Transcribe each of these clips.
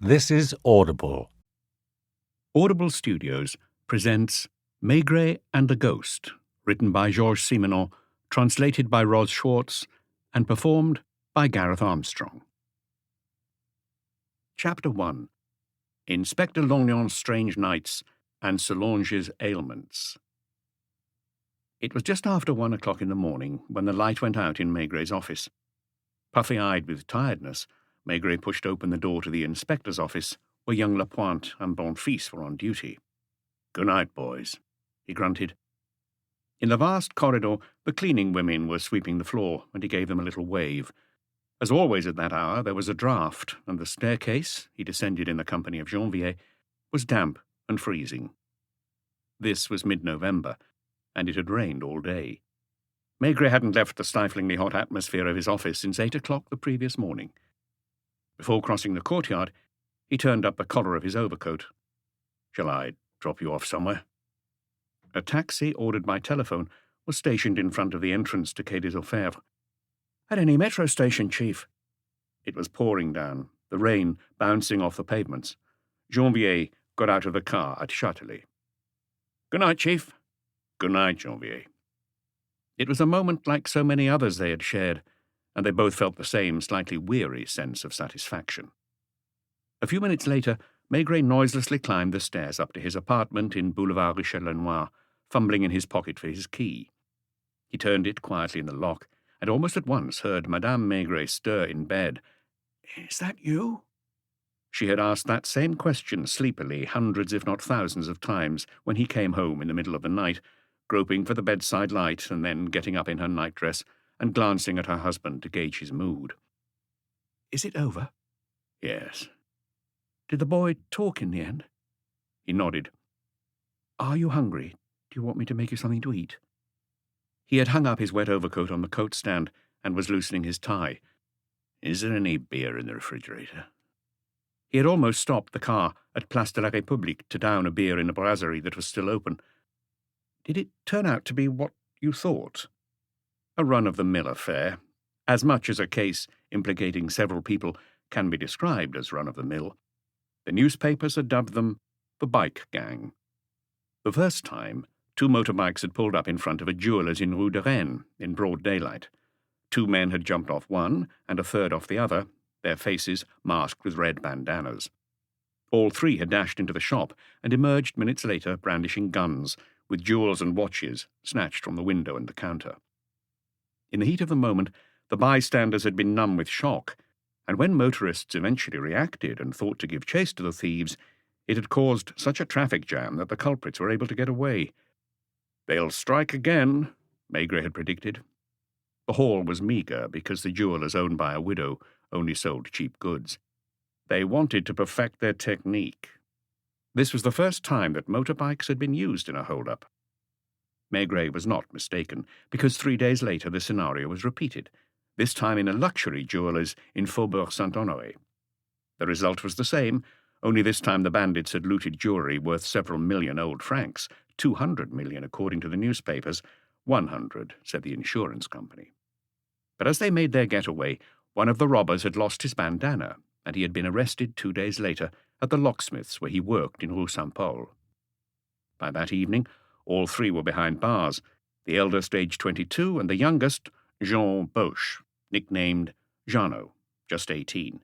This is Audible. Audible Studios presents Maigret and the Ghost, written by Georges Simenon, translated by Roz Schwartz, and performed by Gareth Armstrong. Chapter 1. Inspector Longnon's Strange Nights and Solange's Ailments. It was just after 1 o'clock in the morning when the light went out in Maigret's office. Puffy-eyed with tiredness, Maigret pushed open the door to the inspector's office, where young Lapointe and Bonfils were on duty. "Good night, boys," he grunted. In the vast corridor, the cleaning women were sweeping the floor, and he gave them a little wave. As always at that hour, there was a draught, and the staircase, he descended in the company of Janvier, was damp and freezing. This was mid-November, and it had rained all day. Maigret hadn't left the stiflingly hot atmosphere of his office since 8 o'clock the previous morning. Before crossing the courtyard, he turned up the collar of his overcoat. "Shall I drop you off somewhere?" A taxi, ordered by telephone, was stationed in front of the entrance to Quai des Orfèvres. "At any metro station, Chief." It was pouring down, the rain bouncing off the pavements. Janvier got out of the car at Châtelet. "Good night, Chief." "Good night, Janvier." It was a moment like so many others they had shared, and they both felt the same slightly weary sense of satisfaction. A few minutes later, Maigret noiselessly climbed the stairs up to his apartment in Boulevard Richelieu-Noir, fumbling in his pocket for his key. He turned it quietly in the lock, and almost at once heard Madame Maigret stir in bed. "Is that you?" She had asked that same question sleepily hundreds if not thousands of times when he came home in the middle of the night, groping for the bedside light and then getting up in her nightdress and glancing at her husband to gauge his mood. "Is it over?" "Yes." "Did the boy talk in the end?" He nodded. "Are you hungry? Do you want me to make you something to eat?" He had hung up his wet overcoat on the coat stand and was loosening his tie. "Is there any beer in the refrigerator?" He had almost stopped the car at Place de la République to down a beer in a brasserie that was still open. "Did it turn out to be what you thought?" "A run-of-the-mill affair, as much as a case implicating several people can be described as run-of-the-mill. The newspapers had dubbed them the bike gang. The first time, 2 motorbikes had pulled up in front of a jeweller's in Rue de Rennes in broad daylight. 2 men had jumped off one and a third off the other, their faces masked with red bandanas. All 3 had dashed into the shop and emerged minutes later brandishing guns, with jewels and watches snatched from the window and the counter. In the heat of the moment, the bystanders had been numb with shock, and when motorists eventually reacted and thought to give chase to the thieves, it had caused such a traffic jam that the culprits were able to get away. "They'll strike again," Maigret had predicted. The haul was meagre because the jewellers owned by a widow only sold cheap goods. They wanted to perfect their technique. This was the first time that motorbikes had been used in a hold-up. Maigret was not mistaken, because 3 days later the scenario was repeated, this time in a luxury jeweller's in Faubourg Saint-Honoré. The result was the same, only this time the bandits had looted jewellery worth several million old francs, 200 million according to the newspapers, 100, said the insurance company. But as they made their getaway, one of the robbers had lost his bandana, and he had been arrested 2 days later at the locksmith's where he worked in Rue Saint-Paul. By that evening, all 3 were behind bars, the eldest aged 22 and the youngest, Jean Boche, nicknamed Jeannot, just 18.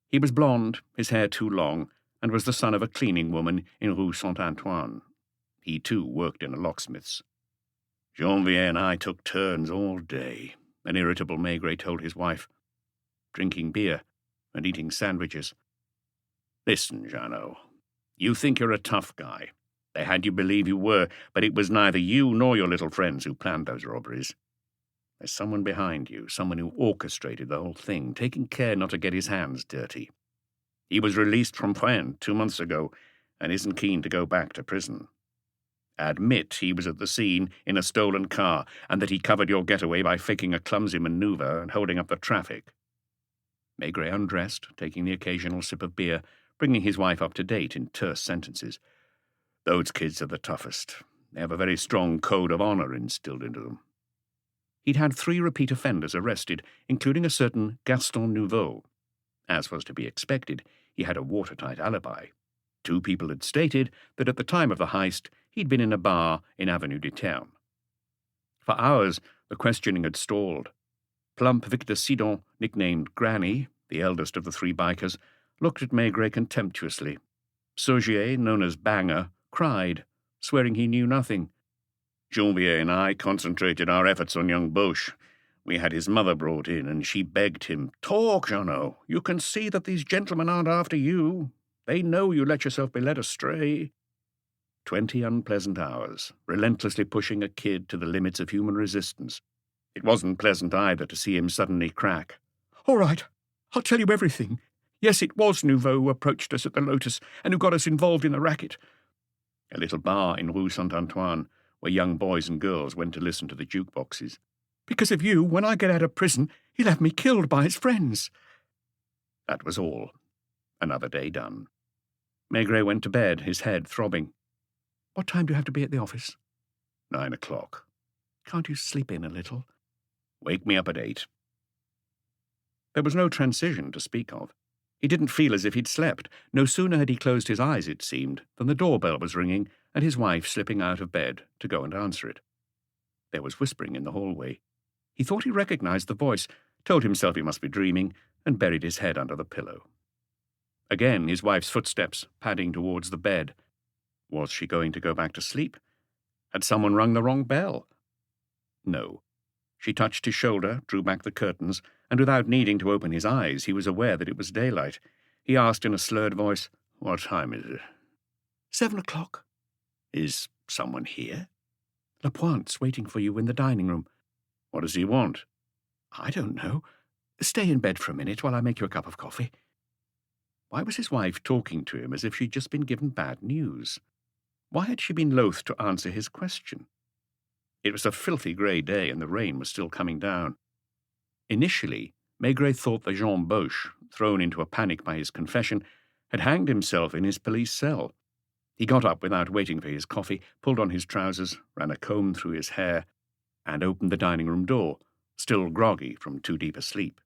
He was blond, his hair too long, and was the son of a cleaning woman in Rue Saint-Antoine. He too worked in a locksmith's. "Janvier and I took turns all day," an irritable Maigret told his wife, "drinking beer and eating sandwiches. Listen, Jeannot, you think you're a tough guy. They had you believe you were, but it was neither you nor your little friends who planned those robberies. There's someone behind you, someone who orchestrated the whole thing, taking care not to get his hands dirty. He was released from Fresnes 2 months ago and isn't keen to go back to prison. Admit he was at the scene in a stolen car and that he covered your getaway by faking a clumsy maneuver and holding up the traffic." Maigret undressed, taking the occasional sip of beer, bringing his wife up to date in terse sentences. "Those kids are the toughest. They have a very strong code of honour instilled into them." He'd had 3 repeat offenders arrested, including a certain Gaston Nouveau. As was to be expected, He had a watertight alibi. 2 people had stated that at the time of the heist he'd been in a bar in Avenue du Terme. For hours, the questioning had stalled. Plump Victor Sidon, nicknamed Granny, the eldest of the 3 bikers, looked at Maigret contemptuously. Saugier, known as Banger, cried, swearing he knew nothing. Janvier and I concentrated our efforts on young Boche. We had his mother brought in, and she begged him, "Talk, Jeannot. You can see that these gentlemen aren't after you. They know you let yourself be led astray." 20 unpleasant hours, relentlessly pushing a kid to the limits of human resistance. It wasn't pleasant either to see him suddenly crack. "All right, I'll tell you everything. Yes, it was Nouveau who approached us at the Lotus and who got us involved in the racket." A little bar in Rue Saint-Antoine, where young boys and girls went to listen to the jukeboxes. "Because of you, when I get out of prison, he'll have me killed by his friends." That was all. Another day done. Maigret went to bed, his head throbbing. "What time do you have to be at the office?" 9 o'clock. "Can't you sleep in a little?" "Wake me up at 8. There was no transition to speak of. He didn't feel as if he'd slept. No sooner had he closed his eyes, it seemed, than the doorbell was ringing and his wife slipping out of bed to go and answer it. There was whispering in the hallway. He thought he recognized the voice, told himself he must be dreaming, and buried his head under the pillow. Again his wife's footsteps, padding towards the bed. Was she going to go back to sleep? Had someone rung the wrong bell? No. She touched his shoulder, drew back the curtains, and without needing to open his eyes, he was aware that it was daylight. He asked in a slurred voice, "What time is it?" 7 o'clock. "Is someone here?" "Lapointe's waiting for you in the dining room." "What does he want?" "I don't know. Stay in bed for a minute while I make you a cup of coffee." Why was his wife talking to him as if she'd just been given bad news? Why had she been loath to answer his question? It was a filthy grey day and the rain was still coming down. Initially, Maigret thought that Jean Boche, thrown into a panic by his confession, had hanged himself in his police cell. He got up without waiting for his coffee, pulled on his trousers, ran a comb through his hair, and opened the dining-room door, still groggy from too deep a sleep.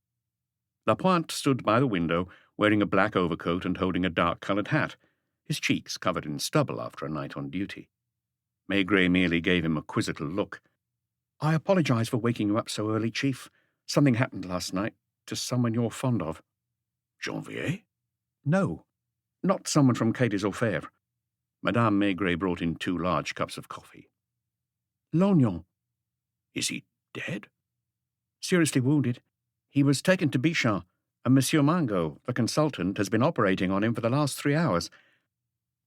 Lapointe stood by the window, wearing a black overcoat and holding a dark-coloured hat, his cheeks covered in stubble after a night on duty. Maigret merely gave him a quizzical look. "I apologize for waking you up so early, Chief. Something happened last night to someone you're fond of." "Janvier?" "No, not someone from Quai des Orfèvres." Madame Maigret brought in 2 large cups of coffee. "Lognon." "Is he dead?" "Seriously wounded. He was taken to Bichat, and Monsieur Mangot, the consultant, has been operating on him for the last 3 hours.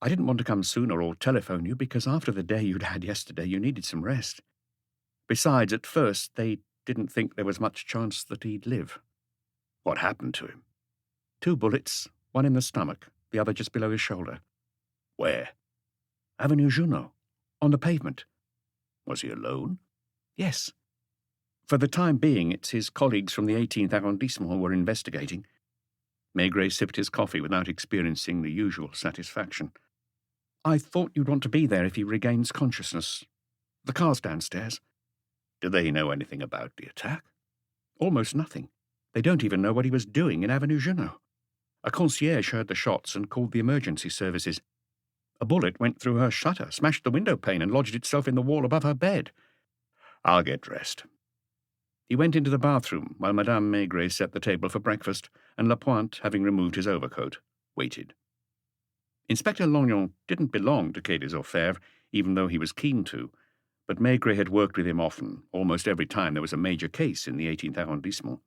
I didn't want to come sooner or telephone you because after the day you'd had yesterday you needed some rest. Besides, at first they didn't think there was much chance that he'd live." "What happened to him?" 2 bullets, one in the stomach, the other just below his shoulder." "Where?" "Avenue Junot, on the pavement." "Was he alone?" "Yes. For the time being, it's his colleagues from the 18th arrondissement who were investigating." Maigret sipped his coffee without experiencing the usual satisfaction. "I thought you'd want to be there if he regains consciousness. The car's downstairs." "Do they know anything about the attack?" "Almost nothing. They don't even know what he was doing in Avenue Junot. A concierge heard the shots and called the emergency services. A bullet went through her shutter, smashed the window pane, and lodged itself in the wall above her bed." "I'll get dressed." He went into the bathroom while Madame Maigret set the table for breakfast, and Lapointe, having removed his overcoat, waited. Inspector Lognon didn't belong to Quai des Orfèvres, even though he was keen to, but Maigret had worked with him often, almost every time there was a major case in the 18th arrondissement.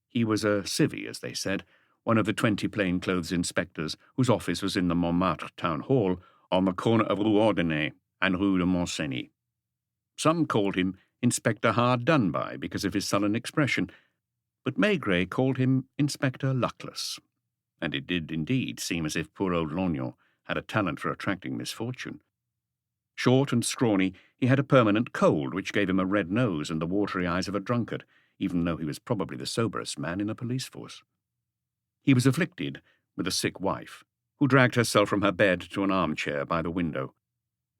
He was a civvy, as they said, one of the 20 plainclothes inspectors whose office was in the Montmartre town hall on the corner of Rue Ordonnay and Rue de Montcenis. Some called him Inspector Hard Done By because of his sullen expression, but Maigret called him Inspector Luckless, and it did indeed seem as if poor old Lognon had a talent for attracting misfortune. Short and scrawny, he had a permanent cold which gave him a red nose and the watery eyes of a drunkard, even though he was probably the soberest man in the police force. He was afflicted with a sick wife, who dragged herself from her bed to an armchair by the window.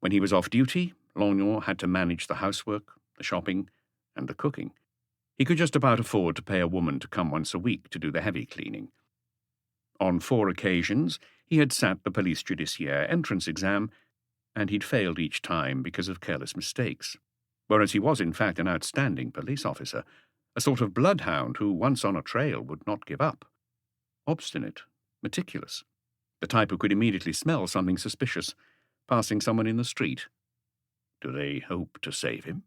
When he was off duty, Lognon had to manage the housework, the shopping, and the cooking. He could just about afford to pay a woman to come once a week to do the heavy cleaning. On 4 occasions, he had sat the police judiciaire entrance exam, and he'd failed each time because of careless mistakes, whereas he was in fact an outstanding police officer, a sort of bloodhound who, once on a trail, would not give up. Obstinate, meticulous, the type who could immediately smell something suspicious, passing someone in the street. Do they hope to save him?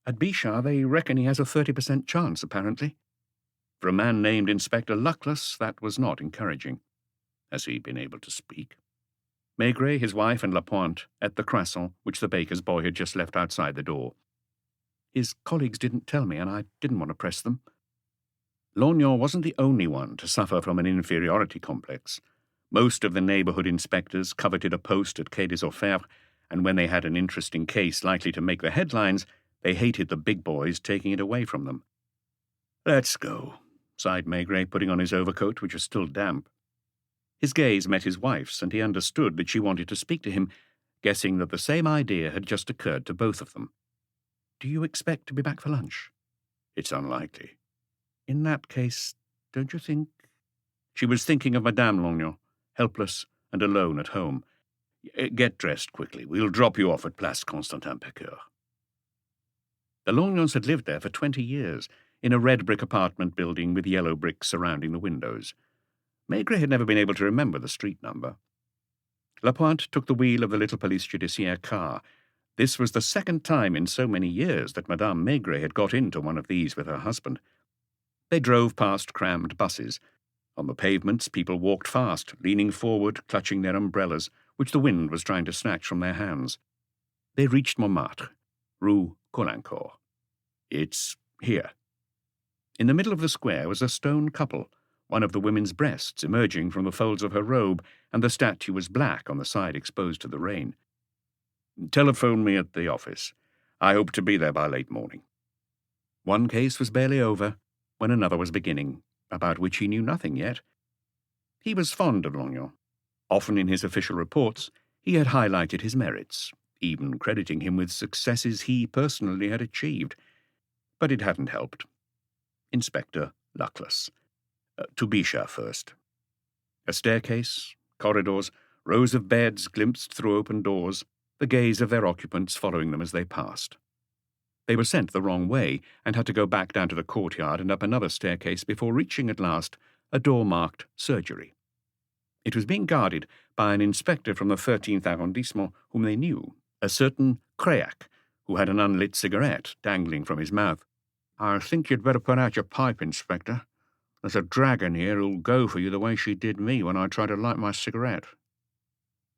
At Bichat, they reckon he has a 30% chance, apparently. For a man named Inspector Luckless, that was not encouraging. Has he been able to speak? Maigret, his wife, and Lapointe ate the croissant which the baker's boy had just left outside the door. His colleagues didn't tell me, and I didn't want to press them. Lognan wasn't the only one to suffer from an inferiority complex. Most of the neighbourhood inspectors coveted a post at Quai des Orfèvres, and when they had an interesting case likely to make the headlines, they hated the big boys taking it away from them. "Let's go," sighed Maigret, putting on his overcoat, which was still damp. His gaze met his wife's, and he understood that she wanted to speak to him, guessing that the same idea had just occurred to both of them. "Do you expect to be back for lunch?" "It's unlikely." "In that case, don't you think—" She was thinking of Madame Lognan, helpless and alone at home. "Get dressed quickly. We'll drop you off at Place Constantin Piqueur." The Lognans had lived there for 20 years, in a red brick apartment building with yellow bricks surrounding the windows. Maigret had never been able to remember the street number. Lapointe took the wheel of the little police judiciaire car. This was the second time in so many years that Madame Maigret had got into one of these with her husband. They drove past crammed buses. On the pavements, people walked fast, leaning forward, clutching their umbrellas, which the wind was trying to snatch from their hands. They reached Montmartre, Rue Caulaincourt. "It's here." In the middle of the square was a stone couple, one of the women's breasts emerging from the folds of her robe, and the statue was black on the side exposed to the rain. "Telephone me at the office. I hope to be there by late morning." One case was barely over, when another was beginning, about which he knew nothing yet. He was fond of Lognan. Often in his official reports, he had highlighted his merits, even crediting him with successes he personally had achieved. But it hadn't helped. Inspector Luckless. To Bichat first. A staircase, corridors, rows of beds glimpsed through open doors, the gaze of their occupants following them as they passed. They were sent the wrong way and had to go back down to the courtyard and up another staircase before reaching at last a door marked surgery. It was being guarded by an inspector from the 13th arrondissement whom they knew, a certain Créac, who had an unlit cigarette dangling from his mouth. "I think you'd better put out your pipe, Inspector. There's a dragon here who'll go for you the way she did me when I tried to light my cigarette."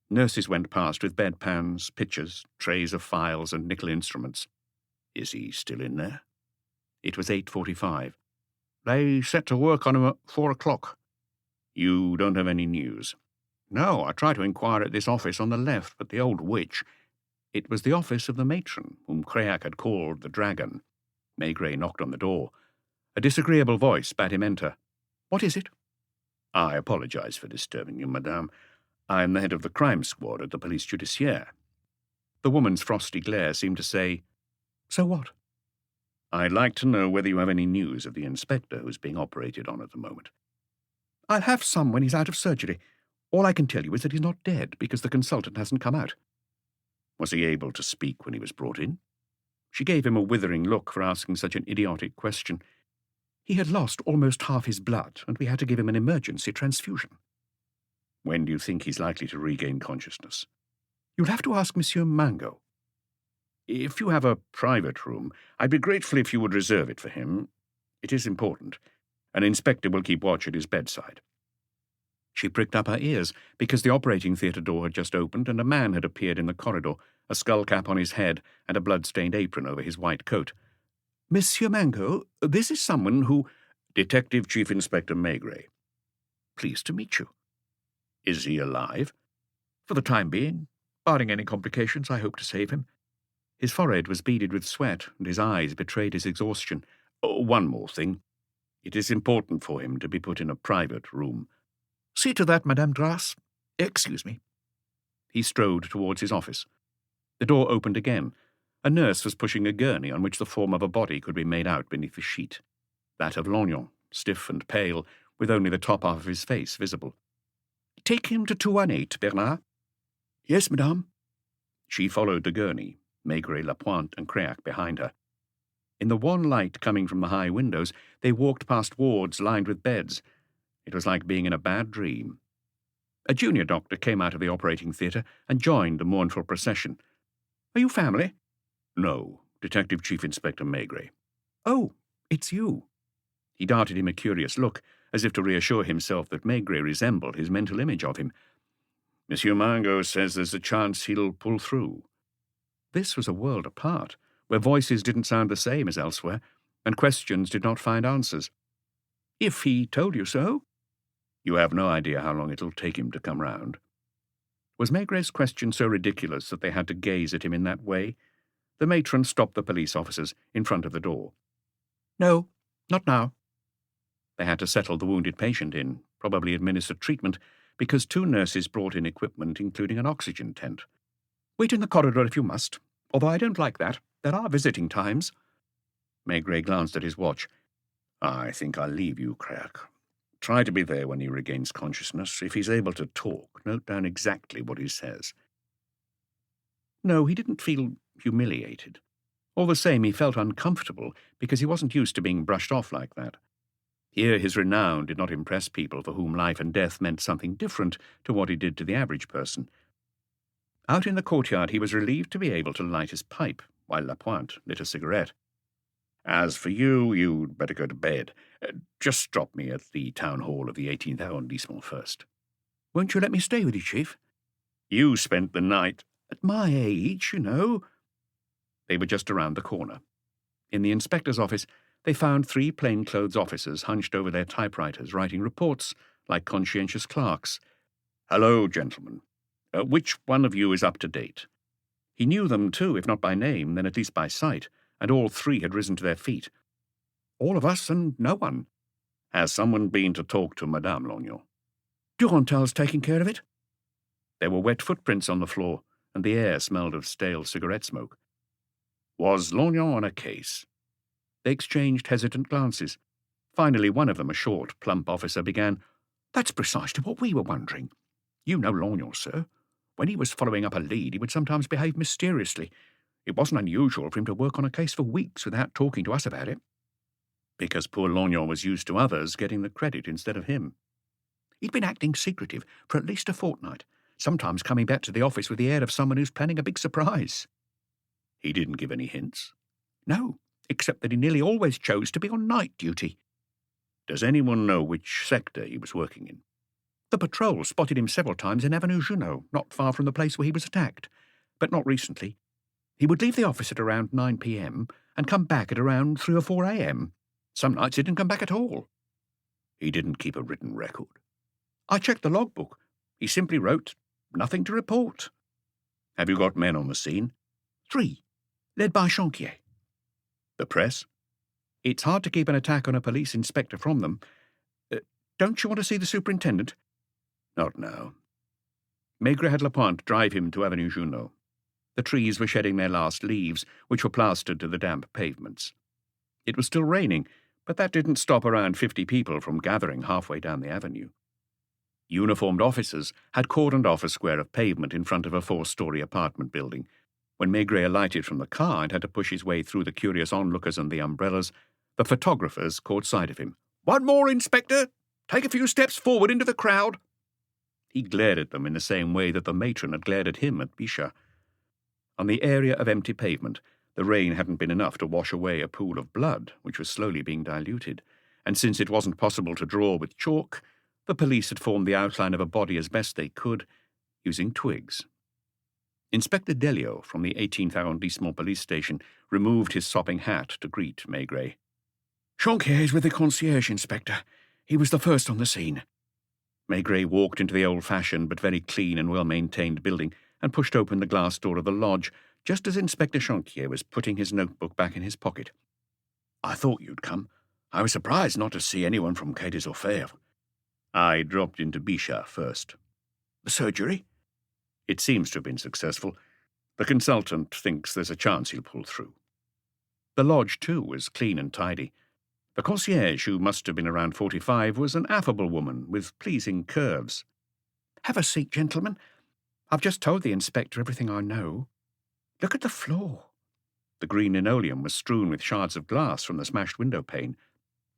Nurses went past with bedpans, pitchers, trays of files and nickel instruments. "Is he still in there?" It was 8:45. "They set to work on him at 4 o'clock. "You don't have any news?" "No, I tried to inquire at this office on the left, but the old witch—" It was the office of the matron, whom Créac had called the dragon. Maigret knocked on the door. A disagreeable voice bade him enter. "What is it?" "I apologize for disturbing you, madame. I am the head of the crime squad at the police judiciaire." The woman's frosty glare seemed to say, "So what?" "I'd like to know whether you have any news of the inspector who's being operated on at the moment." "I'll have some when he's out of surgery. All I can tell you is that he's not dead, because the consultant hasn't come out." "Was he able to speak when he was brought in?" She gave him a withering look for asking such an idiotic question. "He had lost almost half his blood, and we had to give him an emergency transfusion." "When do you think he's likely to regain consciousness?" "You'll have to ask Monsieur Mangot." "If you have a private room, I'd be grateful if you would reserve it for him. It is important. An inspector will keep watch at his bedside." She pricked up her ears, because the operating theatre door had just opened and a man had appeared in the corridor, a skull-cap on his head and a blood-stained apron over his white coat. "Monsieur Mangot, this is someone who—" "Detective Chief Inspector Maigret." "Pleased to meet you." "Is he alive?" "For the time being. Barring any complications, I hope to save him." His forehead was beaded with sweat, and his eyes betrayed his exhaustion. "Oh, one more thing. It is important for him to be put in a private room." "See to that, Madame Grasse. Excuse me." He strode towards his office. The door opened again. A nurse was pushing a gurney on which the form of a body could be made out beneath the sheet. That of Lognan, stiff and pale, with only the top half of his face visible. "Take him to 218, Bernard." "Yes, madame." She followed de Gurney, Maigret, Lapointe, and Créac behind her. In the wan light coming from the high windows, they walked past wards lined with beds. It was like being in a bad dream. A junior doctor came out of the operating theatre and joined the mournful procession. "Are you family?" "No, Detective Chief Inspector Maigret." "Oh, it's you." He darted him a curious look, as if to reassure himself that Maigret resembled his mental image of him. "Monsieur Mango says there's a chance he'll pull through." This was a world apart, where voices didn't sound the same as elsewhere, and questions did not find answers. "If he told you so?" "You have no idea how long it'll take him to come round." Was Maigret's question so ridiculous that they had to gaze at him in that way? The matron stopped the police officers in front of the door. "No, not now." They had to settle the wounded patient in, probably administer treatment, because 2 nurses brought in equipment, including an oxygen tent. "Wait in the corridor if you must, although I don't like that. There are visiting times." Maigret glanced at his watch. "I think I'll leave you, Créac. Try to be there when he regains consciousness. If he's able to talk, note down exactly what he says." No, he didn't feel humiliated. All the same, he felt uncomfortable because he wasn't used to being brushed off like that. Here his renown did not impress people for whom life and death meant something different to what it did to the average person. Out in the courtyard he was relieved to be able to light his pipe, while Lapointe lit a cigarette. "As for you, you'd better go to bed. Just drop me at the town hall of the 18th arrondissement first." "Won't you let me stay with you, Chief?" "You spent the night—" "At my age, you know." They were just around the corner. In the inspector's office, they found 3 plainclothes officers hunched over their typewriters, writing reports like conscientious clerks. "Hello, gentlemen. Which one of you is up to date?" He knew them too, if not by name, then at least by sight, and all 3 had risen to their feet. "All of us and no one." "Has someone been to talk to Madame Lognon?" "Durantel's taking care of it." There were wet footprints on the floor, and the air smelled of stale cigarette smoke. "Was Lognon on a case?" They exchanged hesitant glances. Finally, one of them, a short, plump officer, began, "That's precisely what we were wondering. You know Lognon, sir. When he was following up a lead, he would sometimes behave mysteriously. It wasn't unusual for him to work on a case for weeks without talking to us about it." Because poor Lognon was used to others getting the credit instead of him. "He'd been acting secretive for at least a fortnight, sometimes coming back to the office with the air of someone who's planning a big surprise." "He didn't give any hints?" "No, except that he nearly always chose to be on night duty." "Does anyone know which sector he was working in?" "The patrol spotted him several times in Avenue Junot, not far from the place where he was attacked, but not recently. He would leave the office at around 9 p.m. and come back at around 3 or 4 a.m. Some nights he didn't come back at all." "He didn't keep a written record?" "I checked the logbook. He simply wrote, 'Nothing to report.'" "Have you got men on the scene?" 3, led by Chanquier." "The press?" "It's hard to keep an attack on a police inspector from them. Don't you want to see the superintendent?" "Not now." Maigret had Lapointe drive him to Avenue Junot. The trees were shedding their last leaves, which were plastered to the damp pavements. It was still raining, but that didn't stop around 50 people from gathering halfway down the avenue. Uniformed officers had cordoned off a square of pavement in front of a 4-story apartment building. When Maigret alighted from the car and had to push his way through the curious onlookers and the umbrellas, the photographers caught sight of him. "One more, Inspector! Take a few steps forward into the crowd." He glared at them in the same way that the matron had glared at him at Bichat. On the area of empty pavement, the rain hadn't been enough to wash away a pool of blood, which was slowly being diluted, and since it wasn't possible to draw with chalk, the police had formed the outline of a body as best they could, using twigs. Inspector Delio from the 18th arrondissement police station removed his sopping hat to greet Maigret. "Chanquier is with the concierge, Inspector. He was the first on the scene." Maigret walked into the old-fashioned but very clean and well-maintained building and pushed open the glass door of the lodge just as Inspector Chanquier was putting his notebook back in his pocket. "I thought you'd come. I was surprised not to see anyone from Quai des Orfèvres." "I dropped into Bichat first." "The surgery?" "It seems to have been successful. The consultant thinks there's a chance he'll pull through." The lodge, too, was clean and tidy. The concierge, who must have been around 45, was an affable woman with pleasing curves. "Have a seat, gentlemen. I've just told the inspector everything I know. Look at the floor." The green linoleum was strewn with shards of glass from the smashed window pane.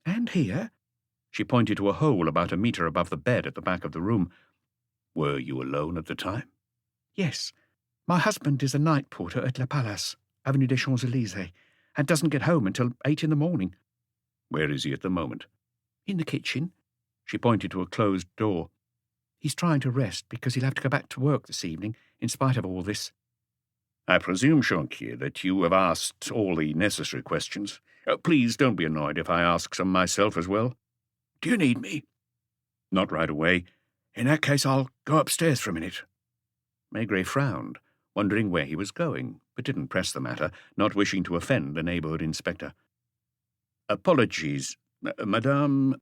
"And here." She pointed to a hole about a metre above the bed at the back of the room. Were you alone at the time? "Yes. My husband is a night porter at La Palace, Avenue des Champs-Élysées, and doesn't get home until 8 in the morning." Where is he at the moment? "In the kitchen." She pointed to a closed door. "He's trying to rest because he'll have to go back to work this evening, in spite of all this." I presume, Jonquier, that you have asked all the necessary questions. Please don't be annoyed if I ask some myself as well. "Do you need me?" Not right away. "In that case, I'll go upstairs for a minute." Maigret frowned, wondering where he was going, but didn't press the matter, not wishing to offend a neighbourhood inspector. Apologies, Madame...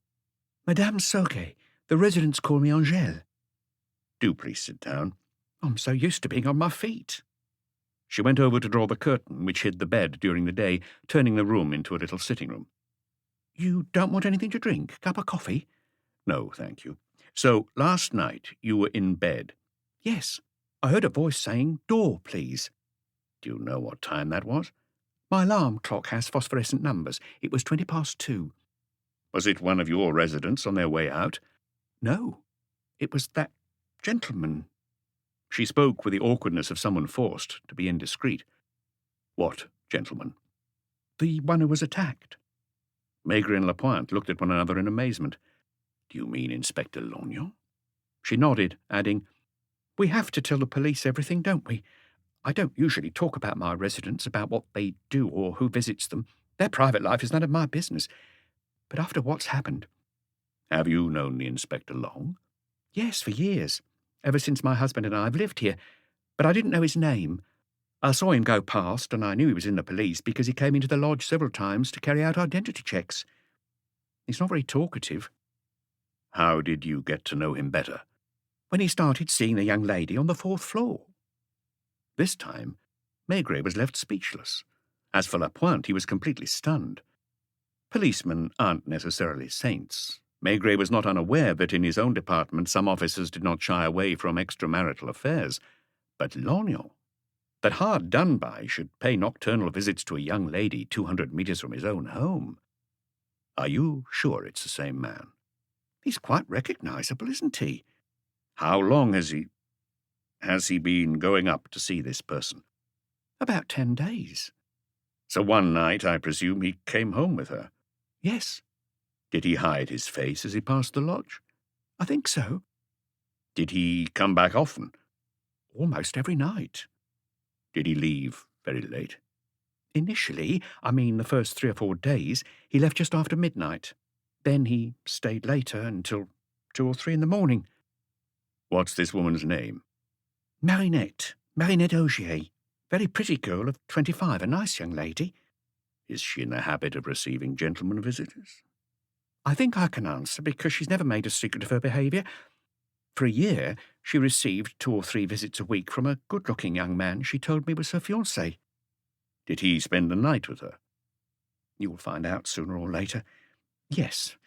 "Madame Sauquet. The residents call me Angèle." Do please sit down. "I'm so used to being on my feet." She went over to draw the curtain which hid the bed during the day, turning the room into a little sitting room. "You don't want anything to drink? Cup of coffee?" No, thank you. So, last night you were in bed? "Yes. I heard a voice saying, 'Door, please.'" Do you know what time that was? "My alarm clock has phosphorescent numbers. It was 2:20. Was it one of your residents on their way out? "No. It was that gentleman." She spoke with the awkwardness of someone forced to be indiscreet. What gentleman? "The one who was attacked." Maigret and Lapointe looked at one another in amazement. Do you mean Inspector Lognon? She nodded, adding, "We have to tell the police everything, don't we? I don't usually talk about my residents, about what they do or who visits them. Their private life is none of my business. But after what's happened—" Have you known the inspector long? "Yes, for years. Ever since my husband and I have lived here. But I didn't know his name. I saw him go past, and I knew he was in the police because he came into the lodge several times to carry out identity checks. He's not very talkative." How did you get to know him better? "When he started seeing the young lady on the 4th floor." This time, Maigret was left speechless. As for Lapointe, he was completely stunned. Policemen aren't necessarily saints. Maigret was not unaware that in his own department some officers did not shy away from extramarital affairs. But Lognon, that hard done by, should pay nocturnal visits to a young lady 200 metres from his own home. Are you sure it's the same man? "He's quite recognisable, isn't he?" How long has he been going up to see this person? "About 10 days. So one night, I presume, he came home with her. "Yes." Did he hide his face as he passed the lodge? "I think so." Did he come back often? "Almost every night." Did he leave very late? "Initially, I mean the first 3 or 4 days, he left just after midnight. Then he stayed later until 2 or 3 in the morning." What's this woman's name? Marinette Augier. Very pretty girl of 25, a nice young lady." Is she in the habit of receiving gentlemen visitors? "I think I can answer because she's never made a secret of her behaviour. For a year, she received 2 or 3 visits a week from a good-looking young man she told me was her fiancé." Did he spend the night with her? "You'll find out sooner or later. Yes,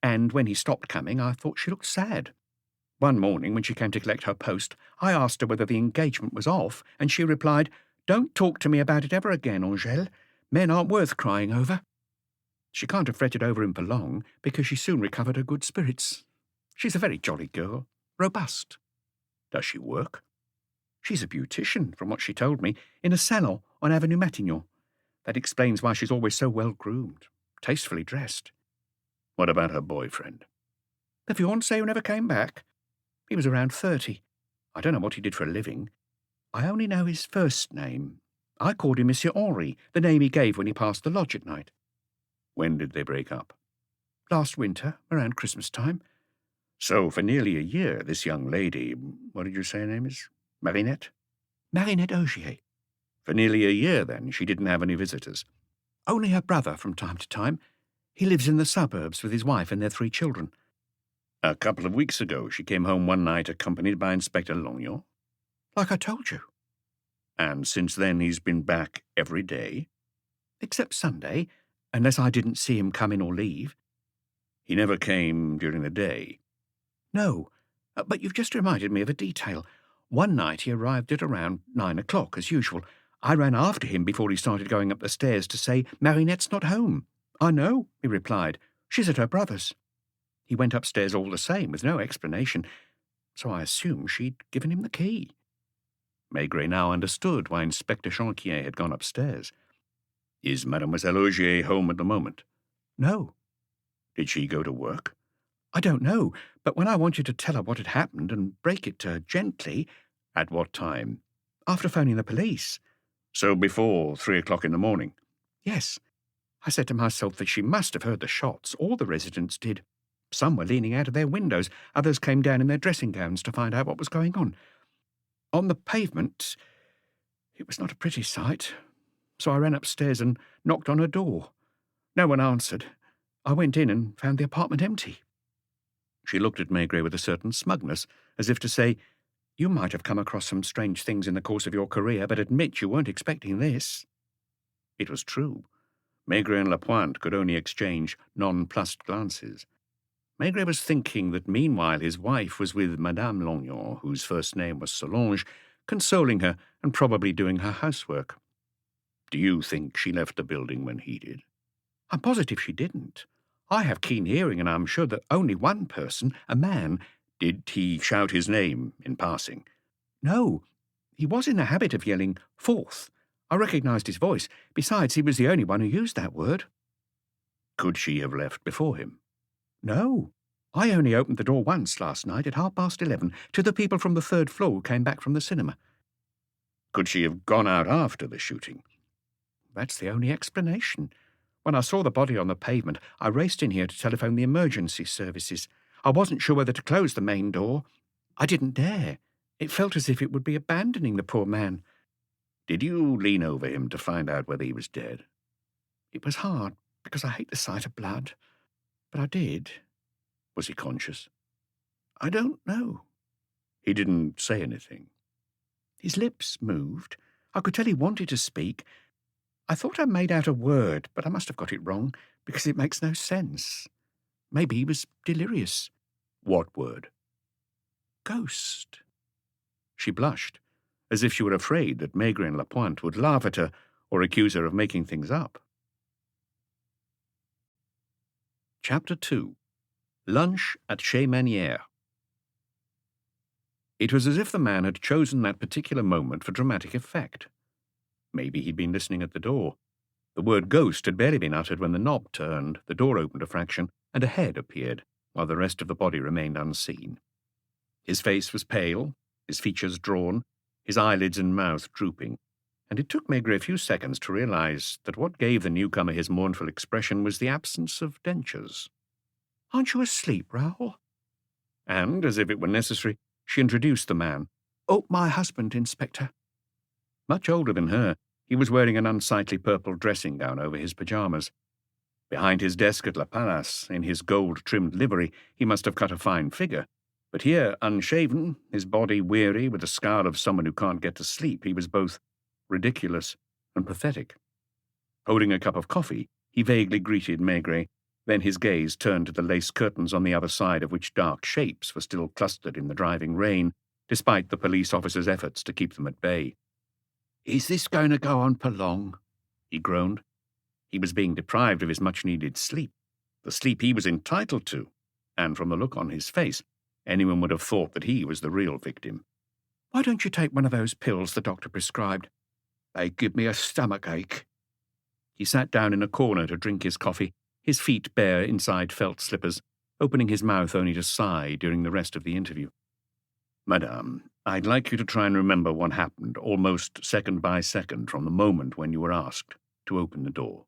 and when he stopped coming, I thought she looked sad. One morning, when she came to collect her post, I asked her whether the engagement was off, and she replied, 'Don't talk to me about it ever again, Angèle. Men aren't worth crying over.' She can't have fretted over him for long, because she soon recovered her good spirits. She's a very jolly girl, robust." Does she work? "She's a beautician, from what she told me, in a salon on Avenue Matignon. That explains why she's always so well-groomed, tastefully dressed." What about her boyfriend? "The fiancé who never came back? He was around 30. I don't know what he did for a living. I only know his first name. I called him Monsieur Henri, the name he gave when he passed the lodge at night." When did they break up? "Last winter, around Christmas time." So, for nearly a year, this young lady, what did you say her name is? Marinette? Marinette Augier. For nearly a year, then, she didn't have any visitors? "Only her brother from time to time. He lives in the suburbs with his wife and their 3 children. A couple of weeks ago, she came home one night accompanied by Inspector Lognon? Like I told you." And since then he's been back every day? "Except Sunday, unless I didn't see him come in or leave. He never came during the day? No, but you've just reminded me of a detail. One night he arrived at around 9 o'clock, as usual. I ran after him before he started going up the stairs to say, "Marinette's not home." "I know," he replied. "She's at her brother's." He went upstairs all the same, with no explanation, so I assumed she'd given him the key. Maigret now understood why Inspector Chanquier had gone upstairs. Is Mademoiselle Augier home at the moment? No. Did she go to work? I don't know, but when I wanted to tell her what had happened and break it to her gently— At what time? After phoning the police. So before 3 o'clock in the morning? Yes. I said to myself that she must have heard the shots. All the residents did. Some were leaning out of their windows. Others came down in their dressing gowns to find out what was going on. On the pavement, it was not a pretty sight, so I ran upstairs and knocked on her door. No one answered. I went in and found the apartment empty. She looked at Maigret with a certain smugness, as if to say, "You might have come across some strange things in the course of your career, but admit you weren't expecting this." It was true. Maigret and Lapointe could only exchange nonplussed glances. Maigret was thinking that meanwhile his wife was with Madame Longnon, whose first name was Solange, consoling her and probably doing her housework. Do you think she left the building when he did? I'm positive she didn't. I have keen hearing, and I'm sure that only one person, a man— Did he shout his name in passing? No. He was in the habit of yelling, "Forth." I recognised his voice. Besides, he was the only one who used that word. Could she have left before him? No. I only opened the door once last night at 11:30 to the people from the third floor who came back from the cinema. Could she have gone out after the shooting? That's the only explanation. When I saw the body on the pavement, I raced in here to telephone the emergency services. I wasn't sure whether to close the main door. I didn't dare. It felt as if it would be abandoning the poor man. Did you lean over him to find out whether he was dead? It was hard, because I hate the sight of blood. But I did. Was he conscious? I don't know. He didn't say anything? His lips moved. I could tell he wanted to speak. I thought I made out a word, but I must have got it wrong, because it makes no sense. Maybe he was delirious. What word? Ghost. She blushed, as if she were afraid that Maigret and Lapointe would laugh at her or accuse her of making things up. Chapter 2. Lunch at Chez Manière. It was as if the man had chosen that particular moment for dramatic effect. Maybe he'd been listening at the door. The word ghost had barely been uttered when the knob turned, the door opened a fraction, and a head appeared, while the rest of the body remained unseen. His face was pale, his features drawn, his eyelids and mouth drooping, and it took Maigret a few seconds to realize that what gave the newcomer his mournful expression was the absence of dentures. "Aren't you asleep, Raoul?" And, as if it were necessary, she introduced the man. "Oh, my husband, Inspector." Much older than her, he was wearing an unsightly purple dressing gown over his pyjamas. Behind his desk at La Palace, in his gold-trimmed livery, he must have cut a fine figure. But here, unshaven, his body weary, with the scowl of someone who can't get to sleep, he was both ridiculous and pathetic. Holding a cup of coffee, he vaguely greeted Maigret. Then his gaze turned to the lace curtains on the other side of which dark shapes were still clustered in the driving rain, despite the police officer's efforts to keep them at bay. "Is this going to go on for long?" he groaned. He was being deprived of his much-needed sleep, the sleep he was entitled to, and from the look on his face, anyone would have thought that he was the real victim. "Why don't you take one of those pills the doctor prescribed?" "They give me a stomach ache." He sat down in a corner to drink his coffee, his feet bare inside felt slippers, opening his mouth only to sigh during the rest of the interview. "Madame, I'd like you to try and remember what happened almost second by second from the moment when you were asked to open the door.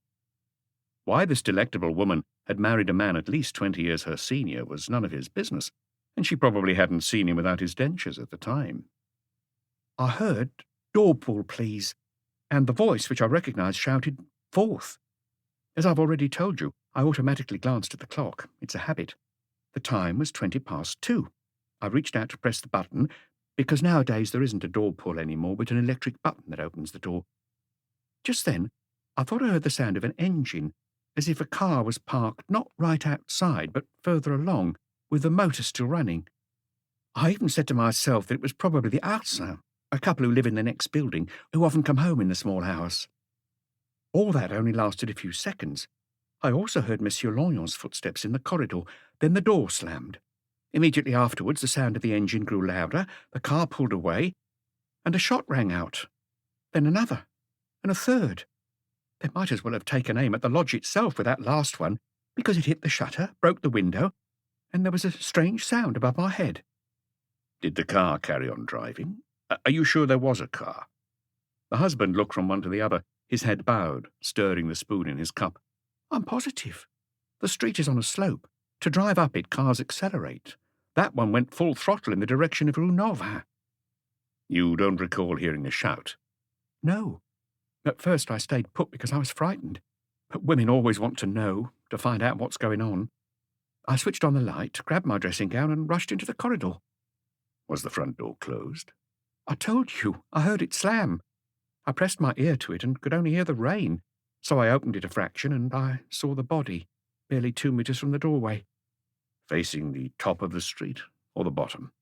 Why this delectable woman had married a man at least 20 years her senior was none of his business, and she probably hadn't seen him without his dentures at the time. "I heard, 'Door pull, please,' and the voice, which I recognised, shouted, 'Forth.' As I've already told you, I automatically glanced at the clock. It's a habit. The time was 2:20. I reached out to press the button, because nowadays there isn't a door pull anymore, but an electric button that opens the door. Just then, I thought I heard the sound of an engine, as if a car was parked not right outside, but further along, with the motor still running. I even said to myself that it was probably the Arsins, a couple who live in the next building, who often come home in the small hours. All that only lasted a few seconds. I also heard Monsieur Lognon's footsteps in the corridor, then the door slammed. Immediately afterwards, the sound of the engine grew louder, the car pulled away, and a shot rang out. Then another, and a third. They might as well have taken aim at the lodge itself with that last one, because it hit the shutter, broke the window, and there was a strange sound above my head. Did the car carry on driving? Are you sure there was a car? The husband looked from one to the other, his head bowed, stirring the spoon in his cup. I'm positive. The street is on a slope. To drive up it, cars accelerate. That one went full throttle in the direction of Rue Norvin. You don't recall hearing a shout? No. At first I stayed put because I was frightened. But women always want to know, to find out what's going on. I switched on the light, grabbed my dressing gown, and rushed into the corridor. Was the front door closed? I told you, I heard it slam. I pressed my ear to it and could only hear the rain, so I opened it a fraction and I saw the body, barely 2 meters from the doorway. Facing the top of the street or the bottom?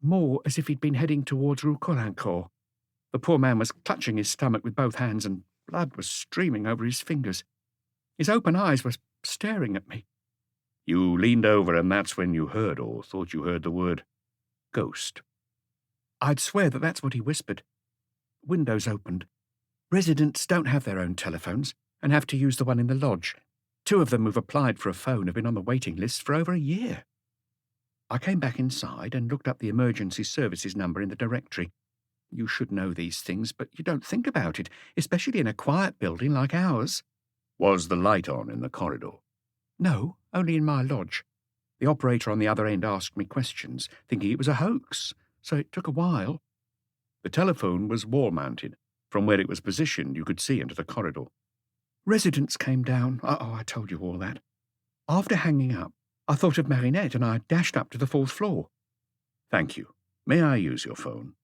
More as if he'd been heading towards Rue Caulaincourt. The poor man was clutching his stomach with both hands and blood was streaming over his fingers. His open eyes were staring at me. You leaned over and that's when you heard or thought you heard the word ghost. I'd swear that that's what he whispered. Windows opened. Residents don't have their own telephones and have to use the one in the lodge. 2 of them who've applied for a phone have been on the waiting list for over a year. I came back inside and looked up the emergency services number in the directory. You should know these things, but you don't think about it, especially in a quiet building like ours. Was the light on in the corridor? No, only in my lodge. The operator on the other end asked me questions, thinking it was a hoax, so it took a while. The telephone was wall-mounted. From where it was positioned, you could see into the corridor. Residents came down. I told you all that. After hanging up, I thought of Marinette and I dashed up to the 4th floor. Thank you. May I use your phone?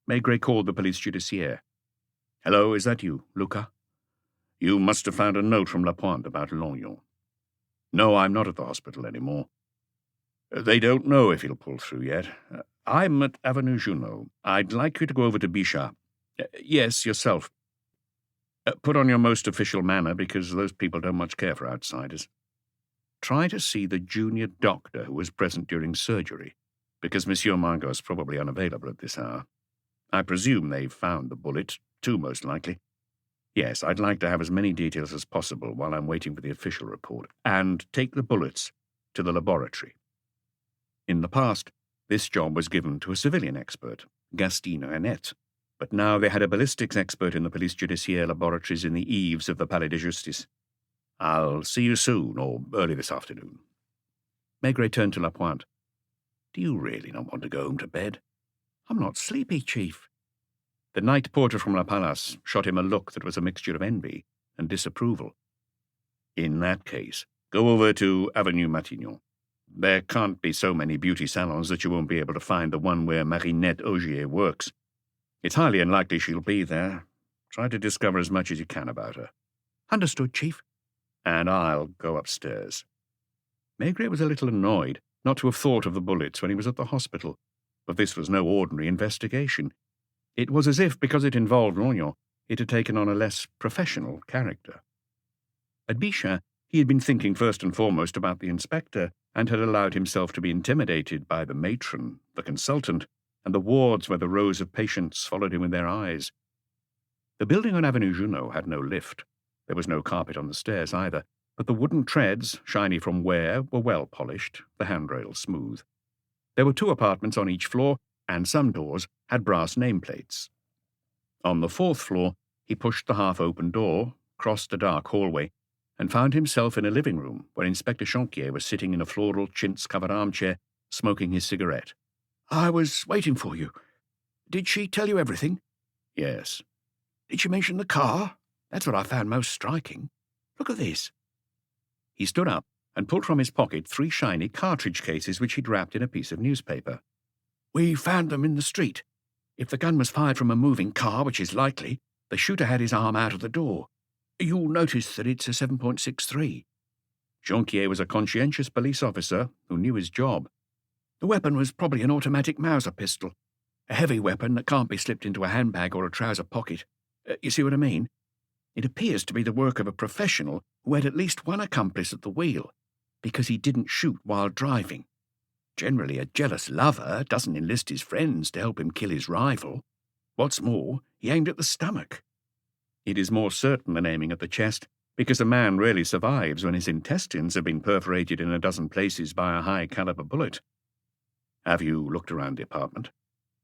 Maigret called the police judiciaire. Hello, is that you, Luca? You must have found a note from Lapointe about Lognon. No, I'm not at the hospital anymore. They don't know if he'll pull through yet. I'm at Avenue Junot. I'd like you to go over to Bichat. Yes, yourself. Put on your most official manner, because those people don't much care for outsiders. Try to see the junior doctor who was present during surgery, because Monsieur Margot's probably unavailable at this hour. I presume they've found the bullet, 2 most likely. Yes, I'd like to have as many details as possible while I'm waiting for the official report, and take the bullets to the laboratory. In the past, this job was given to a civilian expert, Gastine Renette, but now they had a ballistics expert in the police judiciaire laboratories in the eaves of the Palais de Justice. I'll see you soon, or early this afternoon. Maigret turned to Lapointe. Do you really not want to go home to bed? I'm not sleepy, Chief. The night porter from La Palace shot him a look that was a mixture of envy and disapproval. In that case, go over to Avenue Matignon. There can't be so many beauty salons that you won't be able to find the one where Marinette Augier works. It's highly unlikely she'll be there. Try to discover as much as you can about her. Understood, Chief. And I'll go upstairs. Maigret was a little annoyed not to have thought of the bullets when he was at the hospital, but this was no ordinary investigation. It was as if, because it involved Lognon, it had taken on a less professional character. At Bichat, he had been thinking first and foremost about the inspector, and had allowed himself to be intimidated by the matron, the consultant, and the wards where the rows of patients followed him with their eyes. The building on Avenue Junot had no lift. There was no carpet on the stairs either, but the wooden treads, shiny from wear, were well polished, the handrails smooth. There were 2 apartments on each floor, and some doors had brass nameplates. On the 4th floor, he pushed the half-open door, crossed a dark hallway, and found himself in a living room where Inspector Chanquier was sitting in a floral chintz-covered armchair, smoking his cigarette. I was waiting for you. Did she tell you everything? Yes. Did she mention the car? That's what I found most striking. Look at this. He stood up and pulled from his pocket 3 shiny cartridge cases which he'd wrapped in a piece of newspaper. We found them in the street. If the gun was fired from a moving car, which is likely, the shooter had his arm out of the door. You'll notice that it's a 7.63. Jonquier was a conscientious police officer who knew his job. The weapon was probably an automatic Mauser pistol, a heavy weapon that can't be slipped into a handbag or a trouser pocket. You see what I mean? It appears to be the work of a professional who had at least one accomplice at the wheel, because he didn't shoot while driving. Generally, a jealous lover doesn't enlist his friends to help him kill his rival. What's more, he aimed at the stomach. It is more certain than aiming at the chest, because a man rarely survives when his intestines have been perforated in a dozen places by a high-caliber bullet. Have you looked around the apartment?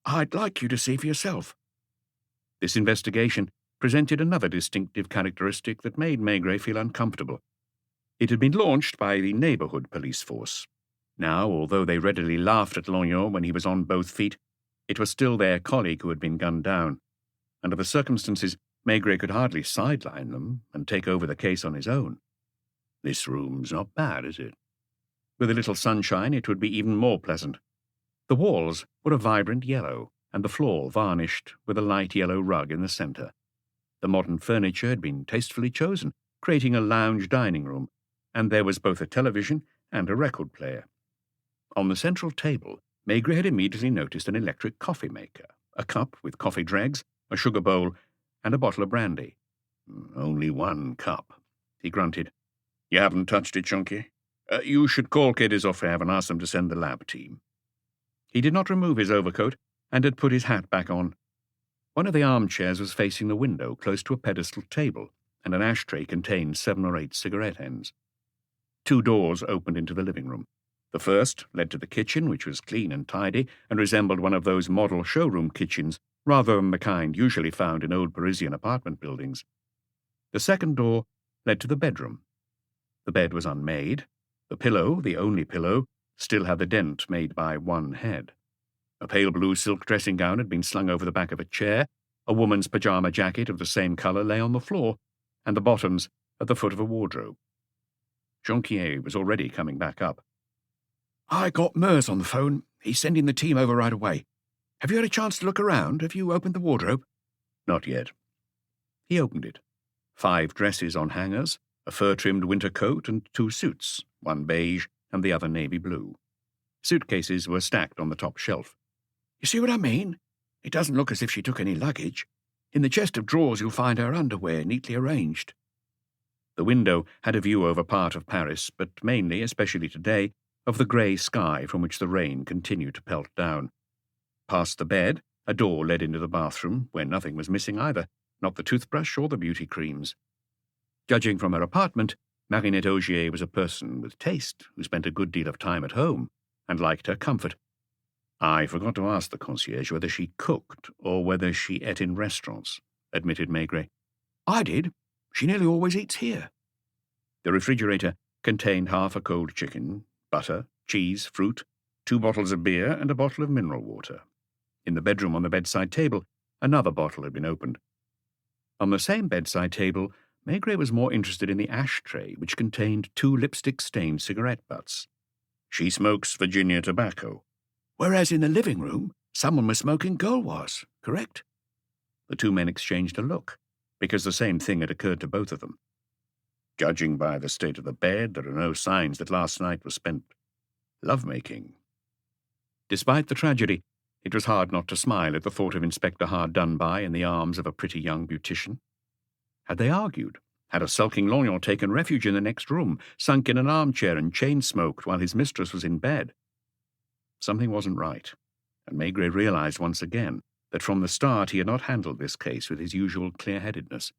I'd like you to see for yourself. This investigation presented another distinctive characteristic that made Maigret feel uncomfortable. It had been launched by the neighbourhood police force. Now, although they readily laughed at Lognon when he was on both feet, it was still their colleague who had been gunned down. Under the circumstances, Maigret could hardly sideline them and take over the case on his own. This room's not bad, is it? With a little sunshine, it would be even more pleasant. The walls were a vibrant yellow, and the floor varnished with a light yellow rug in the centre. The modern furniture had been tastefully chosen, creating a lounge dining room, and there was both a television and a record player. On the central table, Maigret had immediately noticed an electric coffee maker, a cup with coffee dregs, a sugar bowl, and a bottle of brandy. Only one cup, he grunted. You haven't touched it, Jonquier? You should call Kedizofev and ask them to send the lab team. He did not remove his overcoat and had put his hat back on. One of the armchairs was facing the window, close to a pedestal table, and an ashtray contained 7 or 8 cigarette ends. 2 doors opened into the living room. The first led to the kitchen, which was clean and tidy, and resembled one of those model showroom kitchens, rather than the kind usually found in old Parisian apartment buildings. The second door led to the bedroom. The bed was unmade. The pillow, the only pillow, still had the dent made by one head. A pale blue silk dressing gown had been slung over the back of a chair, a woman's pyjama jacket of the same colour lay on the floor, and the bottoms at the foot of a wardrobe. Jonquier was already coming back up. I got Meurs on the phone. He's sending the team over right away. Have you had a chance to look around? Have you opened the wardrobe? Not yet. He opened it. 5 dresses on hangers, a fur-trimmed winter coat and 2 suits, one beige and the other navy blue. Suitcases were stacked on the top shelf. You see what I mean? It doesn't look as if she took any luggage. In the chest of drawers you'll find her underwear neatly arranged. The window had a view over part of Paris, but mainly, especially today, of the grey sky from which the rain continued to pelt down. Past the bed, a door led into the bathroom, where nothing was missing either, not the toothbrush or the beauty creams. Judging from her apartment, Marinette Augier was a person with taste who spent a good deal of time at home and liked her comfort. I forgot to ask the concierge whether she cooked or whether she ate in restaurants, admitted Maigret. I did. She nearly always eats here. The refrigerator contained half a cold chicken, butter, cheese, fruit, 2 bottles of beer, and a bottle of mineral water. In the bedroom on the bedside table, another bottle had been opened. On the same bedside table, Maigret was more interested in the ashtray, which contained 2 lipstick-stained cigarette butts. She smokes Virginia tobacco. Whereas in the living room, someone was smoking Gauloise, correct? The 2 men exchanged a look, because the same thing had occurred to both of them. Judging by the state of the bed, there are no signs that last night was spent love-making. Despite the tragedy, it was hard not to smile at the thought of Inspector Hard-Done-By in the arms of a pretty young beautician. Had they argued? Had a sulking Lognon taken refuge in the next room, sunk in an armchair and chain-smoked while his mistress was in bed? Something wasn't right, and Maigret realized once again that from the start he had not handled this case with his usual clear-headedness.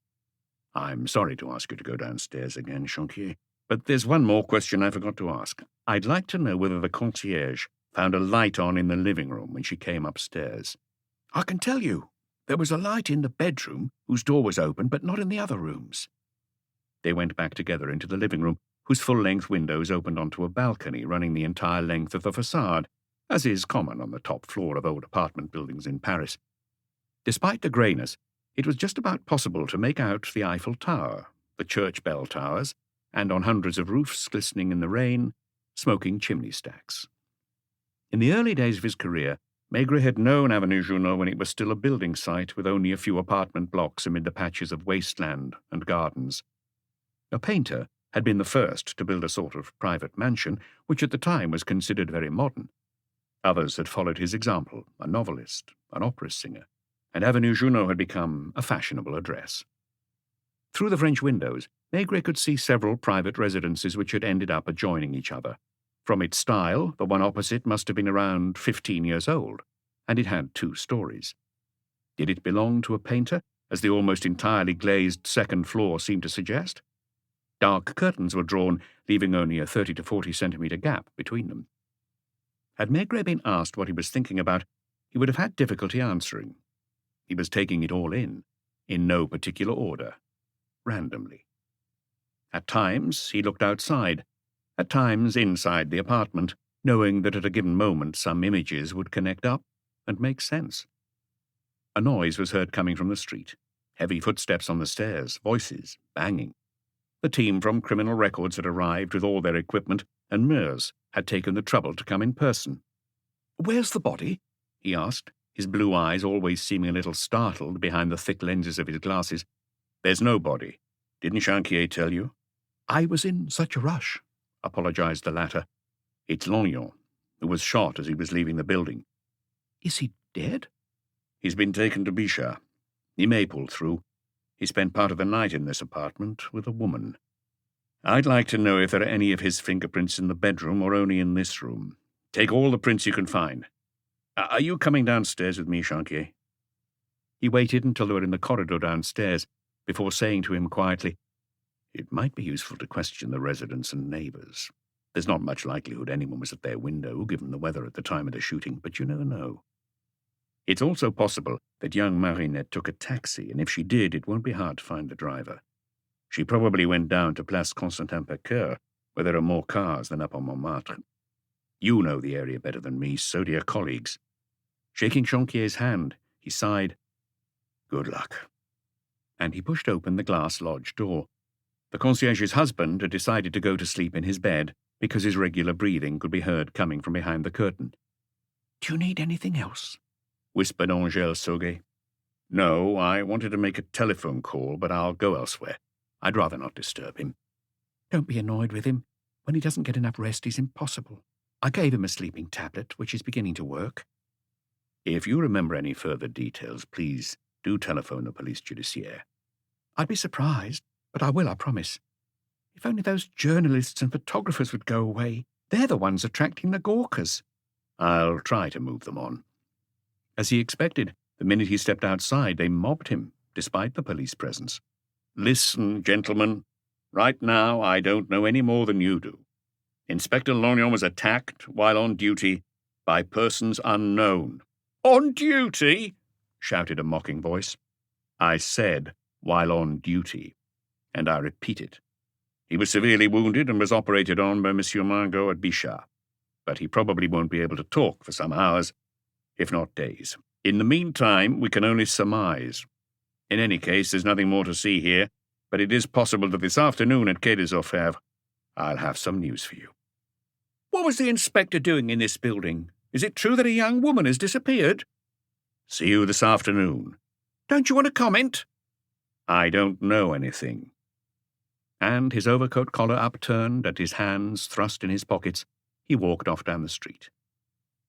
I'm sorry to ask you to go downstairs again, Jonquier, but there's one more question I forgot to ask. I'd like to know whether the concierge found a light on in the living room when she came upstairs. I can tell you. There was a light in the bedroom, whose door was open, but not in the other rooms. They went back together into the living room, whose full-length windows opened onto a balcony running the entire length of the facade, as is common on the top floor of old apartment buildings in Paris. Despite the greyness, it was just about possible to make out the Eiffel Tower, the church bell towers, and on hundreds of roofs glistening in the rain, smoking chimney stacks. In the early days of his career, Maigret had known Avenue Junot when it was still a building site with only a few apartment blocks amid the patches of wasteland and gardens. A painter had been the first to build a sort of private mansion, which at the time was considered very modern. Others had followed his example, a novelist, an opera singer, and Avenue Junot had become a fashionable address. Through the French windows, Maigret could see several private residences which had ended up adjoining each other. From its style, the one opposite must have been around 15 years old, and it had 2 stories. Did it belong to a painter, as the almost entirely glazed second floor seemed to suggest? Dark curtains were drawn, leaving only a 30 to 40 centimetre gap between them. Had Maigret been asked what he was thinking about, he would have had difficulty answering. He was taking it all in no particular order, randomly. At times he looked outside, at times inside the apartment, knowing that at a given moment some images would connect up and make sense. A noise was heard coming from the street. Heavy footsteps on the stairs, voices, banging. The team from Criminal Records had arrived with all their equipment, and Meurs had taken the trouble to come in person. "Where's the body?" he asked, his blue eyes always seeming a little startled behind the thick lenses of his glasses. "There's no body. Didn't Chanquier tell you?" "I was in such a rush," apologized the latter. "It's Lognon, who was shot as he was leaving the building." "Is he dead?" "He's been taken to Bichat. He may pull through. He spent part of the night in this apartment with a woman. I'd like to know if there are any of his fingerprints in the bedroom or only in this room. Take all the prints you can find. Are you coming downstairs with me, Chanquier?" He waited until they were in the corridor downstairs before saying to him quietly, "It might be useful to question the residents and neighbours. There's not much likelihood anyone was at their window, given the weather at the time of the shooting, but you never know. It's also possible that young Marinette took a taxi, and if she did, it won't be hard to find the driver. She probably went down to Place Constantin-Pecqueur, where there are more cars than up on Montmartre. You know the area better than me, so do your colleagues." Shaking Chanquier's hand, he sighed, "Good luck." And he pushed open the glass lodge door. The concierge's husband had decided to go to sleep in his bed because his regular breathing could be heard coming from behind the curtain. "Do you need anything else?" whispered Angèle Sauguet. "No, I wanted to make a telephone call, but I'll go elsewhere. I'd rather not disturb him." "Don't be annoyed with him. When he doesn't get enough rest, he's impossible. I gave him a sleeping tablet, which is beginning to work." "If you remember any further details, please do telephone the police judiciaire." "I'd be surprised, but I will, I promise. If only those journalists and photographers would go away. They're the ones attracting the gawkers." "I'll try to move them on." As he expected, the minute he stepped outside, they mobbed him, despite the police presence. "Listen, gentlemen. Right now, I don't know any more than you do. Inspector Lognon was attacked while on duty by persons unknown." "On duty?" shouted a mocking voice. "I said while on duty, and I repeat it. He was severely wounded and was operated on by Monsieur Margot at Bichat, but he probably won't be able to talk for some hours, if not days. In the meantime, we can only surmise. In any case, there's nothing more to see here, but it is possible that this afternoon at Quai des Orfèvres, I'll have some news for you." "What was the inspector doing in this building? Is it true that a young woman has disappeared?" "See you this afternoon." "Don't you want to comment?" "I don't know anything." And his overcoat collar upturned and his hands thrust in his pockets, he walked off down the street.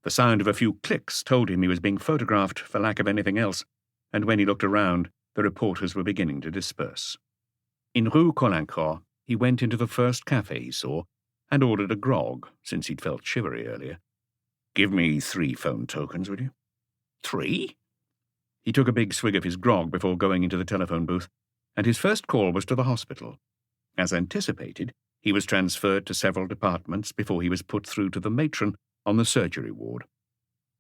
The sound of a few clicks told him he was being photographed for lack of anything else, and when he looked around, the reporters were beginning to disperse. In Rue Caulaincourt, he went into the first café he saw and ordered a grog, since he'd felt shivery earlier. "Give me 3 phone tokens, will you?" "3?" He took a big swig of his grog before going into the telephone booth, and his first call was to the hospital. As anticipated, he was transferred to several departments before he was put through to the matron on the surgery ward.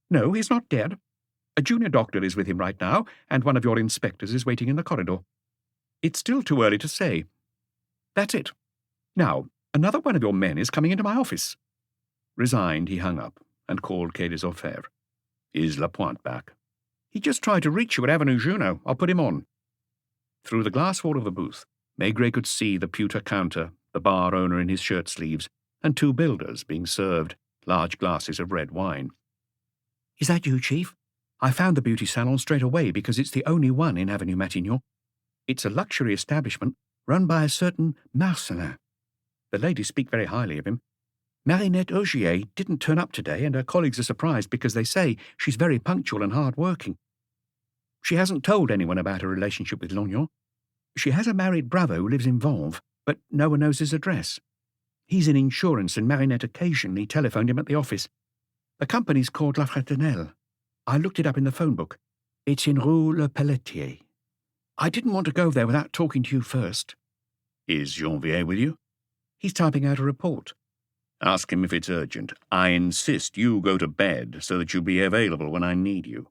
"No, he's not dead. A junior doctor is with him right now, and one of your inspectors is waiting in the corridor. It's still too early to say. That's it. Now, another one of your men is coming into my office." Resigned, he hung up and called Quai des Orfèvres. "Is Lapointe back?" "He just tried to reach you at Avenue Junot. I'll put him on." Through the glass wall of the booth, Maigret could see the pewter counter, the bar owner in his shirt sleeves, and 2 builders being served large glasses of red wine. Is that you, Chief? I found the beauty salon straight away because it's the only one in Avenue Matignon. It's a luxury establishment run by a certain Marcelin. The ladies speak very highly of him. Marinette Augier didn't turn up today, and her colleagues are surprised because they say she's very punctual and hard-working. She hasn't told anyone about her relationship with Lognon. She has a married brother who lives in Vanves, but no one knows his address. He's in insurance, and Marinette occasionally telephoned him at the office. The company's called La Fraternelle. I looked it up in the phone book. It's in Rue Le Pelletier. I didn't want to go there without talking to you first. Is Janvier with you? He's typing out a report. Ask him if it's urgent. I insist you go to bed so that you'll be available when I need you.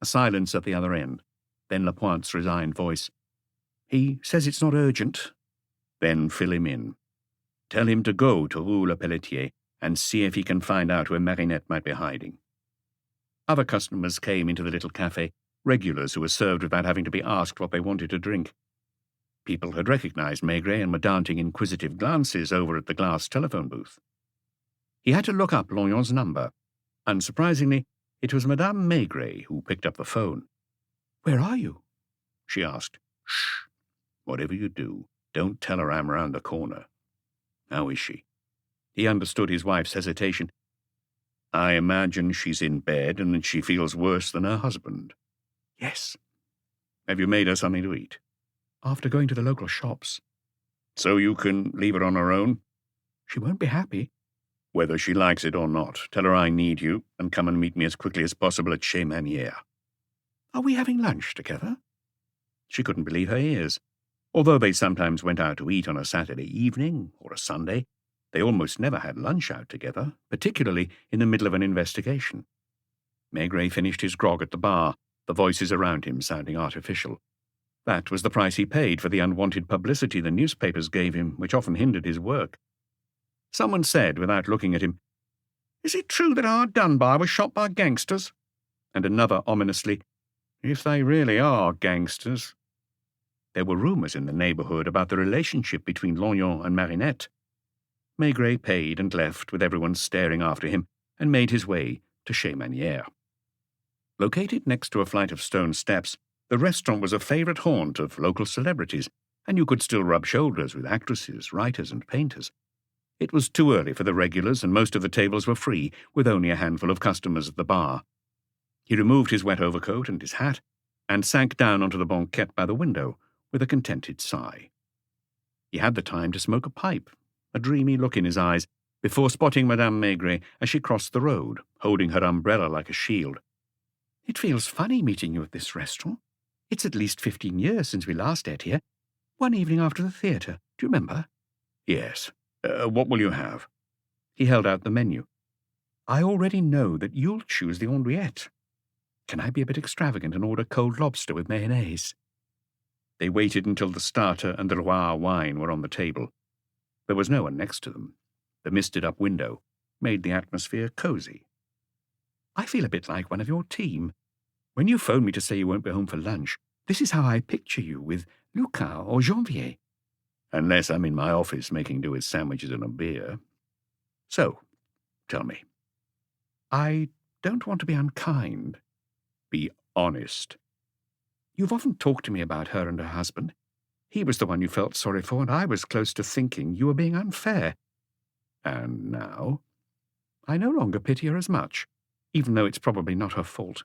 A silence at the other end. Then Lapointe's resigned voice. He says it's not urgent. Then fill him in. Tell him to go to Rue Le Pelletier and see if he can find out where Marinette might be hiding. Other customers came into the little cafe, regulars who were served without having to be asked what they wanted to drink. People had recognized Maigret and were darting inquisitive glances over at the glass telephone booth. He had to look up Lognon's number. Unsurprisingly, it was Madame Maigret who picked up the phone. "Where are you?" she asked. "Shh. Whatever you do, don't tell her I'm round the corner. How is she?" He understood his wife's hesitation. "I imagine she's in bed and that she feels worse than her husband." "Yes." "Have you made her something to eat?" "After going to the local shops." "So you can leave her on her own?" "She won't be happy." "Whether she likes it or not, tell her I need you and come and meet me as quickly as possible at Chez Manière." "Are we having lunch together?" She couldn't believe her ears. Although they sometimes went out to eat on a Saturday evening or a Sunday, they almost never had lunch out together, particularly in the middle of an investigation. Maigret finished his grog at the bar, the voices around him sounding artificial. That was the price he paid for the unwanted publicity the newspapers gave him, which often hindered his work. Someone said, without looking at him, "Is it true that our Dunbar was shot by gangsters?" And another ominously, "If they really are gangsters." There were rumours in the neighbourhood about the relationship between Lognon and Marinette. Maigret paid and left, with everyone staring after him, and made his way to Chez Manière. Located next to a flight of stone steps, the restaurant was a favourite haunt of local celebrities, and you could still rub shoulders with actresses, writers, and painters. It was too early for the regulars, and most of the tables were free, with only a handful of customers at the bar. He removed his wet overcoat and his hat, and sank down onto the banquette by the window with a contented sigh. He had the time to smoke a pipe, a dreamy look in his eyes, before spotting Madame Maigret as she crossed the road, holding her umbrella like a shield. "It feels funny meeting you at this restaurant. It's at least 15 years since we last ate here. One evening after the theatre. Do you remember?" "Yes. What will you have?" He held out the menu. "I already know that you'll choose the Henriette. Can I be a bit extravagant and order cold lobster with mayonnaise?" They waited until the starter and the Loire wine were on the table. There was no one next to them. The misted-up window made the atmosphere cosy. "I feel a bit like one of your team. When you phone me to say you won't be home for lunch, this is how I picture you, with Lucas or Janvier." "Unless I'm in my office making do with sandwiches and a beer. So, tell me." "I don't want to be unkind." "Be honest." "You've often talked to me about her and her husband. He was the one you felt sorry for, and I was close to thinking you were being unfair." "And now?" "I no longer pity her as much, even though it's probably not her fault.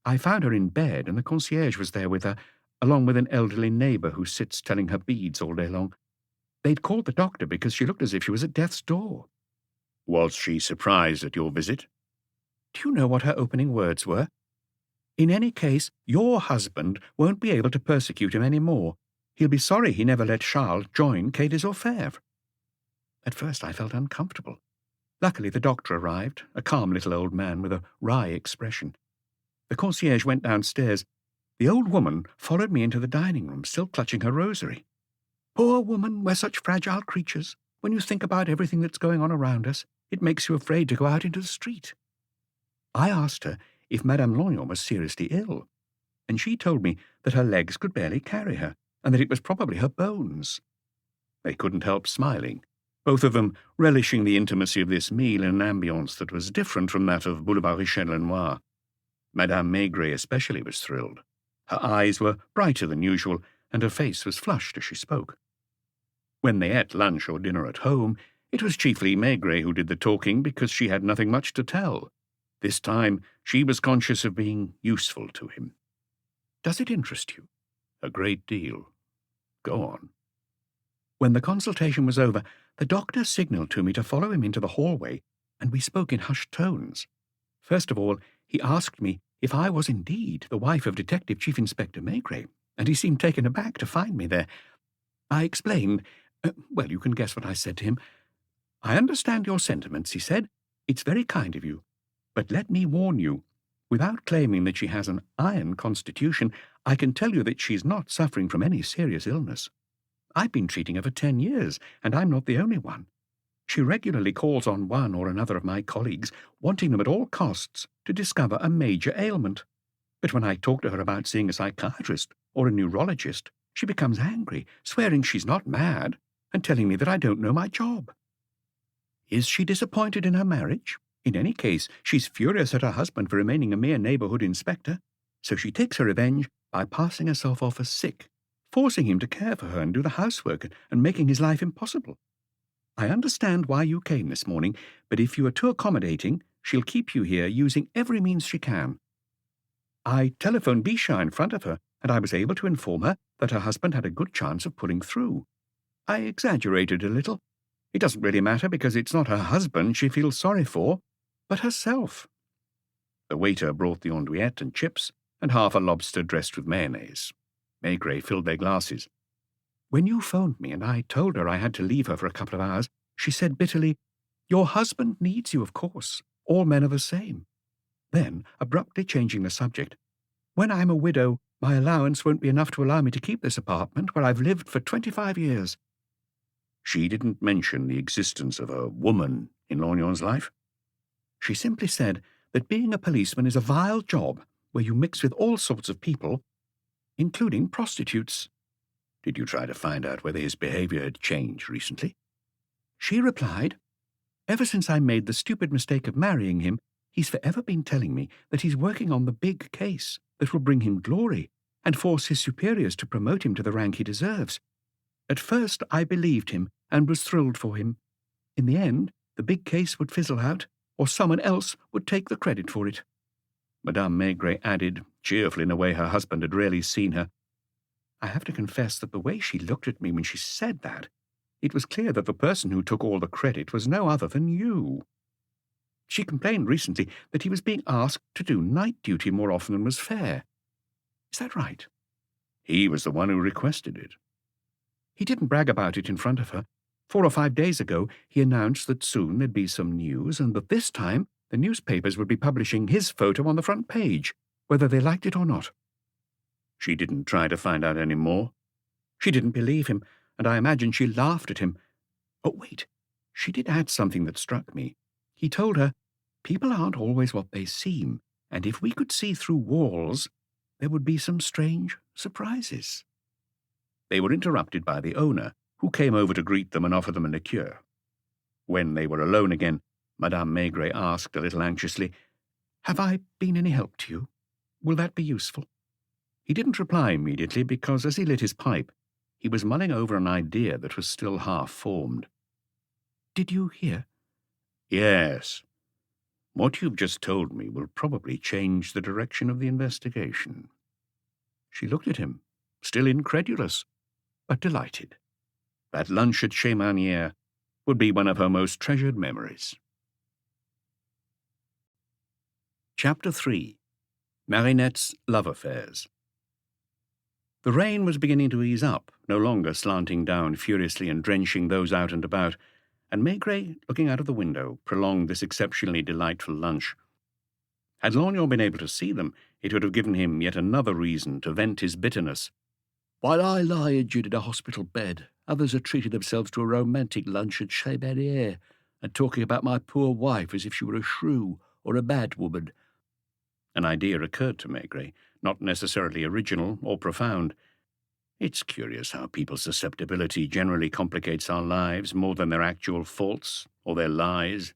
I found her in bed, and the concierge was there with her, along with an elderly neighbour who sits telling her beads all day long. They'd called the doctor because she looked as if she was at death's door." "Was she surprised at your visit?" "Do you know what her opening words were? 'In any case, your husband won't be able to persecute him any more. He'll be sorry he never let Charles join Quai des Orfèvres.'" At first I felt uncomfortable. Luckily the doctor arrived, a calm little old man with a wry expression. The concierge went downstairs. The old woman followed me into the dining room, still clutching her rosary. "Poor woman, we're such fragile creatures. When you think about everything that's going on around us, it makes you afraid to go out into the street." I asked her if Madame Lognon was seriously ill, and she told me that her legs could barely carry her, and that it was probably her bones. They couldn't help smiling. both of them relishing the intimacy of this meal in an ambiance that was different from that of Boulevard Richelieu-Noir. Madame Maigret especially was thrilled. Her eyes were brighter than usual, and her face was flushed as she spoke. When they ate lunch or dinner at home, it was chiefly Maigret who did the talking because she had nothing much to tell. This time she was conscious of being useful to him. "Does it interest you?" "A great deal." "Go on." When the consultation was over, the doctor signalled to me to follow him into the hallway, and we spoke in hushed tones. First of all, he asked me if I was indeed the wife of Detective Chief Inspector Maigret, and he seemed taken aback to find me there. I explained. Well, you can guess what I said to him. "I understand your sentiments," he said. "It's very kind of you. But let me warn you, without claiming that she has an iron constitution, I can tell you that she's not suffering from any serious illness. I've been treating her for 10 years, and I'm not the only one. She regularly calls on one or another of my colleagues, wanting them at all costs to discover a major ailment. But when I talk to her about seeing a psychiatrist or a neurologist, she becomes angry, swearing she's not mad, and telling me that I don't know my job. Is she disappointed in her marriage? In any case, she's furious at her husband for remaining a mere neighbourhood inspector, so she takes her revenge by passing herself off as sick, forcing him to care for her and do the housework and making his life impossible. I understand why you came this morning, but if you are too accommodating, she'll keep you here using every means she can. I telephoned Bichat in front of her, and I was able to inform her that her husband had a good chance of pulling through. I exaggerated a little. It doesn't really matter because it's not her husband she feels sorry for, but herself." The waiter brought the andouillette and chips, and half a lobster dressed with mayonnaise. Maigret filled their glasses. "When you phoned me and I told her I had to leave her for a couple of hours, she said bitterly, 'Your husband needs you, of course. All men are the same.' Then, abruptly changing the subject, 'When I'm a widow, my allowance won't be enough to allow me to keep this apartment where I've lived for 25 years. She didn't mention the existence of a woman in Lognon's life. She simply said that being a policeman is a vile job where you mix with all sorts of people, including prostitutes. Did you try to find out whether his behaviour had changed recently?' She replied, 'Ever since I made the stupid mistake of marrying him, he's forever been telling me that he's working on the big case that will bring him glory and force his superiors to promote him to the rank he deserves. At first I believed him and was thrilled for him. In the end, the big case would fizzle out, or someone else would take the credit for it.'" Madame Maigret added, cheerful in a way her husband had rarely seen her, "I have to confess that the way she looked at me when she said that, it was clear that the person who took all the credit was no other than you. She complained recently that he was being asked to do night duty more often than was fair. Is that right?" "He was the one who requested it." "He didn't brag about it in front of her. 4 or 5 days ago, he announced that soon there'd be some news, and that this time the newspapers would be publishing his photo on the front page, whether they liked it or not." "She didn't try to find out any more?" "She didn't believe him, and I imagine she laughed at him. Oh, wait, she did add something that struck me. He told her, 'People aren't always what they seem, and if we could see through walls, there would be some strange surprises.'" They were interrupted by the owner, who came over to greet them and offer them a liqueur. When they were alone again, Madame Maigret asked a little anxiously, "Have I been any help to you? Will that be useful?" He didn't reply immediately because, as he lit his pipe, he was mulling over an idea that was still half-formed. "Did you hear?" "Yes. What you've just told me will probably change the direction of the investigation." She looked at him, still incredulous, but delighted. That lunch at Chez Manière would be one of her most treasured memories. Chapter 3. Marinette's Love Affairs. The rain was beginning to ease up, no longer slanting down furiously and drenching those out and about, and Maigret, looking out of the window, prolonged this exceptionally delightful lunch. Had Lognon been able to see them, it would have given him yet another reason to vent his bitterness. "While I lie injured in a hospital bed, others are treating themselves to a romantic lunch at Chez Manière and talking about my poor wife as if she were a shrew or a mad woman." An idea occurred to Maigret, not necessarily original or profound. It's curious how people's susceptibility generally complicates our lives more than their actual faults or their lies.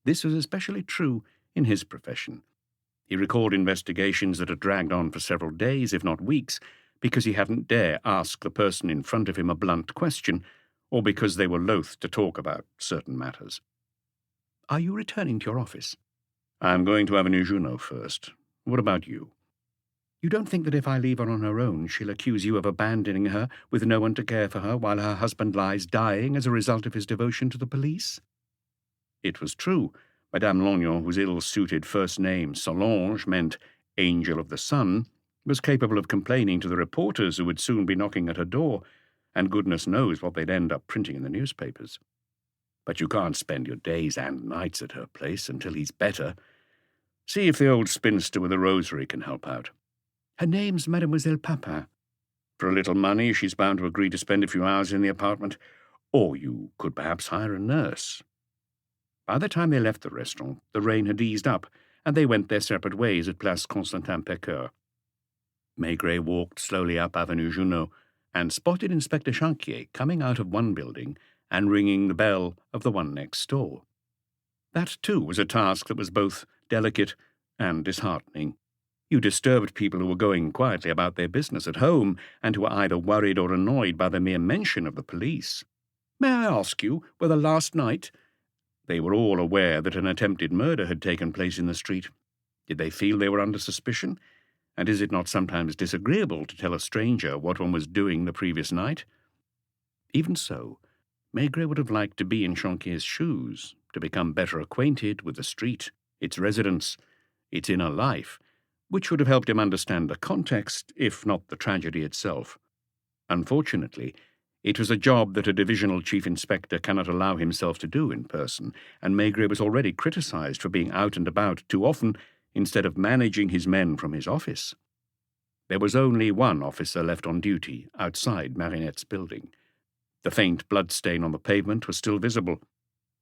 This was especially true in his profession. He recalled investigations that had dragged on for several days, if not weeks, because he hadn't dare ask the person in front of him a blunt question, or because they were loath to talk about certain matters. "Are you returning to your office?" "I'm going to Avenue Junot first. What about you?" "You don't think that if I leave her on her own, she'll accuse you of abandoning her with no one to care for her while her husband lies dying as a result of his devotion to the police?" It was true. Madame Lognon, whose ill-suited first name, Solange, meant Angel of the Sun, was capable of complaining to the reporters who would soon be knocking at her door, and goodness knows what they'd end up printing in the newspapers. But you can't spend your days and nights at her place until he's better. See if the old spinster with a rosary can help out. "Her name's Mademoiselle Papin." "For a little money, she's bound to agree to spend a few hours in the apartment. Or you could perhaps hire a nurse." By the time they left the restaurant, the rain had eased up, and they went their separate ways at Place Constantin-Pecqueur. Maigret walked slowly up Avenue Junot and spotted Inspector Chanquier coming out of one building and ringing the bell of the one next door. That, too, was a task that was both delicate and disheartening. You disturbed people who were going quietly about their business at home and who were either worried or annoyed by the mere mention of the police. "May I ask you whether last night—" They were all aware that an attempted murder had taken place in the street. Did they feel they were under suspicion? And is it not sometimes disagreeable to tell a stranger what one was doing the previous night? Even so, Maigret would have liked to be in Chanquier's shoes, to become better acquainted with the street, its residents, its inner life, which would have helped him understand the context, if not the tragedy itself. Unfortunately, it was a job that a divisional chief inspector cannot allow himself to do in person, and Maigret was already criticized for being out and about too often instead of managing his men from his office. There was only one officer left on duty outside Marinette's building. The faint blood stain on the pavement was still visible.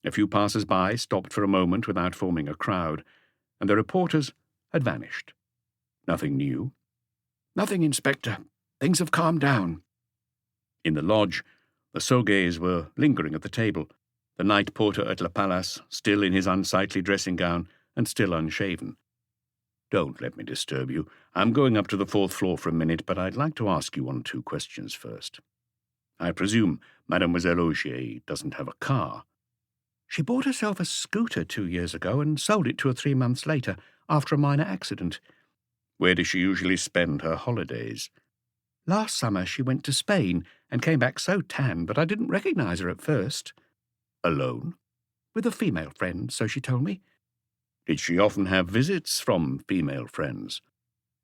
A few passers-by stopped for a moment without forming a crowd, and the reporters had vanished. "Nothing new?" "Nothing, Inspector. Things have calmed down." In the lodge, the Sauguets were lingering at the table, the night porter at La Palace still in his unsightly dressing gown and still unshaven. "Don't let me disturb you. I'm going up to the 4th floor for a minute, but I'd like to ask you 1 or 2 questions first. I presume Mademoiselle Augier doesn't have a car?" "She bought herself a scooter 2 years ago and sold it 2 or 3 months later after a minor accident." "Where does she usually spend her holidays?" "Last summer she went to Spain and came back so tanned that I didn't recognize her at first." "Alone?" "With a female friend, so she told me." "Did she often have visits from female friends?"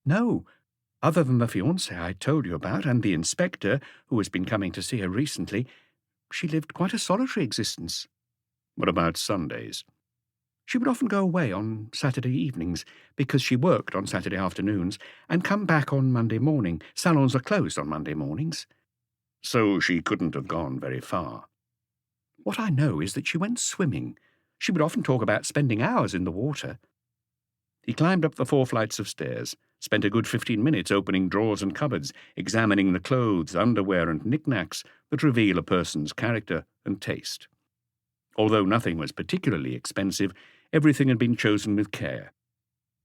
"No, other than the fiancé I told you about and the inspector, who has been coming to see her recently. She lived quite a solitary existence." "What about Sundays?" "She would often go away on Saturday evenings, because she worked on Saturday afternoons, and come back on Monday morning. Salons are closed on Monday mornings." "So she couldn't have gone very far?" "What I know is that she went swimming. She would often talk about spending hours in the water." He climbed up the 4 flights of stairs, spent a good 15 minutes opening drawers and cupboards, examining the clothes, underwear, and knickknacks that reveal a person's character and taste. Although nothing was particularly expensive, everything had been chosen with care.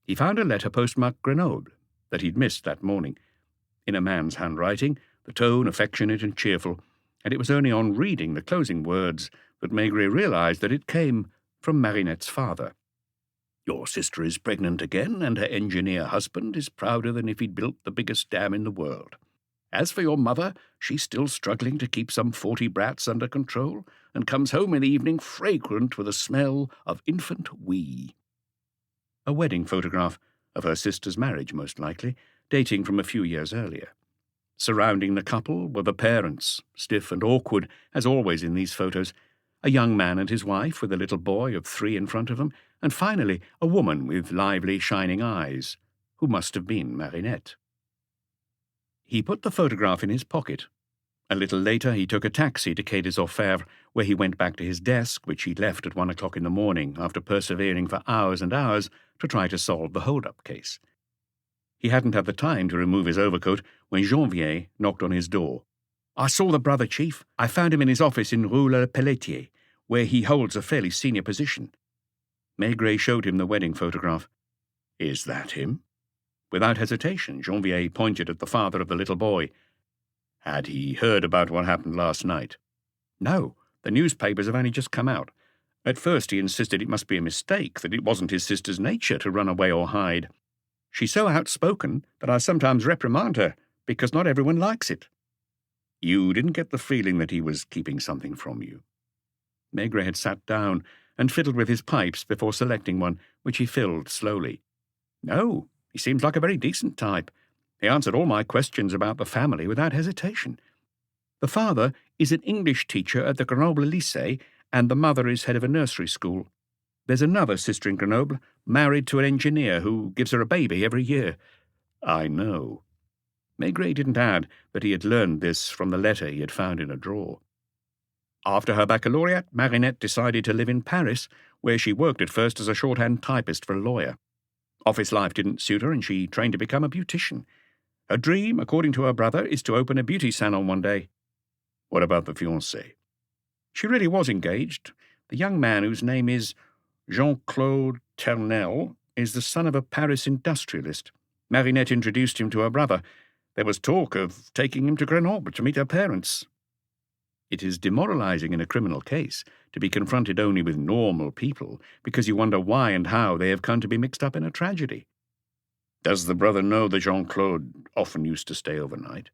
He found a letter postmarked Grenoble that he'd missed that morning, in a man's handwriting, the tone affectionate and cheerful, and it was only on reading the closing words that Maigret realized that it came from Marinette's father. "Your sister is pregnant again, and her engineer husband is prouder than if he'd built the biggest dam in the world. As for your mother, she's still struggling to keep some 40 brats under control, and comes home in the evening fragrant with a smell of infant wee." A wedding photograph, of her sister's marriage most likely, dating from a few years earlier. Surrounding the couple were the parents, stiff and awkward, as always in these photos, a young man and his wife with a little boy of 3 in front of them, and finally a woman with lively, shining eyes, who must have been Marinette. He put the photograph in his pocket. A little later he took a taxi to Quai des Orfèvres, where he went back to his desk, which he left at 1 o'clock in the morning, after persevering for hours and hours to try to solve the hold-up case. He hadn't had the time to remove his overcoat when Janvier knocked on his door. "I saw the brother, Chief. I found him in his office in Rue Le Pelletier, where he holds a fairly senior position." Maigret showed him the wedding photograph. "Is that him?" Without hesitation, Janvier pointed at the father of the little boy. Had he heard about what happened last night? No, the newspapers have only just come out. At first he insisted it must be a mistake, that it wasn't his sister's nature to run away or hide. "She's so outspoken that I sometimes reprimand her, because not everyone likes it." "You didn't get the feeling that he was keeping something from you?" Maigret had sat down and fiddled with his pipes before selecting one, which he filled slowly. "No, he seems like a very decent type. He answered all my questions about the family without hesitation. The father is an English teacher at the Grenoble Lycée, and the mother is head of a nursery school. There's another sister in Grenoble, married to an engineer who gives her a baby every year." "I know." Maigret didn't add that he had learned this from the letter he had found in a drawer. After her baccalaureate, Marinette decided to live in Paris, where she worked at first as a shorthand typist for a lawyer. Office life didn't suit her, and she trained to become a beautician. Her dream, according to her brother, is to open a beauty salon one day. "What about the fiancé?" "She really was engaged. The young man, whose name is Jean-Claude Ternel, is the son of a Paris industrialist. Marinette introduced him to her brother. There was talk of taking him to Grenoble to meet her parents." It is demoralizing in a criminal case to be confronted only with normal people, because you wonder why and how they have come to be mixed up in a tragedy. "Does the brother know that Jean-Claude often used to stay overnight?"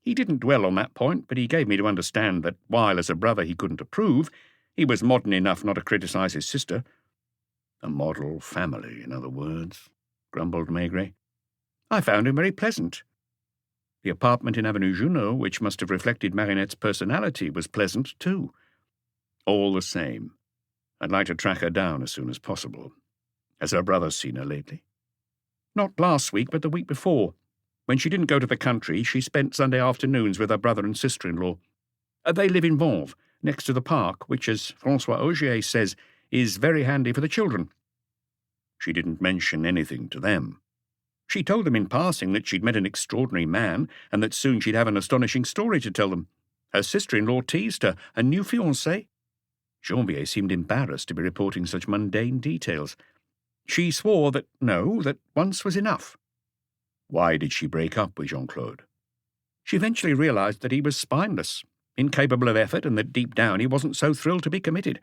"He didn't dwell on that point, but he gave me to understand that while as a brother he couldn't approve, he was modern enough not to criticize his sister." "A model family, in other words," grumbled Maigret. "I found him very pleasant." The apartment in Avenue Junot, which must have reflected Marinette's personality, was pleasant too. "All the same, I'd like to track her down as soon as possible. Has her brother seen her lately?" "Not last week, but the week before. When she didn't go to the country, she spent Sunday afternoons with her brother and sister-in-law. They live in Vanves, next to the park, which, as François Augier says, is very handy for the children." "She didn't mention anything to them?" "She told them in passing that she'd met an extraordinary man, and that soon she'd have an astonishing story to tell them. Her sister-in-law teased her, a new fiancé." Janvier seemed embarrassed to be reporting such mundane details. "She swore that once was enough." "Why did she break up with Jean-Claude?" "She eventually realized that he was spineless, incapable of effort, and that deep down he wasn't so thrilled to be committed.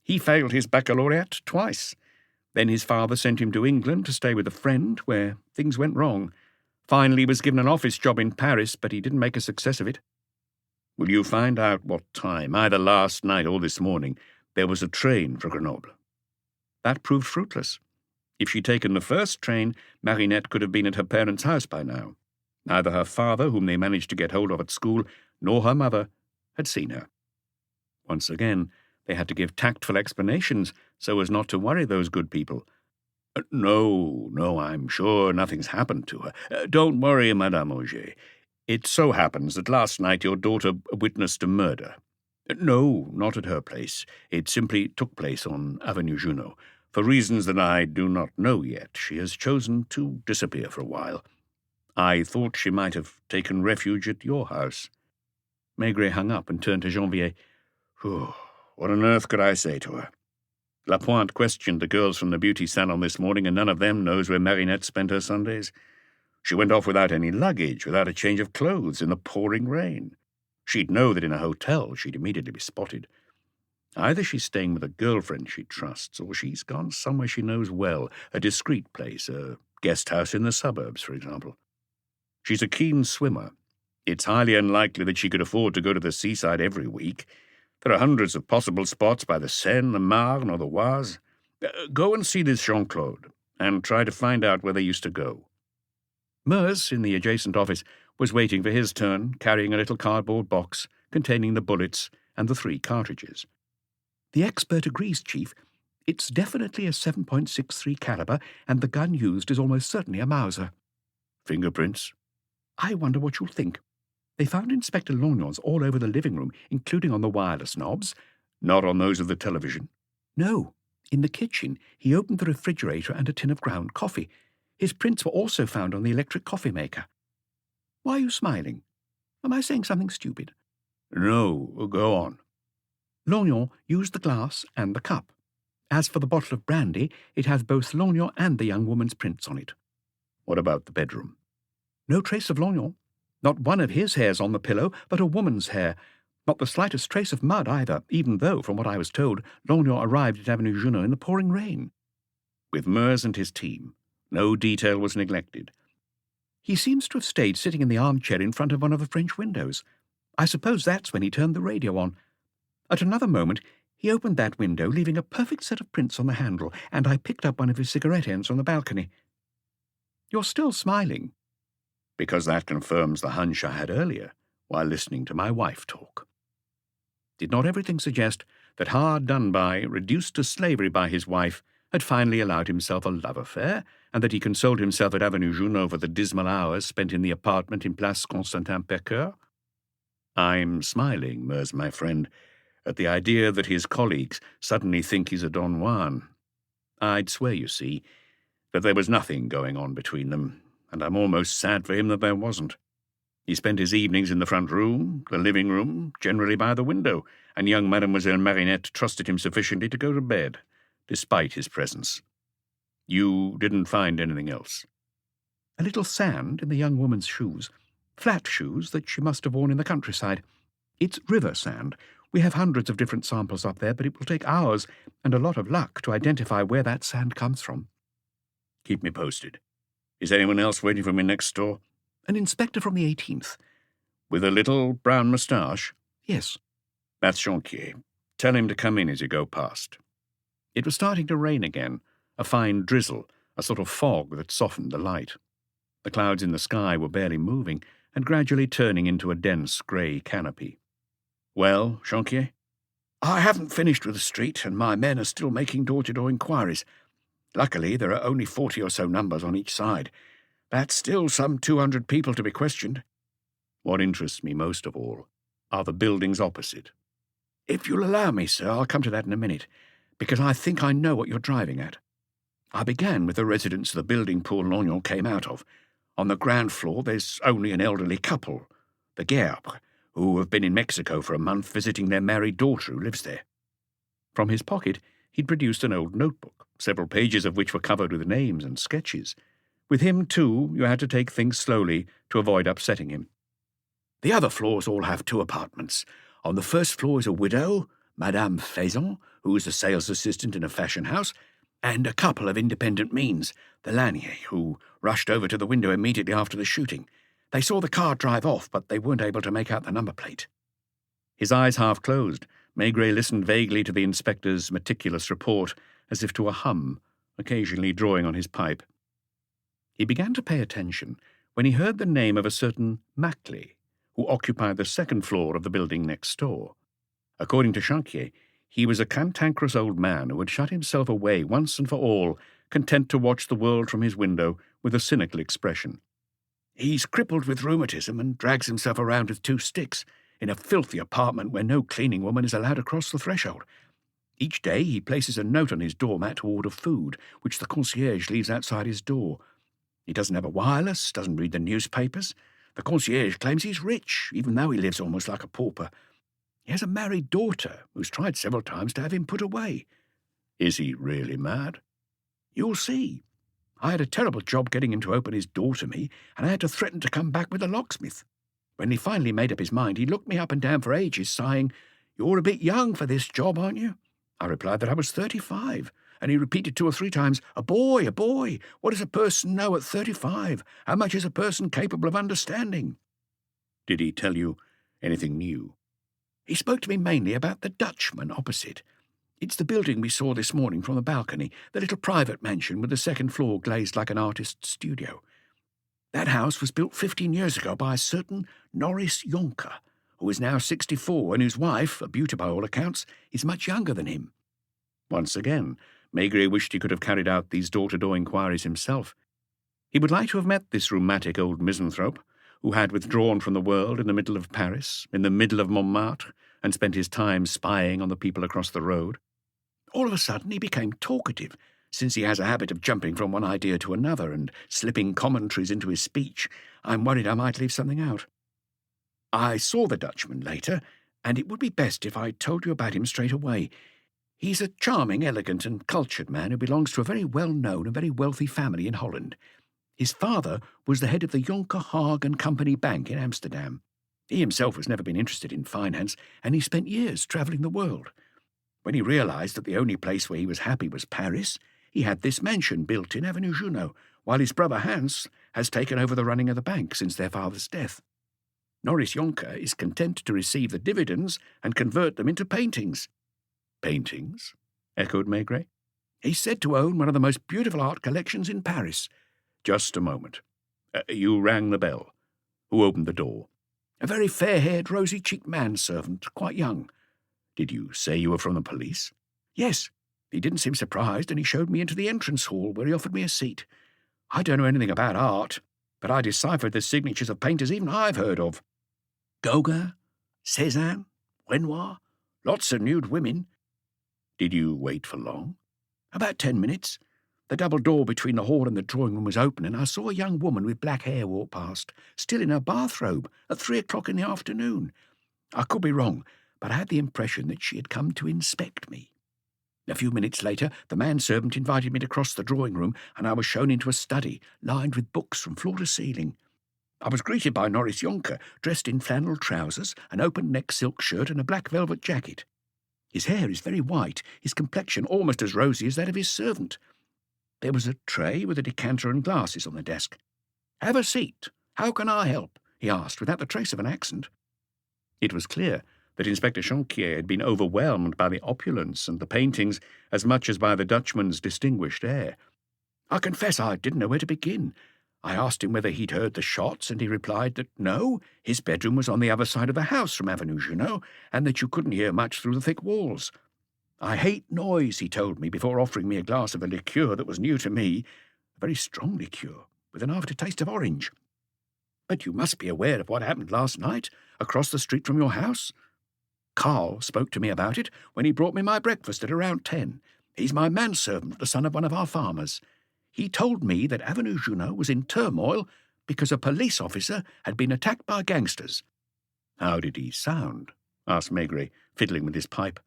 He failed his baccalaureate twice. Then his father sent him to England to stay with a friend, where things went wrong. Finally he was given an office job in Paris, but he didn't make a success of it." "Will you find out what time, either last night or this morning, there was a train for Grenoble?" "That proved fruitless. If she'd taken the first train, Marinette could have been at her parents' house by now. Neither her father, whom they managed to get hold of at school, nor her mother had seen her." Once again, they had to give tactful explanations so as not to worry those good people. No, I'm sure nothing's happened to her. Don't worry, Madame Auger. It so happens that last night your daughter witnessed a murder." "No, not at her place. It simply took place on Avenue Junot. For reasons that I do not know yet, she has chosen to disappear for a while. I thought she might have taken refuge at your house." Maigret hung up and turned to Janvier. What on earth could I say to her? Lapointe questioned the girls from the beauty salon this morning, and none of them knows where Marinette spent her Sundays. She went off without any luggage, without a change of clothes, in the pouring rain. She'd know that in a hotel she'd immediately be spotted. Either she's staying with a girlfriend she trusts, or she's gone somewhere she knows well, a discreet place, a guest house in the suburbs, for example. She's a keen swimmer. It's highly unlikely that she could afford to go to the seaside every week. There are hundreds of possible spots by the Seine, the Marne, or the Oise. Go and see this Jean-Claude, and try to find out where they used to go." Meurs, in the adjacent office, was waiting for his turn, carrying a little cardboard box containing the bullets and the 3 cartridges. "The expert agrees, Chief. It's definitely a 7.63 caliber, and the gun used is almost certainly a Mauser." "Fingerprints?" "I wonder what you'll think. They found Inspector Lognon's all over the living room, including on the wireless knobs." "Not on those of the television?" "No. In the kitchen, he opened the refrigerator and a tin of ground coffee. His prints were also found on the electric coffee maker. Why are you smiling? Am I saying something stupid? No, go on. Lognon used the glass and the cup. As for the bottle of brandy, it has both Lognon and the young woman's prints on it. What about the bedroom? No trace of Lognon. Not one of his hairs on the pillow, but a woman's hair. Not the slightest trace of mud either, even though, from what I was told, Lognon arrived at Avenue Junot in the pouring rain. With Mers and his team, no detail was neglected. He seems to have stayed sitting in the armchair in front of one of the French windows. I suppose that's when he turned the radio on. At another moment, he opened that window, leaving a perfect set of prints on the handle, and I picked up one of his cigarette ends on the balcony. You're still smiling. Because that confirms the hunch I had earlier while listening to my wife talk. Did not everything suggest that Hard Dunby, reduced to slavery by his wife, had finally allowed himself a love affair, and that he consoled himself at Avenue Junot for the dismal hours spent in the apartment in Place Constantin-Pecqueur? I'm smiling, Mers, my friend, at the idea that his colleagues suddenly think he's a Don Juan. I'd swear, you see, that there was nothing going on between them, and I'm almost sad for him that there wasn't. He spent his evenings in the front room, the living room, generally by the window, and young Mademoiselle Marinette trusted him sufficiently to go to bed, despite his presence. You didn't find anything else? A little sand in the young woman's shoes, flat shoes that she must have worn in the countryside. It's river sand. We have hundreds of different samples up there, but it will take hours and a lot of luck to identify where that sand comes from. Keep me posted. Is anyone else waiting for me next door? An inspector from the 18th. With a little brown moustache? Yes. That's Jonquier. Tell him to come in as you go past. It was starting to rain again, a fine drizzle, a sort of fog that softened the light. The clouds in the sky were barely moving and gradually turning into a dense grey canopy. Well, Jonquier? I haven't finished with the street, and my men are still making door-to-door inquiries. Luckily, there are only 40 or so numbers on each side. That's still some 200 people to be questioned. What interests me most of all are the buildings opposite. If you'll allow me, sir, I'll come to that in a minute, because I think I know what you're driving at. I began with the residence of the building poor Lognon came out of. On the ground floor, there's only an elderly couple, the Gerbres, who have been in Mexico for a month visiting their married daughter who lives there. From his pocket, he'd produced an old notebook, several pages of which were covered with names and sketches. With him, too, you had to take things slowly to avoid upsetting him. The other floors all have 2 apartments. On the first floor is a widow, Madame Faison, who is a sales assistant in a fashion house, and a couple of independent means, the Lanier, who rushed over to the window immediately after the shooting. They saw the car drive off, but they weren't able to make out the number plate. His eyes half closed, Maigret listened vaguely to the inspector's meticulous report, as if to a hum, occasionally drawing on his pipe. He began to pay attention when he heard the name of a certain Maclay, who occupied the second floor of the building next door. According to Jonquier, he was a cantankerous old man who had shut himself away once and for all, content to watch the world from his window with a cynical expression. He's crippled with rheumatism and drags himself around with 2 sticks in a filthy apartment where no cleaning woman is allowed to cross the threshold. Each day he places a note on his doormat to order food, which the concierge leaves outside his door. He doesn't have a wireless, doesn't read the newspapers. The concierge claims he's rich, even though he lives almost like a pauper. He has a married daughter who's tried several times to have him put away. Is he really mad? You'll see. I had a terrible job getting him to open his door to me, and I had to threaten to come back with a locksmith. When he finally made up his mind, he looked me up and down for ages, sighing, "You're a bit young for this job, aren't you?" I replied that I was 35, and he repeated 2 or 3 times, a boy, what does a person know at 35? How much is a person capable of understanding?" Did he tell you anything new? He spoke to me mainly about the Dutchman opposite. It's the building we saw this morning from the balcony, the little private mansion with the second floor glazed like an artist's studio. That house was built 15 years ago by a certain Norris Jonker, who is now 64, and whose wife, a beauty by all accounts, is much younger than him. Once again, Maigret wished he could have carried out these door-to-door inquiries himself. He would like to have met this rheumatic old misanthrope, who had withdrawn from the world in the middle of Paris, in the middle of Montmartre, and spent his time spying on the people across the road. All of a sudden he became talkative, Since he has a habit of jumping from one idea to another and slipping commentaries into his speech, I'm worried I might leave something out. I saw the Dutchman later, and it would be best if I told you about him straight away. He's a charming, elegant, and cultured man who belongs to a very well-known and very wealthy family in Holland. His father was the head of the Jonker, Haag and Company Bank in Amsterdam. He himself has never been interested in finance, and he spent years travelling the world. When he realised that the only place where he was happy was Paris, he had this mansion built in Avenue Junot, while his brother Hans has taken over the running of the bank since their father's death. Norris Jonker is content to receive the dividends and convert them into paintings. Paintings? Echoed Maigret. He's said to own one of the most beautiful art collections in Paris. Just a moment. You rang the bell. Who opened the door? A very fair-haired, rosy-cheeked manservant, quite young. Did you say you were from the police? Yes. He didn't seem surprised, and he showed me into the entrance hall, where he offered me a seat. I don't know anything about art, but I deciphered the signatures of painters even I've heard of. Gauguin, Cézanne, Renoir, lots of nude women. Did you wait for long? About 10 minutes. The double door between the hall and the drawing room was open, and I saw a young woman with black hair walk past, still in her bathrobe, at 3 o'clock in the afternoon. I could be wrong, but I had the impression that she had come to inspect me. A few minutes later, the manservant invited me to cross the drawing room, and I was shown into a study, lined with books from floor to ceiling. I was greeted by Norris Jonker, dressed in flannel trousers, an open-neck silk shirt and a black velvet jacket. His hair is very white, his complexion almost as rosy as that of his servant. There was a tray with a decanter and glasses on the desk. "Have a seat. How can I help?" he asked, without the trace of an accent. It was clear that Inspector Chanquier had been overwhelmed by the opulence and the paintings as much as by the Dutchman's distinguished air. I confess I didn't know where to begin. I asked him whether he'd heard the shots, and he replied that no, his bedroom was on the other side of the house from Avenue Junot, and that you couldn't hear much through the thick walls. I hate noise, he told me, before offering me a glass of a liqueur that was new to me, a very strong liqueur, with an aftertaste of orange. But you must be aware of what happened last night, across the street from your house. Carl spoke to me about it when he brought me my breakfast at around 10. He's my manservant, the son of one of our farmers. He told me that Avenue Junot was in turmoil because a police officer had been attacked by gangsters. How did he sound? Asked Maigret, fiddling with his pipe.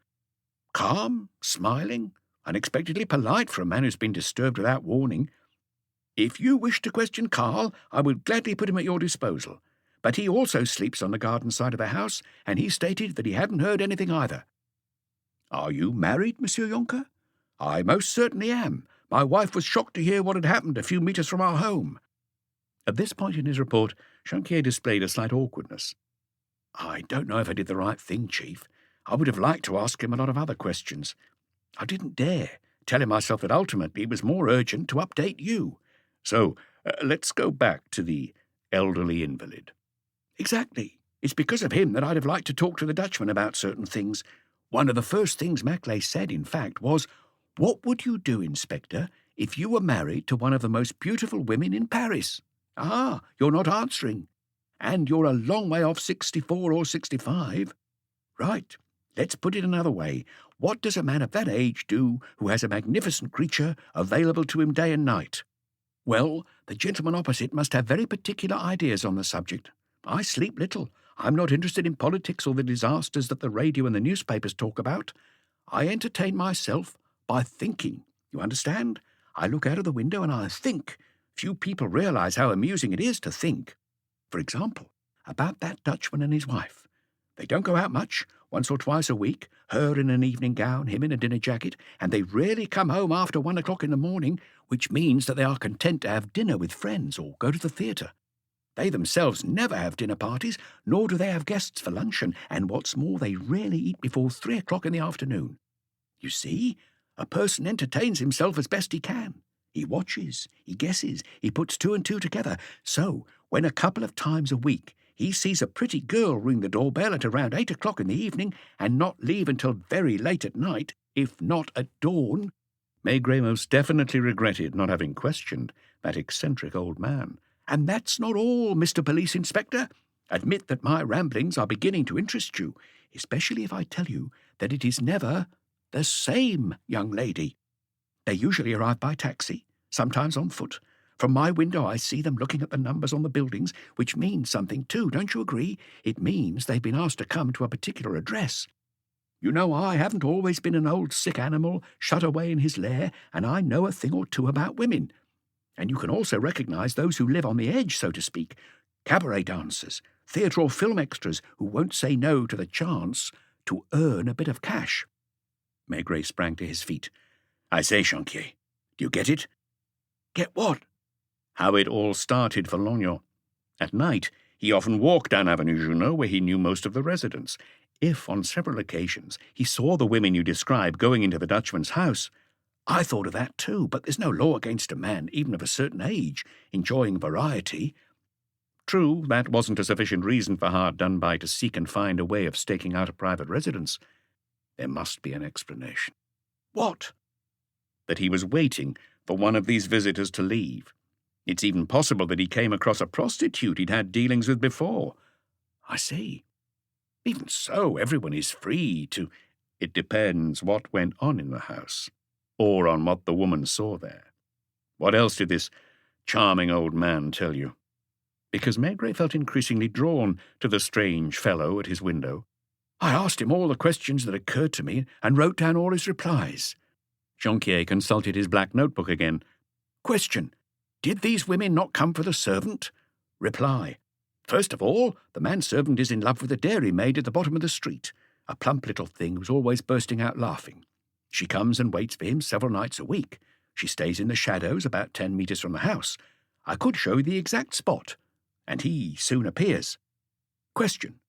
Calm, smiling, unexpectedly polite for a man who's been disturbed without warning. If you wish to question Carl, I would gladly put him at your disposal. But he also sleeps on the garden side of the house, and he stated that he hadn't heard anything either. Are you married, Monsieur Jonker? I most certainly am. My wife was shocked to hear what had happened a few metres from our home. At this point in his report, Chanquier displayed a slight awkwardness. I don't know if I did the right thing, Chief. I would have liked to ask him a lot of other questions. I didn't dare, telling myself that ultimately it was more urgent to update you. So, let's go back to the elderly invalid. Exactly. It's because of him that I'd have liked to talk to the Dutchman about certain things. One of the first things Maclay said, in fact, was, "What would you do, Inspector, if you were married to one of the most beautiful women in Paris?" Ah, you're not answering. And you're a long way off 64 or 65. Right. Let's put it another way. What does a man of that age do who has a magnificent creature available to him day and night? Well, the gentleman opposite must have very particular ideas on the subject. I sleep little. I'm not interested in politics or the disasters that the radio and the newspapers talk about. I entertain myself by thinking. You understand? I look out of the window and I think. Few people realize how amusing it is to think. For example, about that Dutchman and his wife. They don't go out much, once or twice a week, her in an evening gown, him in a dinner jacket, and they rarely come home after 1 o'clock in the morning, which means that they are content to have dinner with friends or go to the theatre. They themselves never have dinner parties, nor do they have guests for luncheon, and what's more, they rarely eat before 3 o'clock in the afternoon. You see, a person entertains himself as best he can. He watches, he guesses, he puts 2 and 2 together. So, when a couple of times a week he sees a pretty girl ring the doorbell at around 8 o'clock in the evening and not leave until very late at night, if not at dawn. Maigret most definitely regretted not having questioned that eccentric old man. And that's not all, Mr. Police Inspector. Admit that my ramblings are beginning to interest you, especially if I tell you that it is never the same young lady. They usually arrive by taxi, sometimes on foot. From my window I see them looking at the numbers on the buildings, which means something too, don't you agree? It means they've been asked to come to a particular address. You know I haven't always been an old sick animal shut away in his lair, and I know a thing or two about women. And you can also recognise those who live on the edge, so to speak. Cabaret dancers, theatre or film extras who won't say no to the chance to earn a bit of cash. Maigret sprang to his feet. I say, Chanquier, do you get it? Get what? How it all started for Lognan. At night, he often walked down Avenue Junot, where he knew most of the residents. If, on several occasions, he saw the women you describe going into the Dutchman's house, I thought of that too, but there's no law against a man, even of a certain age, enjoying variety. True, that wasn't a sufficient reason for Hard Dunby to seek and find a way of staking out a private residence. There must be an explanation. What? That he was waiting for one of these visitors to leave. It's even possible that he came across a prostitute he'd had dealings with before. I see. Even so, everyone is free to... It depends what went on in the house, or on what the woman saw there. What else did this charming old man tell you? Because Maigret felt increasingly drawn to the strange fellow at his window. I asked him all the questions that occurred to me and wrote down all his replies. Chanquier consulted his black notebook again. Question. Did these women not come for the servant? Reply. First of all, the manservant is in love with the dairymaid at the bottom of the street, a plump little thing who's always bursting out laughing. She comes and waits for him several nights a week. She stays in the shadows about 10 metres from the house. I could show you the exact spot. And he soon appears. Question.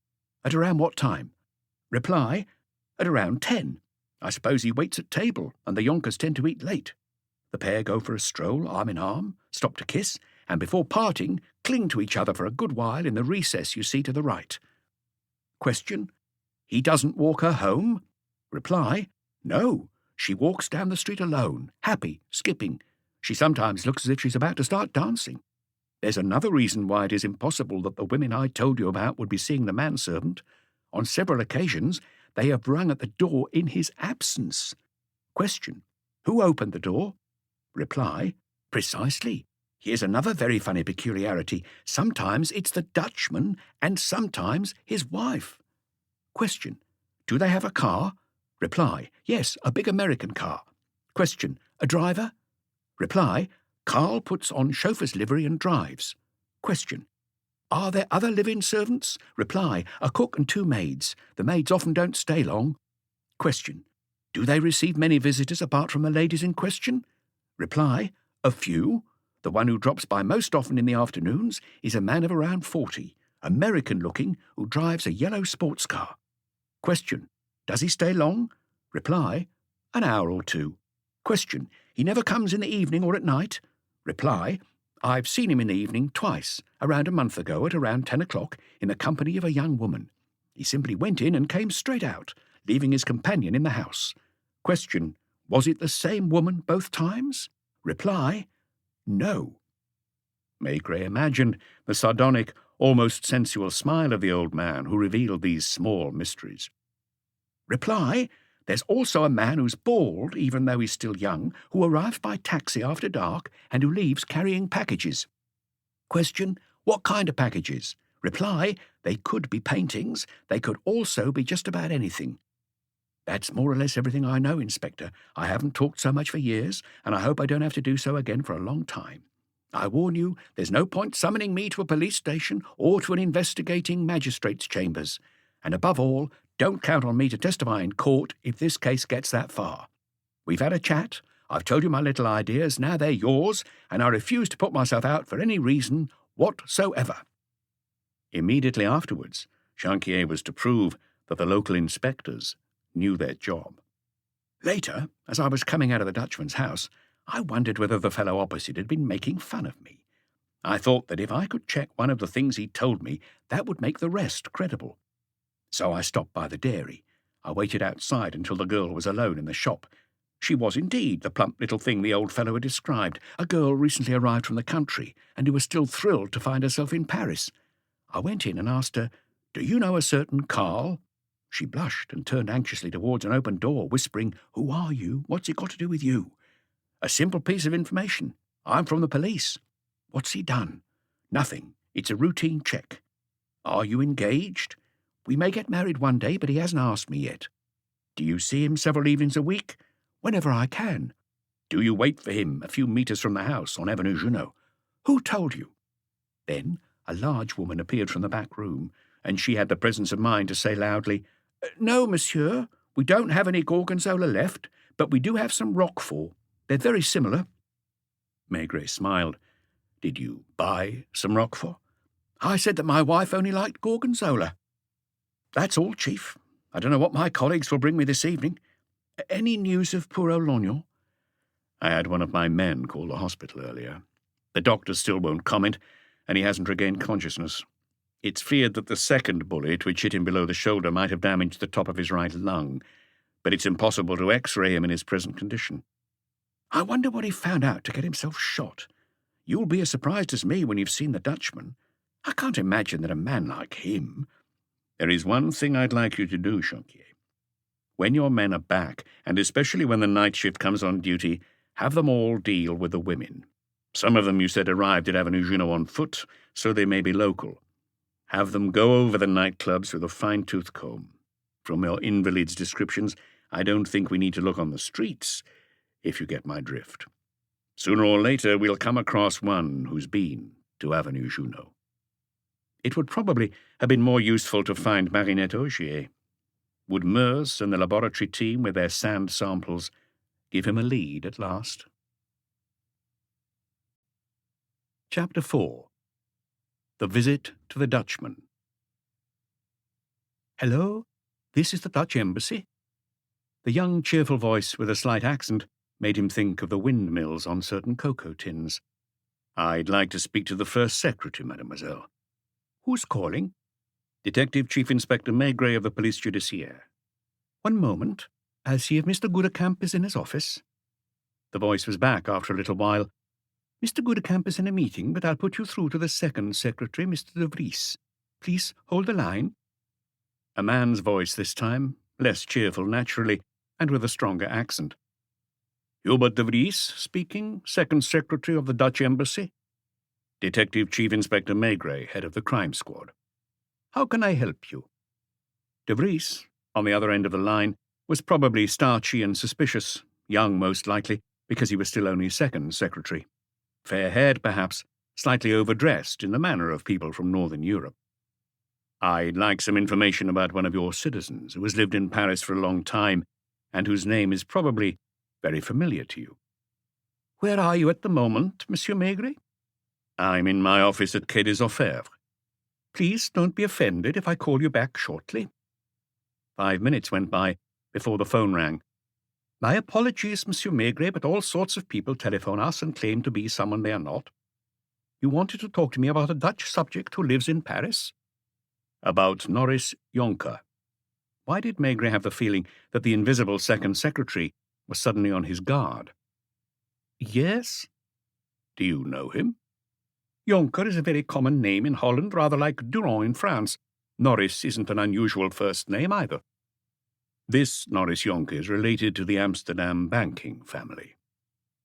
At around what time? Reply. At around 10. I suppose he waits at table, and the Yonkers tend to eat late. The pair go for a stroll, arm in arm, stop to kiss, and before parting, cling to each other for a good while in the recess you see to the right. Question. He doesn't walk her home? Reply. No, she walks down the street alone, happy, skipping. She sometimes looks as if she's about to start dancing. There's another reason why it is impossible that the women I told you about would be seeing the manservant. On several occasions, they have rung at the door in his absence. Question. Who opened the door? Reply. Precisely. Here's another very funny peculiarity. Sometimes it's the Dutchman and sometimes his wife. Question. Do they have a car? Reply. Yes, a big American car. Question. A driver? Reply. Carl puts on chauffeur's livery and drives. Question. Are there other live-in servants? Reply. A cook and 2 maids. The maids often don't stay long. Question. Do they receive many visitors apart from the ladies in question? Reply. A few. The one who drops by most often in the afternoons is a man of around 40, American-looking, who drives a yellow sports car. Question. Does he stay long? Reply. An hour or 2. Question. He never comes in the evening or at night? Reply. I've seen him in the evening twice, around a month ago at around 10 o'clock, in the company of a young woman. He simply went in and came straight out, leaving his companion in the house. Question. Was it the same woman both times? Reply. No. Maigret imagined the sardonic, almost sensual smile of the old man who revealed these small mysteries. Reply. There's also a man who's bald, even though he's still young, who arrives by taxi after dark and who leaves carrying packages. Question. What kind of packages? Reply. They could be paintings. They could also be just about anything. That's more or less everything I know, Inspector. I haven't talked so much for years, and I hope I don't have to do so again for a long time. I warn you, there's no point summoning me to a police station or to an investigating magistrate's chambers. And above all, don't count on me to testify in court if this case gets that far. We've had a chat. I've told you my little ideas. Now they're yours, and I refuse to put myself out for any reason whatsoever. Immediately afterwards, Chanquier was to prove that the local inspectors knew their job. Later, as I was coming out of the Dutchman's house, I wondered whether the fellow opposite had been making fun of me. I thought that if I could check one of the things he'd told me, that would make the rest credible. So I stopped by the dairy. I waited outside until the girl was alone in the shop. She was indeed the plump little thing the old fellow had described, a girl recently arrived from the country, and who was still thrilled to find herself in Paris. I went in and asked her, "Do you know a certain Carl?" She blushed and turned anxiously towards an open door, whispering, "Who are you? What's it got to do with you?" A simple piece of information. I'm from the police. What's he done? Nothing. It's a routine check. Are you engaged? We may get married one day, but he hasn't asked me yet. Do you see him several evenings a week? Whenever I can. Do you wait for him a few meters from the house on Avenue Junot? Who told you? Then a large woman appeared from the back room, and she had the presence of mind to say loudly, No, monsieur, we don't have any Gorgonzola left, but we do have some Roquefort. They're very similar. Maigret smiled. Did you buy some Roquefort? I said that my wife only liked Gorgonzola. That's all, Chief. I don't know what my colleagues will bring me this evening. Any news of poor old Lognon? I had one of my men call the hospital earlier. The doctors still won't comment, and he hasn't regained consciousness. It's feared that the second bullet, which hit him below the shoulder, might have damaged the top of his right lung, but it's impossible to X-ray him in his present condition. I wonder what he found out to get himself shot. You'll be as surprised as me when you've seen the Dutchman. I can't imagine that a man like him— There is one thing I'd like you to do, Chanquier. When your men are back, and especially when the night shift comes on duty, have them all deal with the women. Some of them, you said, arrived at Avenue Junot on foot, so they may be local. Have them go over the nightclubs with a fine-tooth comb. From your invalids' descriptions, I don't think we need to look on the streets, if you get my drift. Sooner or later, we'll come across one who's been to Avenue Junot. It would probably have been more useful to find Marinette Augier. Would Meurs and the laboratory team with their sand samples give him a lead at last? Chapter 4. The Visit to the Dutchman. Hello, this is the Dutch Embassy. The young, cheerful voice with a slight accent made him think of the windmills on certain cocoa tins. I'd like to speak to the first secretary, mademoiselle. Who's calling? Detective Chief Inspector Maigret of the Police Judiciaire. One moment. I'll see if Mr. Goudecamp is in his office. The voice was back after a little while. Mr. Goudecamp is in a meeting, but I'll put you through to the second secretary, Mr. de Vries. Please hold the line. A man's voice this time, less cheerful naturally, and with a stronger accent. Hubert de Vries speaking, second secretary of the Dutch Embassy. Detective Chief Inspector Maigret, head of the crime squad. How can I help you? De Vries, on the other end of the line, was probably starchy and suspicious, young most likely, because he was still only second secretary. Fair-haired, perhaps, slightly overdressed in the manner of people from Northern Europe. I'd like some information about one of your citizens who has lived in Paris for a long time and whose name is probably very familiar to you. Where are you at the moment, Monsieur Maigret? I'm in my office at Quai des Orfèvres. Please don't be offended if I call you back shortly. 5 minutes went by before the phone rang. My apologies, Monsieur Maigret, but all sorts of people telephone us and claim to be someone they are not. You wanted to talk to me about a Dutch subject who lives in Paris? About Norris Jonker. Why did Maigret have the feeling that the invisible second secretary was suddenly on his guard? Yes. Do you know him? Jonker is a very common name in Holland, rather like Durand in France. Norris isn't an unusual first name either. This Norris Jonker is related to the Amsterdam banking family.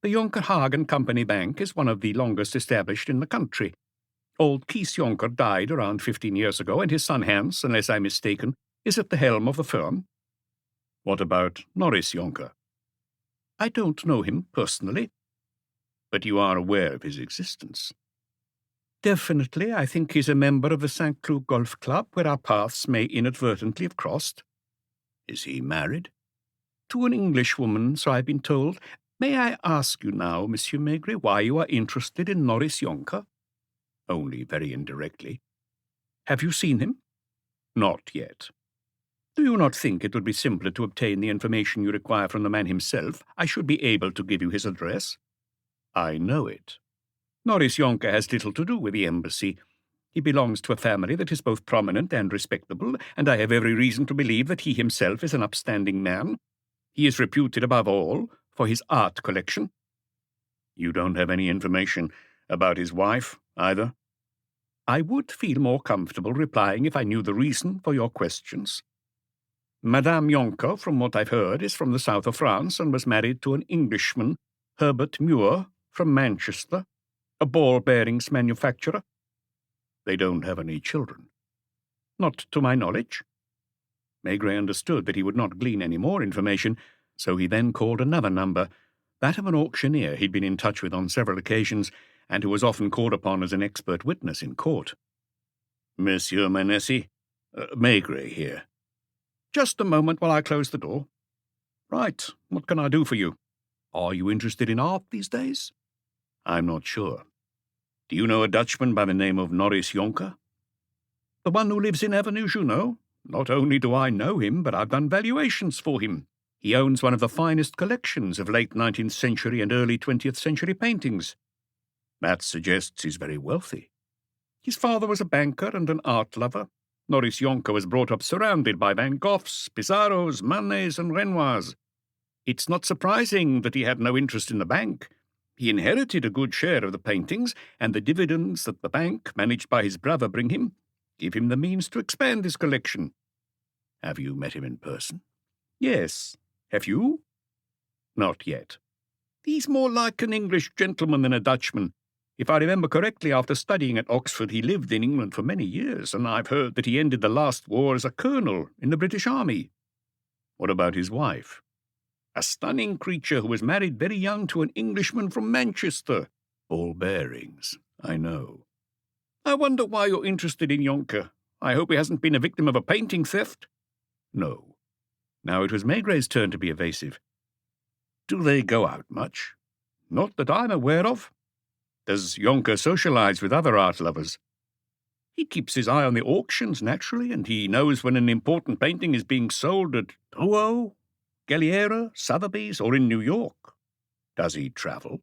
The Jonker Hagen Company Bank is one of the longest established in the country. Old Kees Jonker died around 15 years ago, and his son Hans, unless I'm mistaken, is at the helm of the firm. What about Norris Jonker? I don't know him personally. But you are aware of his existence. Definitely, I think he's a member of the St. Cloud Golf Club, where our paths may inadvertently have crossed. Is he married? To an Englishwoman, so I've been told. May I ask you now, Monsieur Maigret, why you are interested in Norris Jonker? Only very indirectly. Have you seen him? Not yet. Do you not think it would be simpler to obtain the information you require from the man himself? I should be able to give you his address. I know it. Norris Jonker has little to do with the embassy. He belongs to a family that is both prominent and respectable, and I have every reason to believe that he himself is an upstanding man. He is reputed above all for his art collection. You don't have any information about his wife, either? I would feel more comfortable replying if I knew the reason for your questions. Madame Jonker, from what I've heard, is from the south of France and was married to an Englishman. Herbert Muir, from Manchester, a ball bearings manufacturer. They don't have any children. Not to my knowledge. Maigret understood that he would not glean any more information, so he then called another number, that of an auctioneer he'd been in touch with on several occasions, and who was often called upon as an expert witness in court. Monsieur Manesse, Maigret here. Just a moment while I close the door. Right, what can I do for you? Are you interested in art these days? I'm not sure. Do you know a Dutchman by the name of Norris Jonker? The one who lives in Avenue Junot? Not only do I know him, but I've done valuations for him. He owns one of the finest collections of late 19th century and early 20th century paintings. That suggests he's very wealthy. His father was a banker and an art lover. Norris Jonker was brought up surrounded by Van Goghs, Pissarros, Manets, and Renoirs. It's not surprising that he had no interest in the bank. He inherited a good share of the paintings, and the dividends that the bank, managed by his brother, bring him, give him the means to expand his collection. Have you met him in person? Yes. Have you? Not yet. He's more like an English gentleman than a Dutchman. If I remember correctly, after studying at Oxford, he lived in England for many years, and I've heard that he ended the last war as a colonel in the British Army. What about his wife? A stunning creature who was married very young to an Englishman from Manchester. Ball bearings, I know. I wonder why you're interested in Jonker. I hope he hasn't been a victim of a painting theft. No. Now it was Maigret's turn to be evasive. Do they go out much? Not that I'm aware of. Does Jonker socialize with other art lovers? He keeps his eye on the auctions, naturally, and he knows when an important painting is being sold at Rouault, Galliera, Sotheby's, or in New York. Does he travel?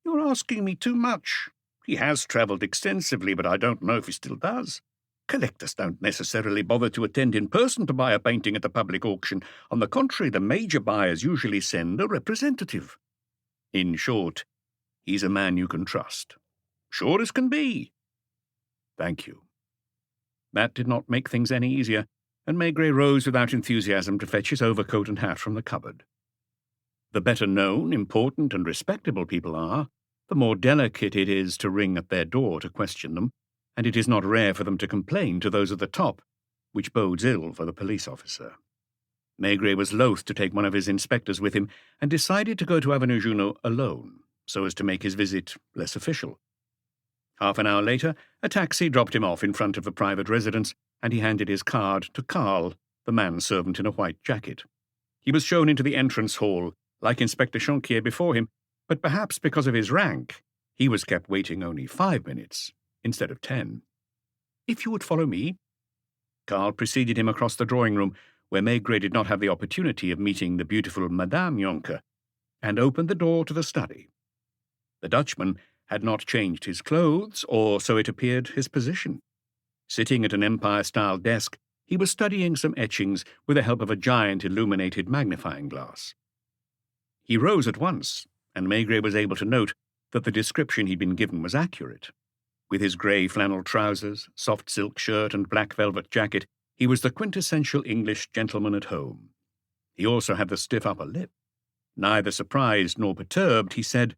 You're asking me too much. He has travelled extensively, but I don't know if he still does. Collectors don't necessarily bother to attend in person to buy a painting at the public auction. On the contrary, the major buyers usually send a representative. In short, he's a man you can trust. Sure as can be. Thank you. That did not make things any easier, and Maigret rose without enthusiasm to fetch his overcoat and hat from the cupboard. The better known, important, and respectable people are, the more delicate it is to ring at their door to question them, and it is not rare for them to complain to those at the top, which bodes ill for the police officer. Maigret was loath to take one of his inspectors with him, and decided to go to Avenue Junot alone, so as to make his visit less official. Half an hour later, a taxi dropped him off in front of the private residence, and he handed his card to Karl, the manservant in a white jacket. He was shown into the entrance hall, like Inspector Chanquier before him, but perhaps because of his rank, he was kept waiting only 5 minutes instead of 10. If you would follow me. Karl preceded him across the drawing-room, where Maigret did not have the opportunity of meeting the beautiful Madame Jonker, and opened the door to the study. The Dutchman had not changed his clothes, or, so it appeared, his position. Sitting at an Empire-style desk, he was studying some etchings with the help of a giant illuminated magnifying glass. He rose at once, and Maigret was able to note that the description he'd been given was accurate. With his grey flannel trousers, soft silk shirt, and black velvet jacket, he was the quintessential English gentleman at home. He also had the stiff upper lip. Neither surprised nor perturbed, he said,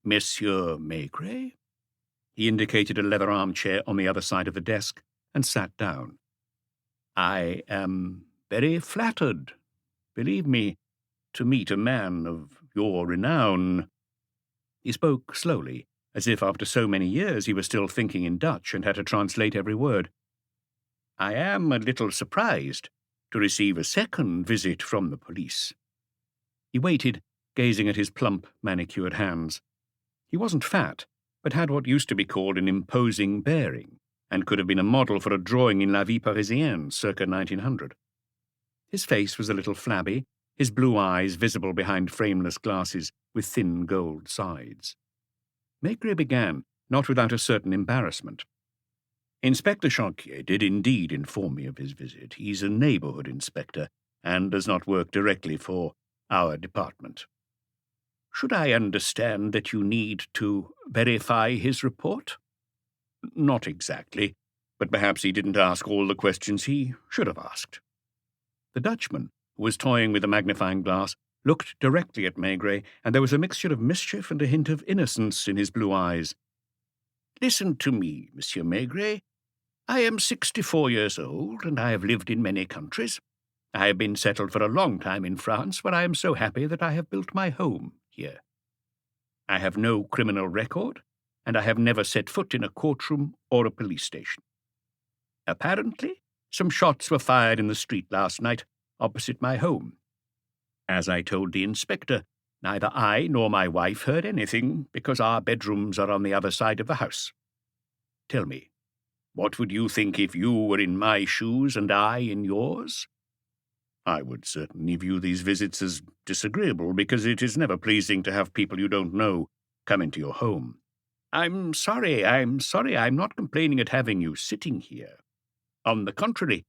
"Monsieur Maigret?" He indicated a leather armchair on the other side of the desk and sat down. "I am very flattered, believe me, to meet a man of your renown." He spoke slowly, as if after so many years he was still thinking in Dutch and had to translate every word. "I am a little surprised to receive a second visit from the police." He waited, gazing at his plump, manicured hands. He wasn't fat, but had what used to be called an imposing bearing, and could have been a model for a drawing in La Vie Parisienne, circa 1900. His face was a little flabby, his blue eyes visible behind frameless glasses with thin gold sides. Maigret began, not without a certain embarrassment. "Inspector Chanquier did indeed inform me of his visit. He's a neighbourhood inspector, and does not work directly for our department." "Should I understand that you need to verify his report?" "Not exactly, but perhaps he didn't ask all the questions he should have asked." The Dutchman, who was toying with the magnifying glass, looked directly at Maigret, and there was a mixture of mischief and a hint of innocence in his blue eyes. "Listen to me, Monsieur Maigret. I am 64 years old, and I have lived in many countries. I have been settled for a long time in France, where I am so happy that I have built my home here. I have no criminal record, and I have never set foot in a courtroom or a police station. Apparently, some shots were fired in the street last night, opposite my home. As I told the inspector, neither I nor my wife heard anything, because our bedrooms are on the other side of the house. Tell me, what would you think if you were in my shoes and I in yours?" "I would certainly view these visits as disagreeable, because it is never pleasing to have people you don't know come into your home." I'm sorry. I'm not complaining at having you sitting here. On the contrary,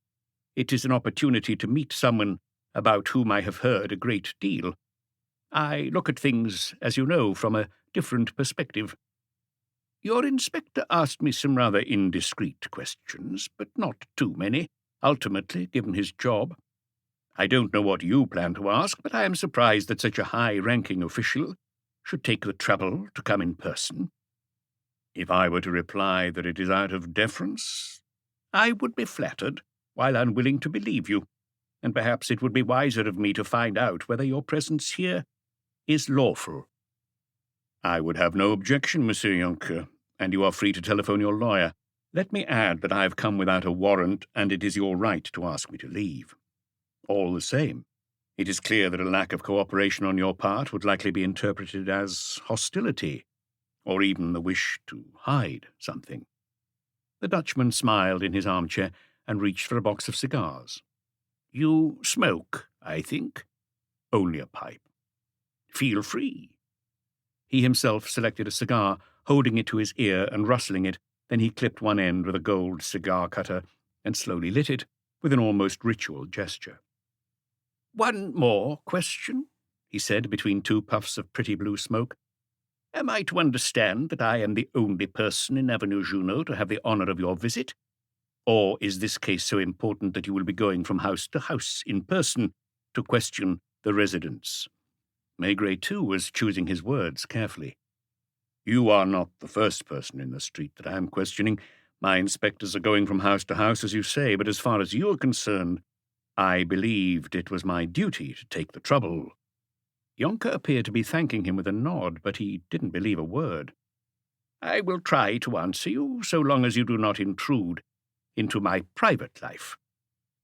it is an opportunity to meet someone about whom I have heard a great deal. I look at things, as you know, from a different perspective. Your inspector asked me some rather indiscreet questions, but not too many, ultimately, given his job. I don't know what you plan to ask, but I am surprised that such a high-ranking official should take the trouble to come in person. If I were to reply that it is out of deference, I would be flattered, while unwilling to believe you, and perhaps it would be wiser of me to find out whether your presence here is lawful." "I would have no objection, Monsieur Jonker, and you are free to telephone your lawyer. Let me add that I have come without a warrant, and it is your right to ask me to leave. All the same, it is clear that a lack of cooperation on your part would likely be interpreted as hostility, or even the wish to hide something." The Dutchman smiled in his armchair and reached for a box of cigars. "You smoke, I think?" "Only a pipe." "Feel free." He himself selected a cigar, holding it to his ear and rustling it. Then he clipped one end with a gold cigar cutter and slowly lit it with an almost ritual gesture. "One more question," he said between two puffs of pretty blue smoke. "Am I to understand that I am the only person in Avenue Junot to have the honor of your visit? Or is this case so important that you will be going from house to house in person to question the residents?" Maigret, too, was choosing his words carefully. "You are not the first person in the street that I am questioning. My inspectors are going from house to house, as you say, but as far as you are concerned, I believed it was my duty to take the trouble." Jonker appeared to be thanking him with a nod, but he didn't believe a word. "I will try to answer you, so long as you do not intrude into my private life."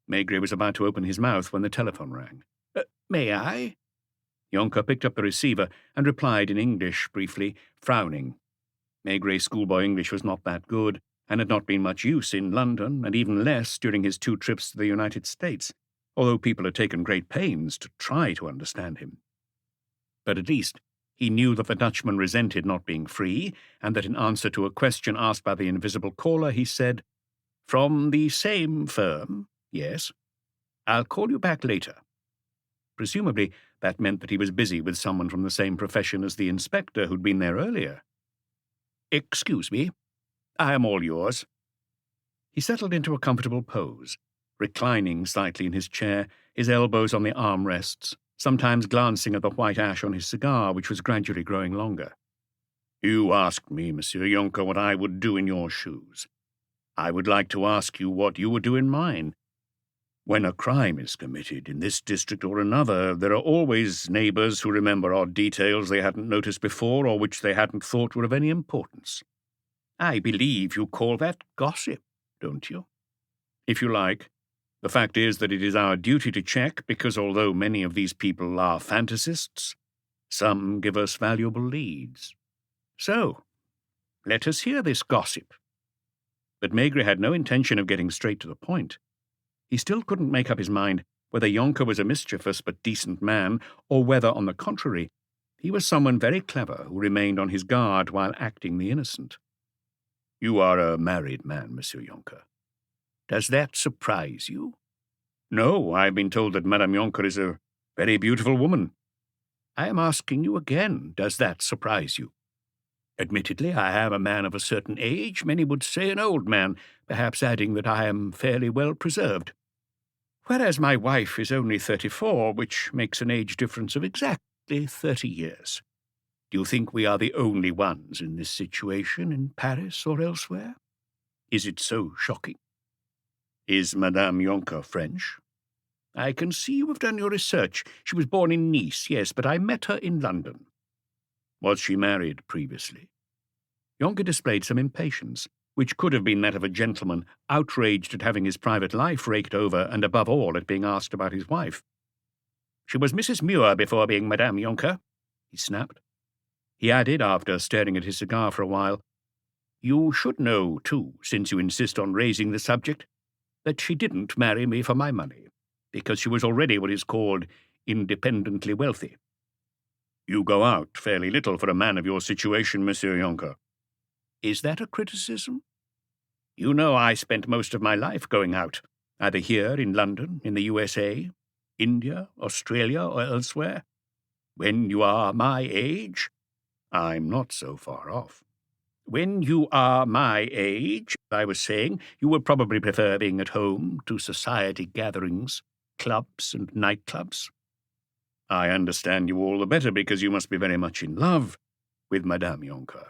Maigret was about to open his mouth when the telephone rang. "May I?" Jonker picked up the receiver and replied in English briefly, frowning. Maigret's schoolboy English was not that good, and had not been much use in London, and even less during his 2 trips to the United States, although people had taken great pains to try to understand him. But at least he knew that the Dutchman resented not being free, and that in answer to a question asked by the invisible caller, he said, "From the same firm, yes. I'll call you back later." Presumably, that meant that he was busy with someone from the same profession as the inspector who'd been there earlier. "Excuse me. I am all yours." He settled into a comfortable pose, reclining slightly in his chair, his elbows on the armrests, sometimes glancing at the white ash on his cigar, which was gradually growing longer. "You asked me, Monsieur Jonker, what I would do in your shoes. I would like to ask you what you would do in mine. When a crime is committed in this district or another, there are always neighbours who remember odd details they hadn't noticed before or which they hadn't thought were of any importance. I believe you call that gossip, don't you? If you like. The fact is that it is our duty to check, because although many of these people are fantasists, some give us valuable leads. So, let us hear this gossip." But Maigret had no intention of getting straight to the point. He still couldn't make up his mind whether Jonker was a mischievous but decent man, or whether, on the contrary, he was someone very clever who remained on his guard while acting the innocent. "You are a married man, Monsieur Jonker. Does that surprise you?" "No, I have been told that Madame Jonker is a very beautiful woman." "I am asking you again, does that surprise you? Admittedly, I am a man of a certain age, many would say an old man, perhaps adding that I am fairly well preserved. whereas my wife is only 34, which makes an age difference of exactly 30 years. Do you think we are the only ones in this situation in Paris or elsewhere? Is it so shocking? Is Madame Jonker French? I can see you have done your research. She was born in Nice, yes, but I met her in London. Was she married previously? Jonker displayed some impatience, which could have been that of a gentleman outraged at having his private life raked over and above all at being asked about his wife. She was Mrs. Muir before being Madame Jonker, he snapped. He added, after staring at his cigar for a while, You should know, too, since you insist on raising the subject, that she didn't marry me for my money, because she was already what is called independently wealthy. You go out fairly little for a man of your situation, Monsieur Jonker. Is that a criticism? You know I spent most of my life going out, either here in London, in the USA, India, Australia, or elsewhere. When you are my age, I'm not so far off. When you are my age, I was saying, you would probably prefer being at home to society gatherings, clubs and nightclubs. I understand you all the better because you must be very much in love with Madame Jonker.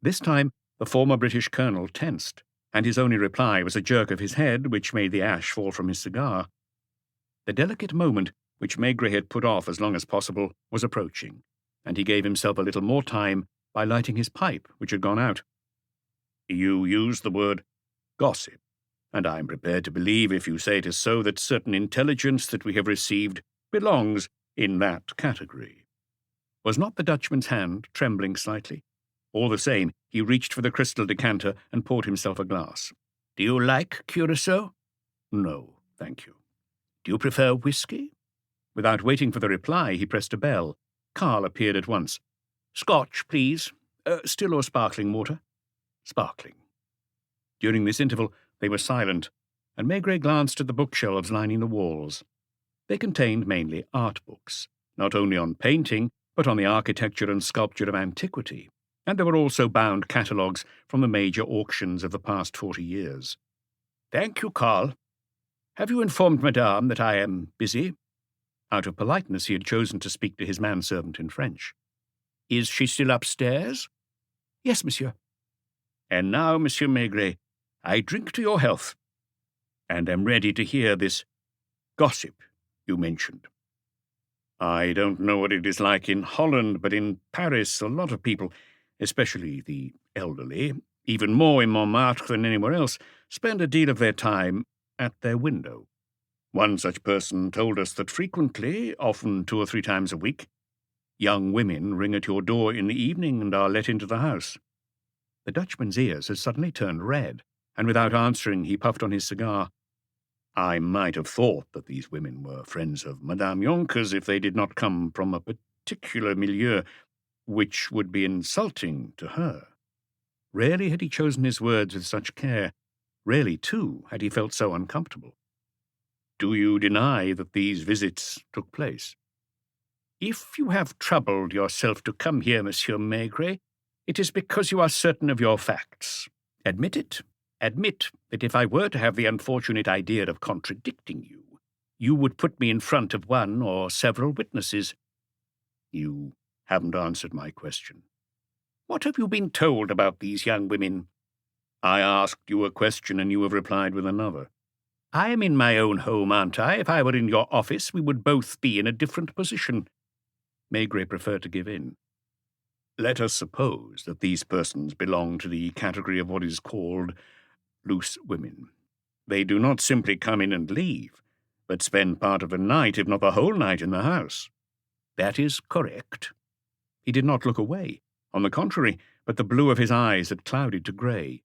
This time the former British colonel tensed, and his only reply was a jerk of his head which made the ash fall from his cigar. The delicate moment, which Maigret had put off as long as possible, was approaching, and he gave himself a little more time by lighting his pipe, which had gone out. You used the word gossip, and I am prepared to believe, if you say it is so, that certain intelligence that we have received belongs in that category. Was not the Dutchman's hand trembling slightly? All the same, he reached for the crystal decanter and poured himself a glass. Do you like curaçao? No, thank you. Do you prefer whiskey? Without waiting for the reply, he pressed a bell. Carl appeared at once. Scotch, please. Still or sparkling water? Sparkling. During this interval, they were silent, and Maigret glanced at the bookshelves lining the walls. They contained mainly art books, not only on painting, but on the architecture and sculpture of antiquity, and there were also bound catalogues from the major auctions of the past 40 years. Thank you, Carl. Have you informed Madame that I am busy? Out of politeness, he had chosen to speak to his manservant in French. Is she still upstairs? Yes, monsieur. And now, Monsieur Maigret, I drink to your health, and am ready to hear this gossip you mentioned. I don't know what it is like in Holland, but in Paris a lot of people, especially the elderly, even more in Montmartre than anywhere else, spend a deal of their time at their window. One such person told us that frequently, often 2 or 3 times a week, young women ring at your door in the evening and are let into the house. The Dutchman's ears had suddenly turned red, and without answering he puffed on his cigar. I might have thought that these women were friends of Madame Jonker's if they did not come from a particular milieu, which would be insulting to her. Rarely had he chosen his words with such care. Rarely, too, had he felt so uncomfortable. Do you deny that these visits took place? If you have troubled yourself to come here, Monsieur Maigret, it is because you are certain of your facts. Admit it. Admit that if I were to have the unfortunate idea of contradicting you, you would put me in front of one or several witnesses. You haven't answered my question. What have you been told about these young women? I asked you a question and you have replied with another. I am in my own home, aren't I? If I were in your office, we would both be in a different position. Maigret preferred to give in. Let us suppose that these persons belong to the category of what is called loose women. They do not simply come in and leave, but spend part of the night, if not the whole night, in the house. That is correct. He did not look away. On the contrary, but the blue of his eyes had clouded to grey.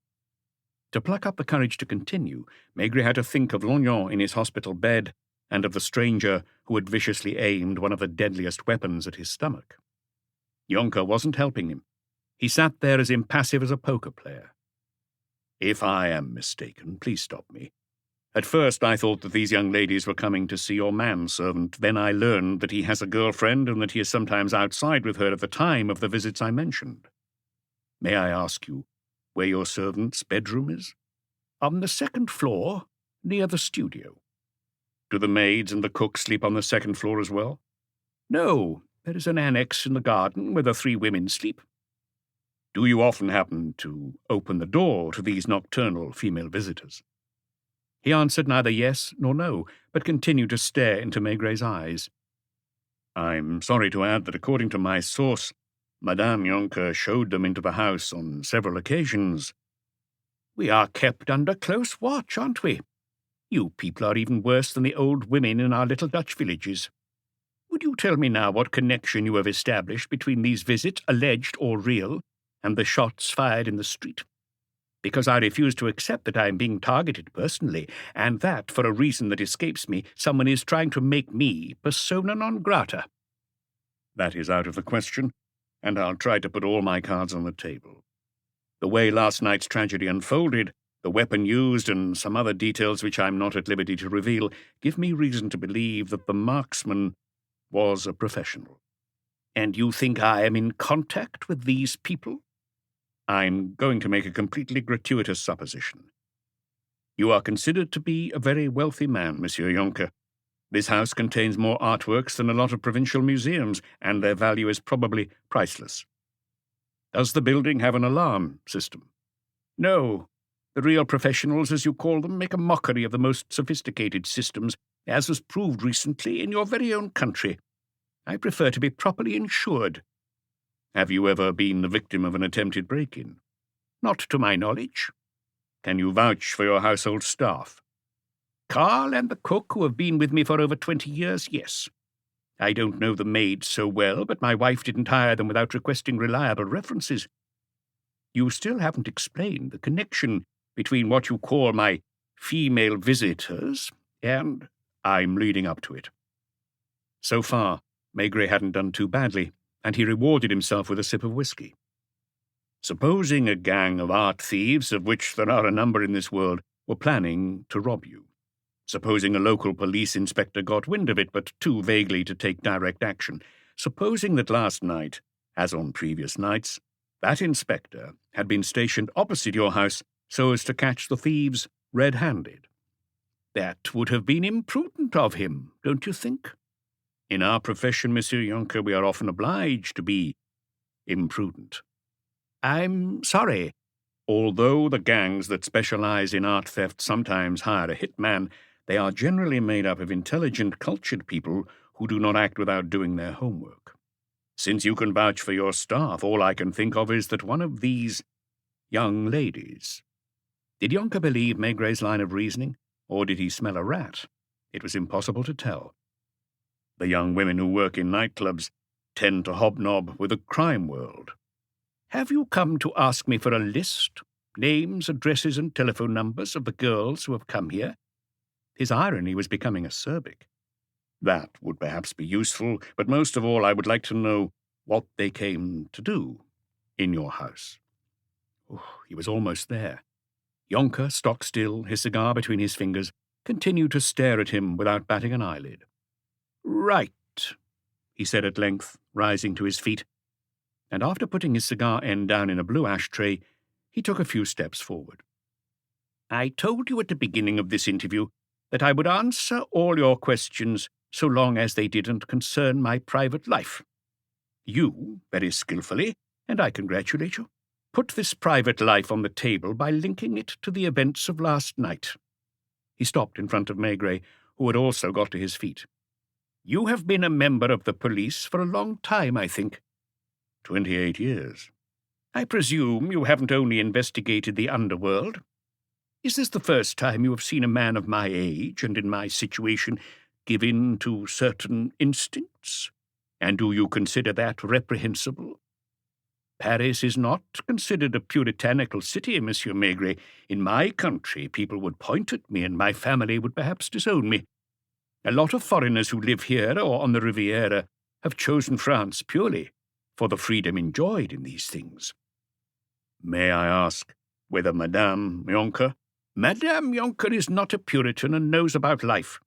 To pluck up the courage to continue, Maigret had to think of Lognon in his hospital bed and of the stranger who had viciously aimed one of the deadliest weapons at his stomach. Jonker wasn't helping him. He sat there as impassive as a poker player. If I am mistaken, please stop me. At first I thought that these young ladies were coming to see your manservant. Then I learned that he has a girlfriend and that he is sometimes outside with her at the time of the visits I mentioned. May I ask you where your servant's bedroom is? On the 2nd floor, near the studio. Do the maids and the cook sleep on the second floor as well? No, there is an annex in the garden where the 3 women sleep. Do you often happen to open the door to these nocturnal female visitors? He answered neither yes nor no, but continued to stare into Maigray's eyes. I'm sorry to add that according to my source, Madame Jonker showed them into the house on several occasions. We are kept under close watch, aren't we? You people are even worse than the old women in our little Dutch villages. Would you tell me now what connection you have established between these visits, alleged or real, and the shots fired in the street? Because I refuse to accept that I am being targeted personally, and that, for a reason that escapes me, someone is trying to make me persona non grata. That is out of the question, and I'll try to put all my cards on the table. The way last night's tragedy unfolded, the weapon used, and some other details which I'm not at liberty to reveal, give me reason to believe that the marksman was a professional. And you think I am in contact with these people? I'm going to make a completely gratuitous supposition. You are considered to be a very wealthy man, Monsieur Jonker. This house contains more artworks than a lot of provincial museums, and their value is probably priceless. Does the building have an alarm system? No. The real professionals, as you call them, make a mockery of the most sophisticated systems, as was proved recently in your very own country. I prefer to be properly insured. Have you ever been the victim of an attempted break-in? Not to my knowledge. Can you vouch for your household staff? Carl and the cook, who have been with me for over 20 years, yes. I don't know the maids so well, but my wife didn't hire them without requesting reliable references. You still haven't explained the connection between what you call my female visitors and I'm leading up to it. So far, Maigret hadn't done too badly, and he rewarded himself with a sip of whiskey. Supposing a gang of art thieves, of which there are a number in this world, were planning to rob you. Supposing a local police inspector got wind of it, but too vaguely to take direct action. Supposing that last night, as on previous nights, that inspector had been stationed opposite your house so as to catch the thieves red-handed. That would have been imprudent of him, don't you think? In our profession, Monsieur Jonker, we are often obliged to be imprudent. I'm sorry. Although the gangs that specialize in art theft sometimes hire a hitman, they are generally made up of intelligent, cultured people who do not act without doing their homework. Since you can vouch for your staff, all I can think of is that one of these young ladies... Did Jonker believe Maigret's line of reasoning, or did he smell a rat? It was impossible to tell. The young women who work in nightclubs tend to hobnob with the crime world. Have you come to ask me for a list, names, addresses, and telephone numbers of the girls who have come here? His irony was becoming acerbic. That would perhaps be useful, but most of all I would like to know what they came to do in your house. Oh, he was almost there. Jonker, stock still, his cigar between his fingers, continued to stare at him without batting an eyelid. Right, he said at length, rising to his feet, and after putting his cigar end down in a blue ashtray, he took a few steps forward. I told you at the beginning of this interview that I would answer all your questions so long as they didn't concern my private life. You, very skillfully, and I congratulate you, put this private life on the table by linking it to the events of last night. He stopped in front of Maigret, who had also got to his feet. You have been a member of the police for a long time, I think. 28 years. I presume you haven't only investigated the underworld. Is this the first time you have seen a man of my age and in my situation give in to certain instincts? And do you consider that reprehensible? Paris is not considered a puritanical city, Monsieur Maigret. In my country, people would point at me and my family would perhaps disown me. A lot of foreigners who live here or on the Riviera have chosen France purely for the freedom enjoyed in these things. May I ask whether Madame Jonker... Madame Jonker is not a Puritan and knows about life.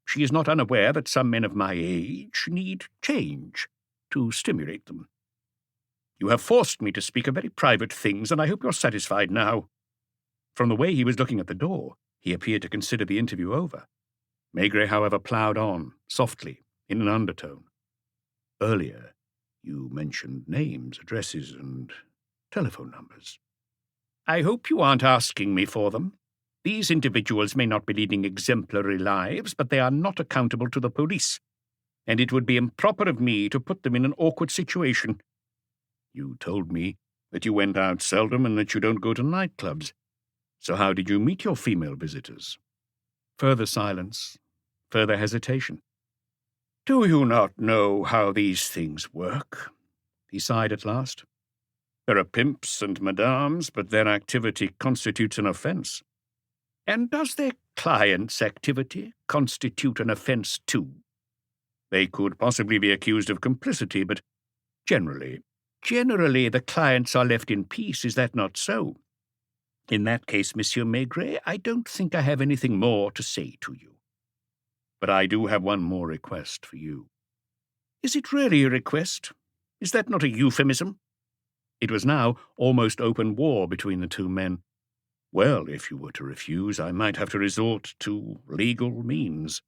She is not unaware that some men of my age need change to stimulate them. You have forced me to speak of very private things, and I hope you're satisfied now. From the way he was looking at the door, he appeared to consider the interview over. Maigret, however, ploughed on, softly, in an undertone. Earlier, you mentioned names, addresses, and telephone numbers. I hope you aren't asking me for them. These individuals may not be leading exemplary lives, but they are not accountable to the police, and it would be improper of me to put them in an awkward situation. You told me that you went out seldom and that you don't go to nightclubs. So how did you meet your female visitors? Further silence, further hesitation. Do you not know how these things work? He sighed at last. There are pimps and madames, but their activity constitutes an offence. And does their client's activity constitute an offence too? They could possibly be accused of complicity, but generally the clients are left in peace. Is that not so? In that case, Monsieur Maigret, I don't think I have anything more to say to you. But I do have one more request for you. Is it really a request? Is that not a euphemism? It was now almost open war between the two men. Well, if you were to refuse, I might have to resort to legal means.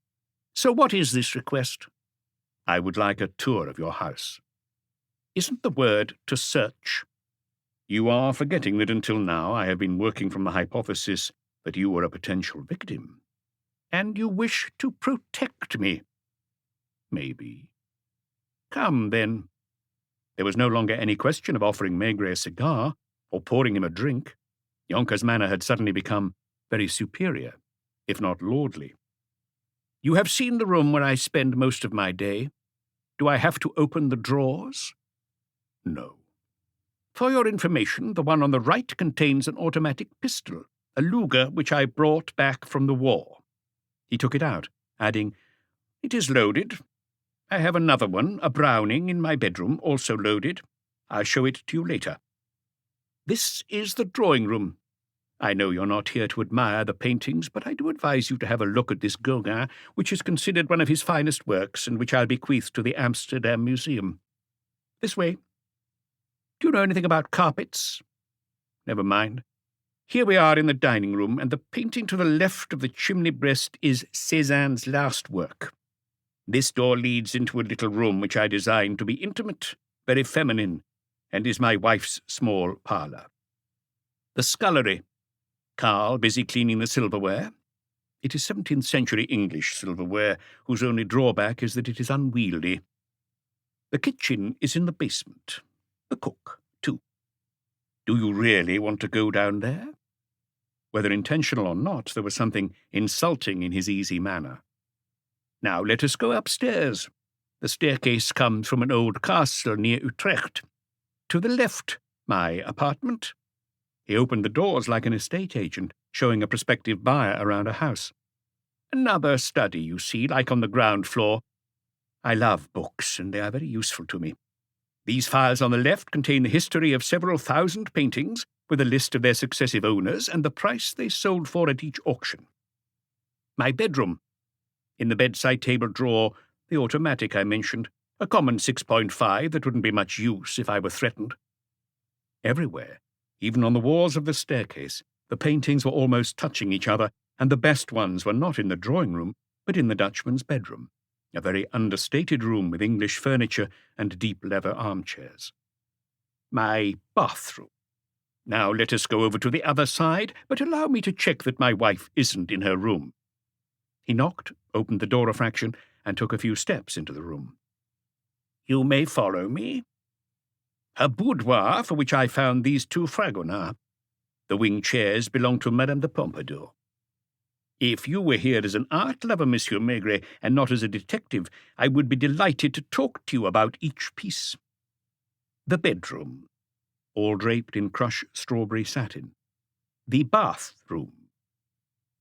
So what is this request? I would like a tour of your house. Isn't the word to search? You are forgetting that until now I have been working from the hypothesis that you were a potential victim. And you wish to protect me. Maybe. Come, then. There was no longer any question of offering Maigret a cigar or pouring him a drink. Yonkers' manner had suddenly become very superior, if not lordly. You have seen the room where I spend most of my day. Do I have to open the drawers? No. For your information, the one on the right contains an automatic pistol, a Luger which I brought back from the war. He took it out, adding, It is loaded. I have another one, a Browning, in my bedroom, also loaded. I'll show it to you later. This is the drawing room. I know you're not here to admire the paintings, but I do advise you to have a look at this Gauguin, which is considered one of his finest works, and which I'll bequeath to the Amsterdam Museum. This way. Do you know anything about carpets? Never mind. Here we are in the dining room, and the painting to the left of the chimney breast is Cézanne's last work. This door leads into a little room which I designed to be intimate, very feminine, and is my wife's small parlour. The scullery. Carl busy cleaning the silverware. It is 17th century English silverware, whose only drawback is that it is unwieldy. The kitchen is in the basement. The cook, too. Do you really want to go down there? Whether intentional or not, there was something insulting in his easy manner. Now let us go upstairs. The staircase comes from an old castle near Utrecht. To the left, my apartment. He opened the doors like an estate agent, showing a prospective buyer around a house. Another study, you see, like on the ground floor. I love books, and they are very useful to me. These files on the left contain the history of several thousand paintings, with a list of their successive owners and the price they sold for at each auction. My bedroom. In the bedside table drawer, the automatic I mentioned, a common 6.5 that wouldn't be much use if I were threatened. Everywhere, even on the walls of the staircase, the paintings were almost touching each other, and the best ones were not in the drawing-room, but in the Dutchman's bedroom, a very understated room with English furniture and deep leather armchairs. My bathroom. Now let us go over to the other side, but allow me to check that my wife isn't in her room. He knocked, opened the door a fraction, and took a few steps into the room. You may follow me. Her boudoir, for which I found these two Fragonard. The wing chairs belong to Madame de Pompadour. If you were here as an art lover, Monsieur Maigret, and not as a detective, I would be delighted to talk to you about each piece. The bedroom, all draped in crushed strawberry satin. The bathroom.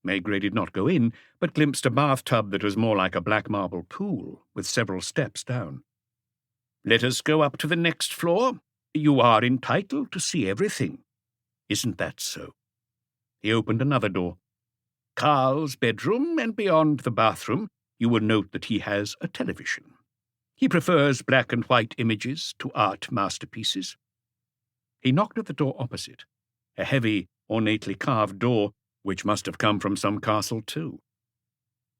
Maigret did not go in, but glimpsed a bathtub that was more like a black marble pool, with several steps down. Let us go up to the next floor. You are entitled to see everything. Isn't that so? He opened another door. Carl's bedroom, and beyond the bathroom, you will note that he has a television. He prefers black and white images to art masterpieces. He knocked at the door opposite, a heavy, ornately carved door, which must have come from some castle too.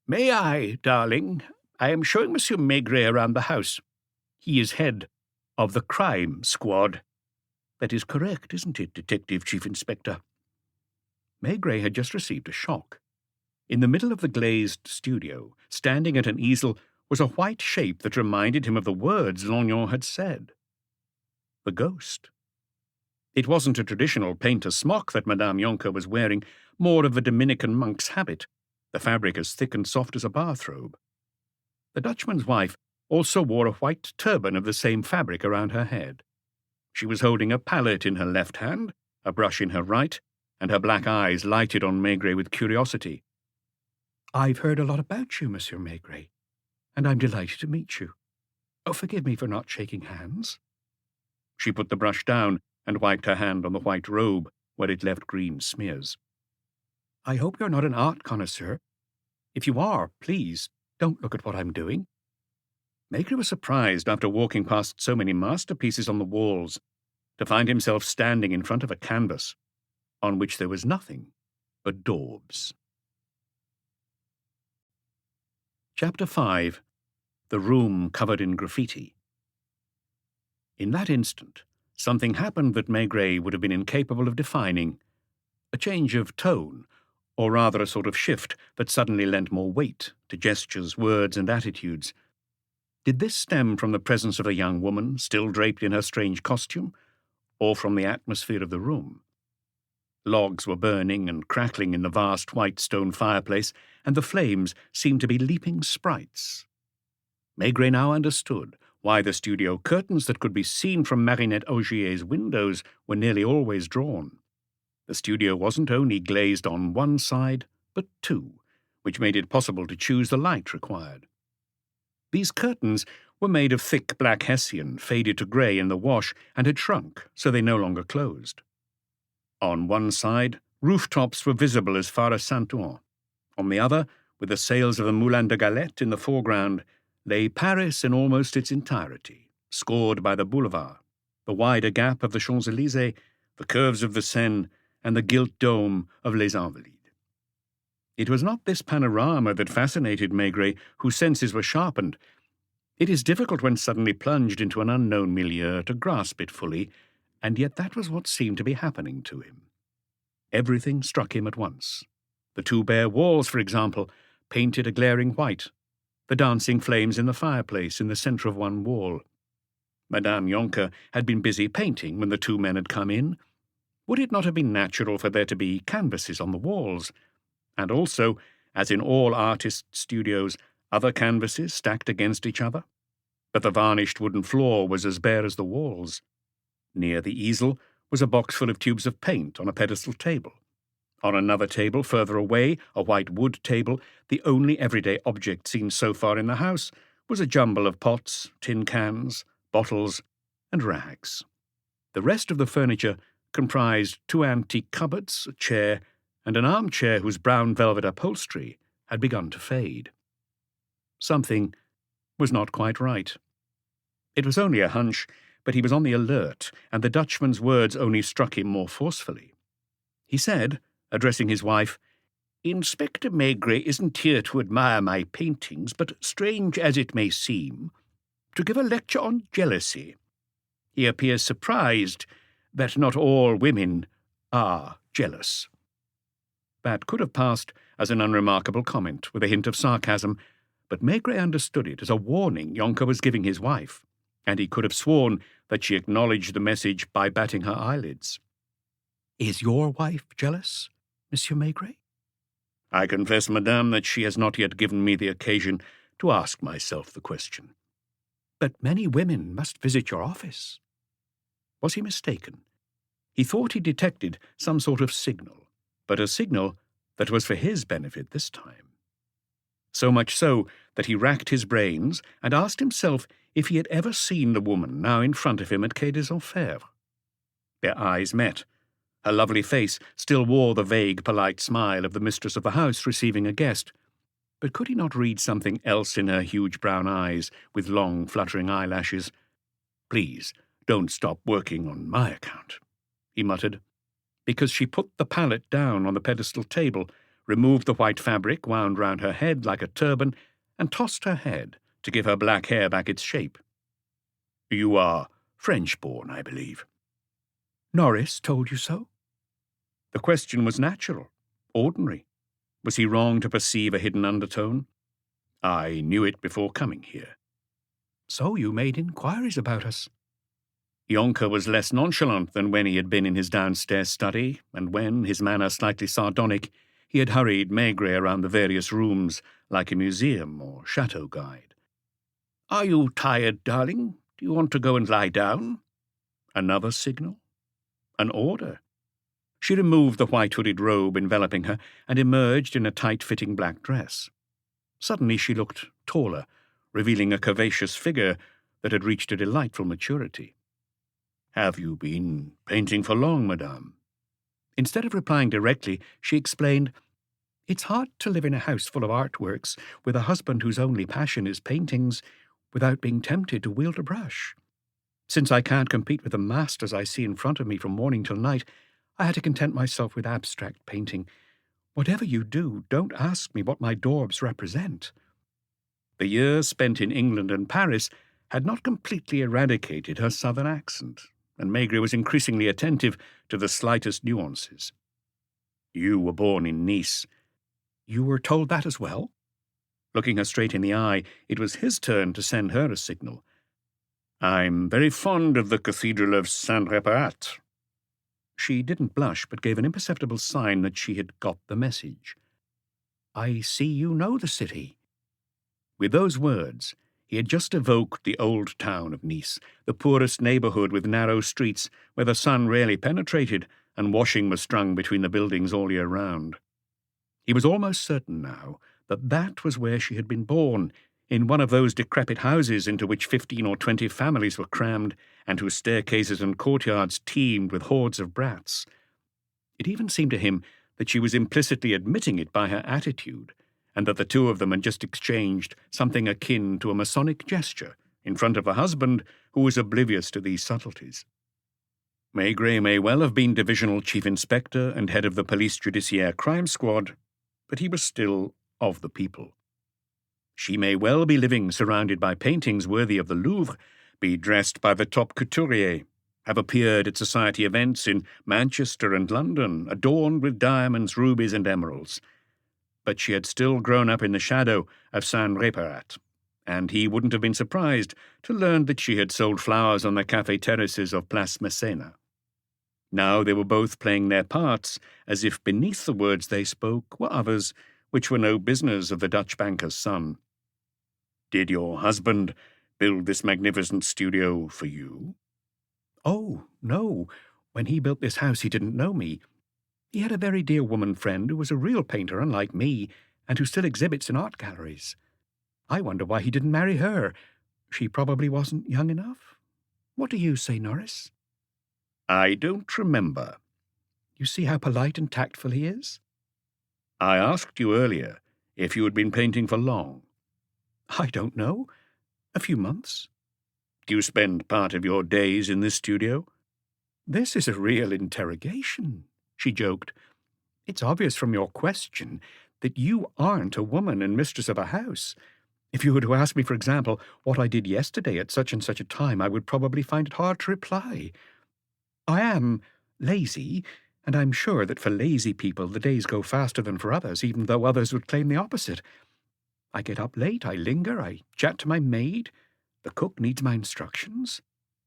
"May I, darling? I am showing Monsieur Maigret around the house. He is head of the crime squad." "That is correct, isn't it, Detective Chief Inspector?" Maigret had just received a shock. In the middle of the glazed studio, standing at an easel, was a white shape that reminded him of the words Lognon had said. The ghost. It wasn't a traditional painter's smock that Madame Yonker was wearing, more of a Dominican monk's habit, the fabric as thick and soft as a bathrobe. The Dutchman's wife also wore a white turban of the same fabric around her head. She was holding a palette in her left hand, a brush in her right, and her black eyes lighted on Maigret with curiosity. "I've heard a lot about you, Monsieur Maigret, and I'm delighted to meet you. Oh, forgive me for not shaking hands." She put the brush down and wiped her hand on the white robe where it left green smears. "I hope you're not an art connoisseur. If you are, please, don't look at what I'm doing." Maigret was surprised, after walking past so many masterpieces on the walls, to find himself standing in front of a canvas on which there was nothing but daubs. Chapter 5. The Room Covered in Graffiti. In that instant, something happened that Maigret would have been incapable of defining. A change of tone, or rather a sort of shift that suddenly lent more weight to gestures, words, and attitudes. Did this stem from the presence of a young woman, still draped in her strange costume, or from the atmosphere of the room? Logs were burning and crackling in the vast white stone fireplace, and the flames seemed to be leaping sprites. Maigret now understood why the studio curtains that could be seen from Marinette Augier's windows were nearly always drawn. The studio wasn't only glazed on one side, but two, which made it possible to choose the light required. These curtains were made of thick black hessian, faded to grey in the wash, and had shrunk, so they no longer closed. On one side, rooftops were visible as far as Saint-Ouen. On the other, with the sails of the Moulin de Galette in the foreground, lay Paris in almost its entirety, scored by the boulevard, the wider gap of the Champs-Élysées, the curves of the Seine, and the gilt dome of Les Invalides. It was not this panorama that fascinated Maigret, whose senses were sharpened. It is difficult when suddenly plunged into an unknown milieu to grasp it fully, and yet that was what seemed to be happening to him. Everything struck him at once. The two bare walls, for example, painted a glaring white, the dancing flames in the fireplace in the centre of one wall. Madame Yonker had been busy painting when the two men had come in. Would it not have been natural for there to be canvases on the walls? And also, as in all artist studios, other canvases stacked against each other? But the varnished wooden floor was as bare as the walls. Near the easel was a box full of tubes of paint on a pedestal table. On another table further away, a white wood table, the only everyday object seen so far in the house, was a jumble of pots, tin cans, bottles, and rags. The rest of the furniture comprised two antique cupboards, a chair, and an armchair whose brown velvet upholstery had begun to fade. Something was not quite right. It was only a hunch, but he was on the alert, and the Dutchman's words only struck him more forcefully. He said, addressing his wife, "Inspector Maigret isn't here to admire my paintings, but, strange as it may seem, to give a lecture on jealousy. He appears surprised that not all women are jealous." That could have passed as an unremarkable comment with a hint of sarcasm, but Maigret understood it as a warning Yonker was giving his wife, and he could have sworn that she acknowledged the message by batting her eyelids. "Is your wife jealous, Monsieur Maigret?" "I confess, madame, that she has not yet given me the occasion to ask myself the question." "But many women must visit your office." Was he mistaken? He thought he detected some sort of signal, but a signal that was for his benefit this time. So much so that he racked his brains and asked himself if he had ever seen the woman now in front of him at Quai des Orfèvres. Their eyes met. Her lovely face still wore the vague, polite smile of the mistress of the house receiving a guest. But could he not read something else in her huge brown eyes with long, fluttering eyelashes? "Please, don't stop working on my account," he muttered, because she put the palette down on the pedestal table, removed the white fabric wound round her head like a turban, and tossed her head to give her black hair back its shape. "You are French-born, I believe." "Norris told you so?" The question was natural, ordinary. Was he wrong to perceive a hidden undertone? "I knew it before coming here." "So you made inquiries about us?" Yonker was less nonchalant than when he had been in his downstairs study, and when, his manner slightly sardonic, he had hurried Maigret around the various rooms like a museum or chateau guide. "Are you tired, darling? Do you want to go and lie down?" Another signal? An order? She removed the white-hooded robe enveloping her and emerged in a tight-fitting black dress. Suddenly she looked taller, revealing a curvaceous figure that had reached a delightful maturity. "Have you been painting for long, madame?" Instead of replying directly, she explained, "It's hard to live in a house full of artworks with a husband whose only passion is paintings without being tempted to wield a brush. Since I can't compete with the masters I see in front of me from morning till night, I had to content myself with abstract painting. Whatever you do, don't ask me what my daubs represent." The years spent in England and Paris had not completely eradicated her southern accent, and Maigret was increasingly attentive to the slightest nuances. "You were born in Nice." "You were told that as well?" Looking her straight in the eye, it was his turn to send her a signal. "I'm very fond of the Cathedral of Saint-Réparat." She didn't blush, but gave an imperceptible sign that she had got the message. "I see you know the city." With those words, he had just evoked the old town of Nice, the poorest neighbourhood with narrow streets where the sun rarely penetrated and washing was strung between the buildings all year round. He was almost certain now that that was where she had been born, in one of those decrepit houses into which 15 or 20 families were crammed, and whose staircases and courtyards teemed with hordes of brats. It even seemed to him that she was implicitly admitting it by her attitude, and that the two of them had just exchanged something akin to a Masonic gesture in front of a husband who was oblivious to these subtleties. Maigret may well have been Divisional Chief Inspector and head of the Police Judiciaire Crime Squad, but he was still of the people. She may well be living surrounded by paintings worthy of the Louvre, be dressed by the top couturier, have appeared at society events in Manchester and London, adorned with diamonds, rubies, and emeralds. But she had still grown up in the shadow of Saint-Réparat, and he wouldn't have been surprised to learn that she had sold flowers on the café terraces of Place Massena. Now they were both playing their parts, as if beneath the words they spoke were others which were no business of the Dutch banker's son. "Did your husband build this magnificent studio for you?" "Oh, no. When he built this house he didn't know me. He had a very dear woman friend who was a real painter, unlike me, and who still exhibits in art galleries. I wonder why he didn't marry her. She probably wasn't young enough. What do you say, Norris?" "I don't remember." "You see how polite and tactful he is?" "I asked you earlier if you had been painting for long." "I don't know. A few months." "Do you spend part of your days in this studio?" "This is a real interrogation," she joked. "It's obvious from your question that you aren't a woman and mistress of a house. If you were to ask me, for example, what I did yesterday at such and such a time, I would probably find it hard to reply. I am lazy, and I'm sure that for lazy people the days go faster than for others, even though others would claim the opposite. I get up late, I linger, I chat to my maid, the cook needs my instructions.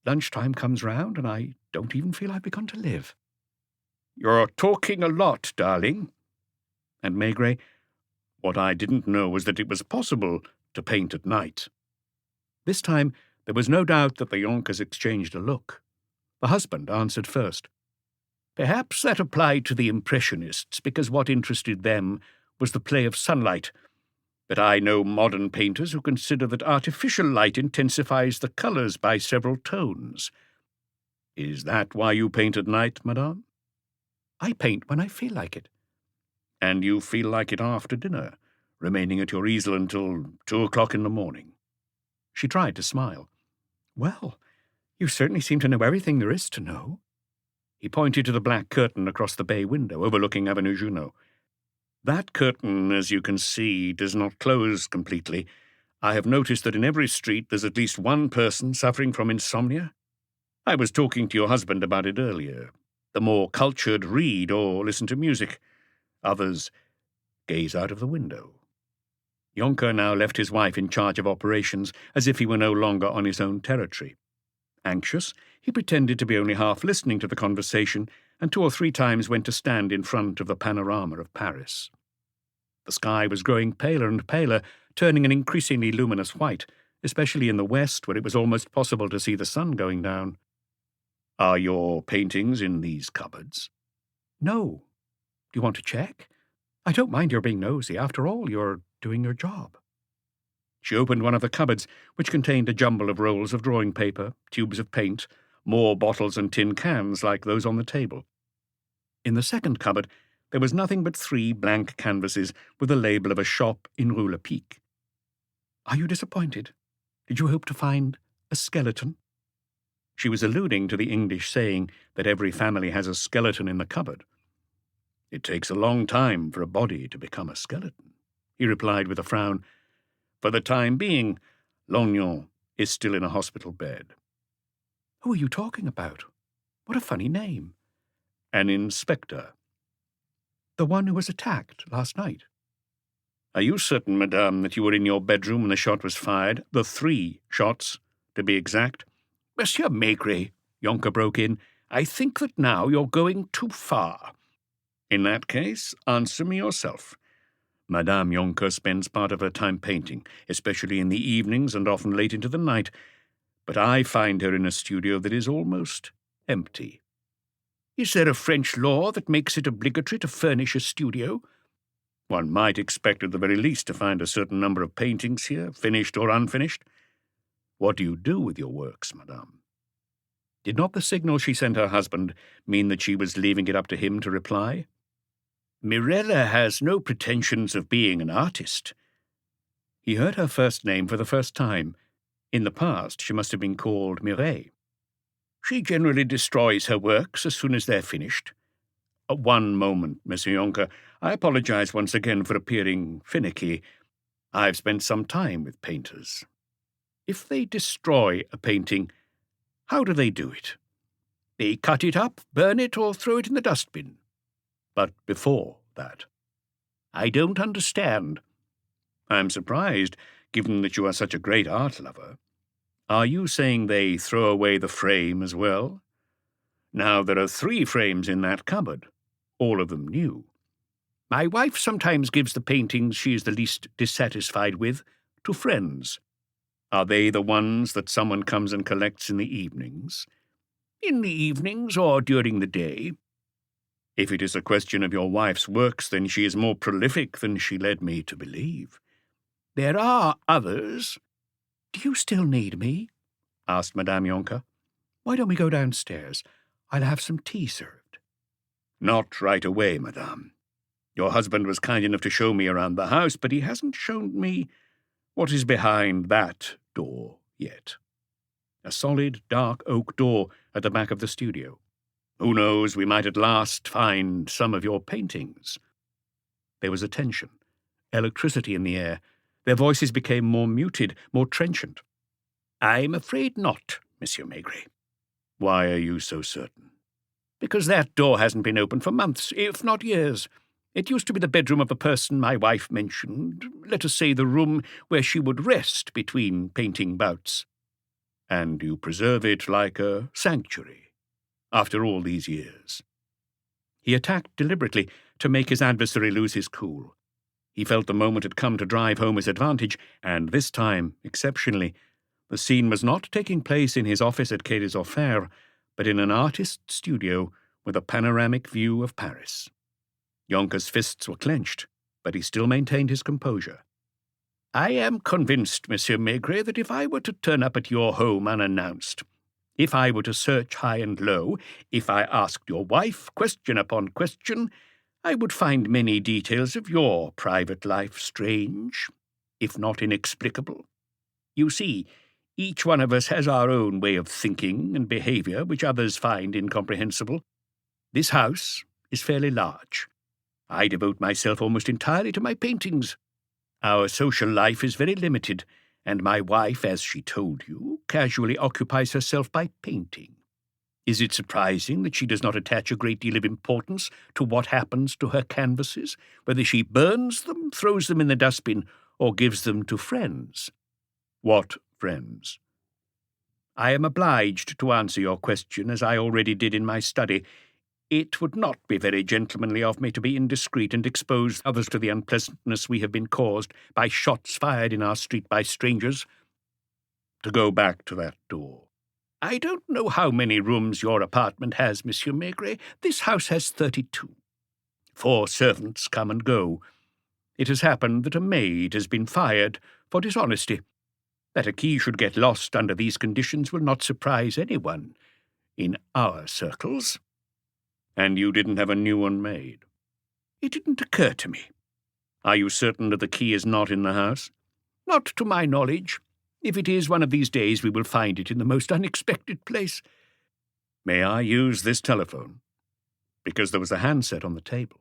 Lunchtime comes round, and I don't even feel I've begun to live." "You're talking a lot, darling." And Maigret, "What I didn't know was that it was possible to paint at night." This time there was no doubt that the Yonkers exchanged a look. The husband answered first. "Perhaps that applied to the Impressionists, because what interested them was the play of sunlight. But I know modern painters who consider that artificial light intensifies the colours by several tones." "Is that why you paint at night, madame?" "I paint when I feel like it." "And you feel like it after dinner, remaining at your easel until 2 o'clock in the morning?" She tried to smile. "Well, you certainly seem to know everything there is to know." He pointed to the black curtain across the bay window overlooking Avenue Junot. That curtain, as you can see, does not close completely. I have noticed that in every street there's at least one person suffering from insomnia. I was talking to your husband about it earlier. The more cultured read or listen to music. Others gaze out of the window. Jonker now left his wife in charge of operations, as if he were no longer on his own territory. Anxious, he pretended to be only half listening to the conversation, and 2 or 3 times went to stand in front of the panorama of Paris. The sky was growing paler and paler, turning an increasingly luminous white, especially in the west, where it was almost possible to see the sun going down. "Are your paintings in these cupboards?" "No. Do you want to check? I don't mind your being nosy. After all, you're doing your job." She opened one of the cupboards, which contained a jumble of rolls of drawing paper, tubes of paint, more bottles and tin cans like those on the table. In the second cupboard, there was nothing but 3 blank canvases with the label of a shop in Rue Lepic. "Are you disappointed? Did you hope to find a skeleton?" She was alluding to the English saying that every family has a skeleton in the cupboard. "It takes a long time for a body to become a skeleton," he replied with a frown. "For the time being, Lognon is still in a hospital bed." "Who are you talking about? What a funny name." "An inspector." "The one who was attacked last night." "Are you certain, madame, that you were in your bedroom when the shot was fired? The 3 shots, to be exact?" "Monsieur Maigret," Jonker broke in, "I think that now you're going too far." "In that case, answer me yourself. Madame Jonker spends part of her time painting, especially in the evenings and often late into the night, but I find her in a studio that is almost empty." "Is there a French law that makes it obligatory to furnish a studio?" "One might expect at the very least to find a certain number of paintings here, finished or unfinished. What do you do with your works, madame?" Did not the signal she sent her husband mean that she was leaving it up to him to reply? "Mirella has no pretensions of being an artist." He heard her first name for the first time. In the past, she must have been called Mireille. "She generally destroys her works as soon as they're finished." One moment, Monsieur Jonker. I apologize once again for appearing finicky. I've spent some time with painters. If they destroy a painting, how do they do it? "They cut it up, burn it, or throw it in the dustbin." But before that? "I don't understand." I'm surprised, given that you are such a great art lover. Are you saying they throw away the frame as well? Now, there are 3 frames in that cupboard, all of them new. "My wife sometimes gives the paintings she is the least dissatisfied with to friends." "Are they the ones that someone comes and collects in the evenings?" "In the evenings or during the day." "If it is a question of your wife's works, then she is more prolific than she led me to believe." "There are others." "Do you still need me?" asked Madame Jonker. "Why don't we go downstairs? I'll have some tea served." "Not right away, madame. Your husband was kind enough to show me around the house, but he hasn't shown me what is behind that door yet." A solid, dark oak door at the back of the studio. "Who knows, we might at last find some of your paintings." There was a tension, electricity in the air. Their voices became more muted, more trenchant. "I'm afraid not, Monsieur Maigret." "Why are you so certain?" "Because that door hasn't been opened for months, if not years. It used to be the bedroom of a person my wife mentioned, let us say the room where she would rest between painting bouts." "And you preserve it like a sanctuary, after all these years?" He attacked deliberately to make his adversary lose his cool. He felt the moment had come to drive home his advantage, and this time, exceptionally, the scene was not taking place in his office at Quai des Orfèvres, but in an artist's studio with a panoramic view of Paris. Jonker's fists were clenched, but he still maintained his composure. "I am convinced, Monsieur Maigret, that if I were to turn up at your home unannounced, if I were to search high and low, if I asked your wife question upon question, I would find many details of your private life strange, if not inexplicable. You see, each one of us has our own way of thinking and behaviour which others find incomprehensible. This house is fairly large. I devote myself almost entirely to my paintings. Our social life is very limited, and my wife, as she told you, casually occupies herself by painting. Is it surprising that she does not attach a great deal of importance to what happens to her canvases, whether she burns them, throws them in the dustbin, or gives them to friends? What friends? I am obliged to answer your question, as I already did in my study. It would not be very gentlemanly of me to be indiscreet and expose others to the unpleasantness we have been caused by shots fired in our street by strangers. To go back to that door. I don't know how many rooms your apartment has, Monsieur Maigret. This house has 32. 4 servants come and go. It has happened that a maid has been fired for dishonesty. That a key should get lost under these conditions will not surprise anyone in our circles. And you didn't have a new one made? It didn't occur to me. Are you certain that the key is not in the house? Not to my knowledge. If it is, one of these days we will find it in the most unexpected place. May I use this telephone? Because there was a handset on the table.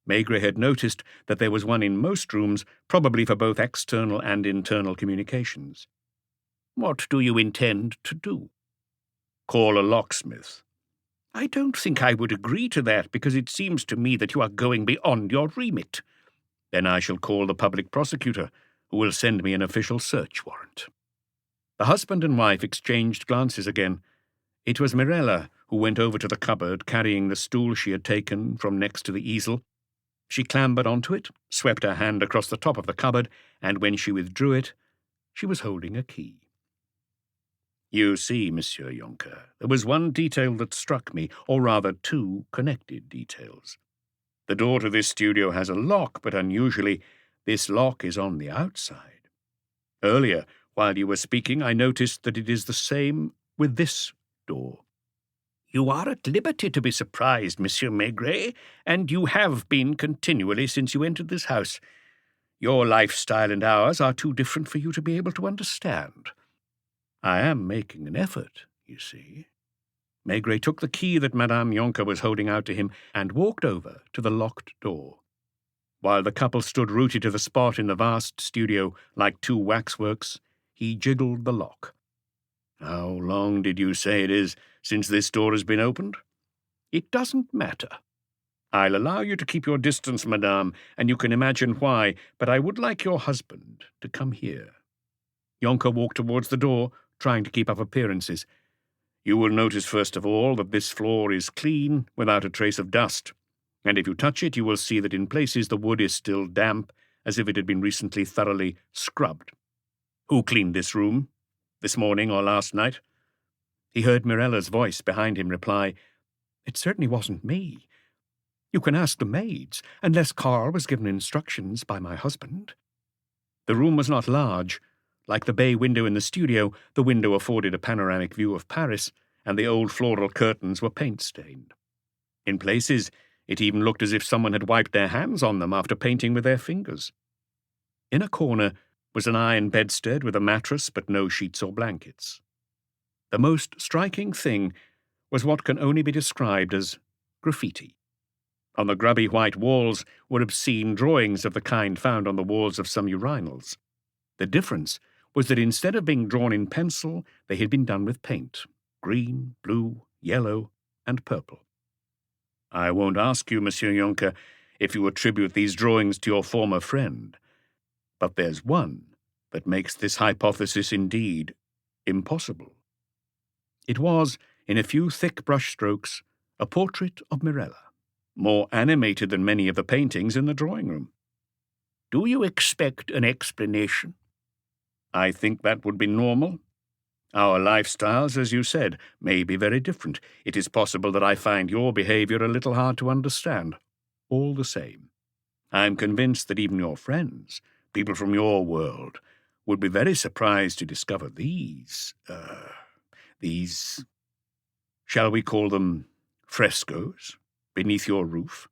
Maigret had noticed that there was one in most rooms, probably for both external and internal communications. What do you intend to do? Call a locksmith. I don't think I would agree to that, because it seems to me that you are going beyond your remit. Then I shall call the public prosecutor, who will send me an official search warrant. The husband and wife exchanged glances again. It was Mirella who went over to the cupboard, carrying the stool she had taken from next to the easel. She clambered onto it, swept her hand across the top of the cupboard, and when she withdrew it, she was holding a key. You see, Monsieur Jonker, there was one detail that struck me, or rather 2 connected details. The door to this studio has a lock, but unusually, this lock is on the outside. Earlier, while you were speaking, I noticed that it is the same with this door. You are at liberty to be surprised, Monsieur Maigret, and you have been continually since you entered this house. Your lifestyle and ours are too different for you to be able to understand. I am making an effort, you see. Maigret took the key that Madame Jonker was holding out to him and walked over to the locked door. While the couple stood rooted to the spot in the vast studio like 2 waxworks, he jiggled the lock. How long did you say it is since this door has been opened? It doesn't matter. I'll allow you to keep your distance, madame, and you can imagine why, but I would like your husband to come here. Jonker walked towards the door, trying to keep up appearances. You will notice, first of all, that this floor is clean, without a trace of dust, and if you touch it, you will see that in places the wood is still damp, as if it had been recently thoroughly scrubbed. Who cleaned this room? This morning or last night? He heard Mirella's voice behind him reply, It certainly wasn't me. You can ask the maids, unless Carl was given instructions by my husband. The room was not large. Like the bay window in the studio, the window afforded a panoramic view of Paris, and the old floral curtains were paint-stained. In places, it even looked as if someone had wiped their hands on them after painting with their fingers. In a corner was an iron bedstead with a mattress but no sheets or blankets. The most striking thing was what can only be described as graffiti. On the grubby white walls were obscene drawings of the kind found on the walls of some urinals. The difference was that instead of being drawn in pencil, they had been done with paint, green, blue, yellow, and purple. I won't ask you, Monsieur Jonker, if you attribute these drawings to your former friend, but there's one that makes this hypothesis indeed impossible. It was, in a few thick brushstrokes, a portrait of Mirella, more animated than many of the paintings in the drawing-room. Do you expect an explanation? I think that would be normal. Our lifestyles, as you said, may be very different. It is possible that I find your behavior a little hard to understand. All the same, I'm convinced that even your friends, people from your world, would be very surprised to discover these, shall we call them frescoes, beneath your roof.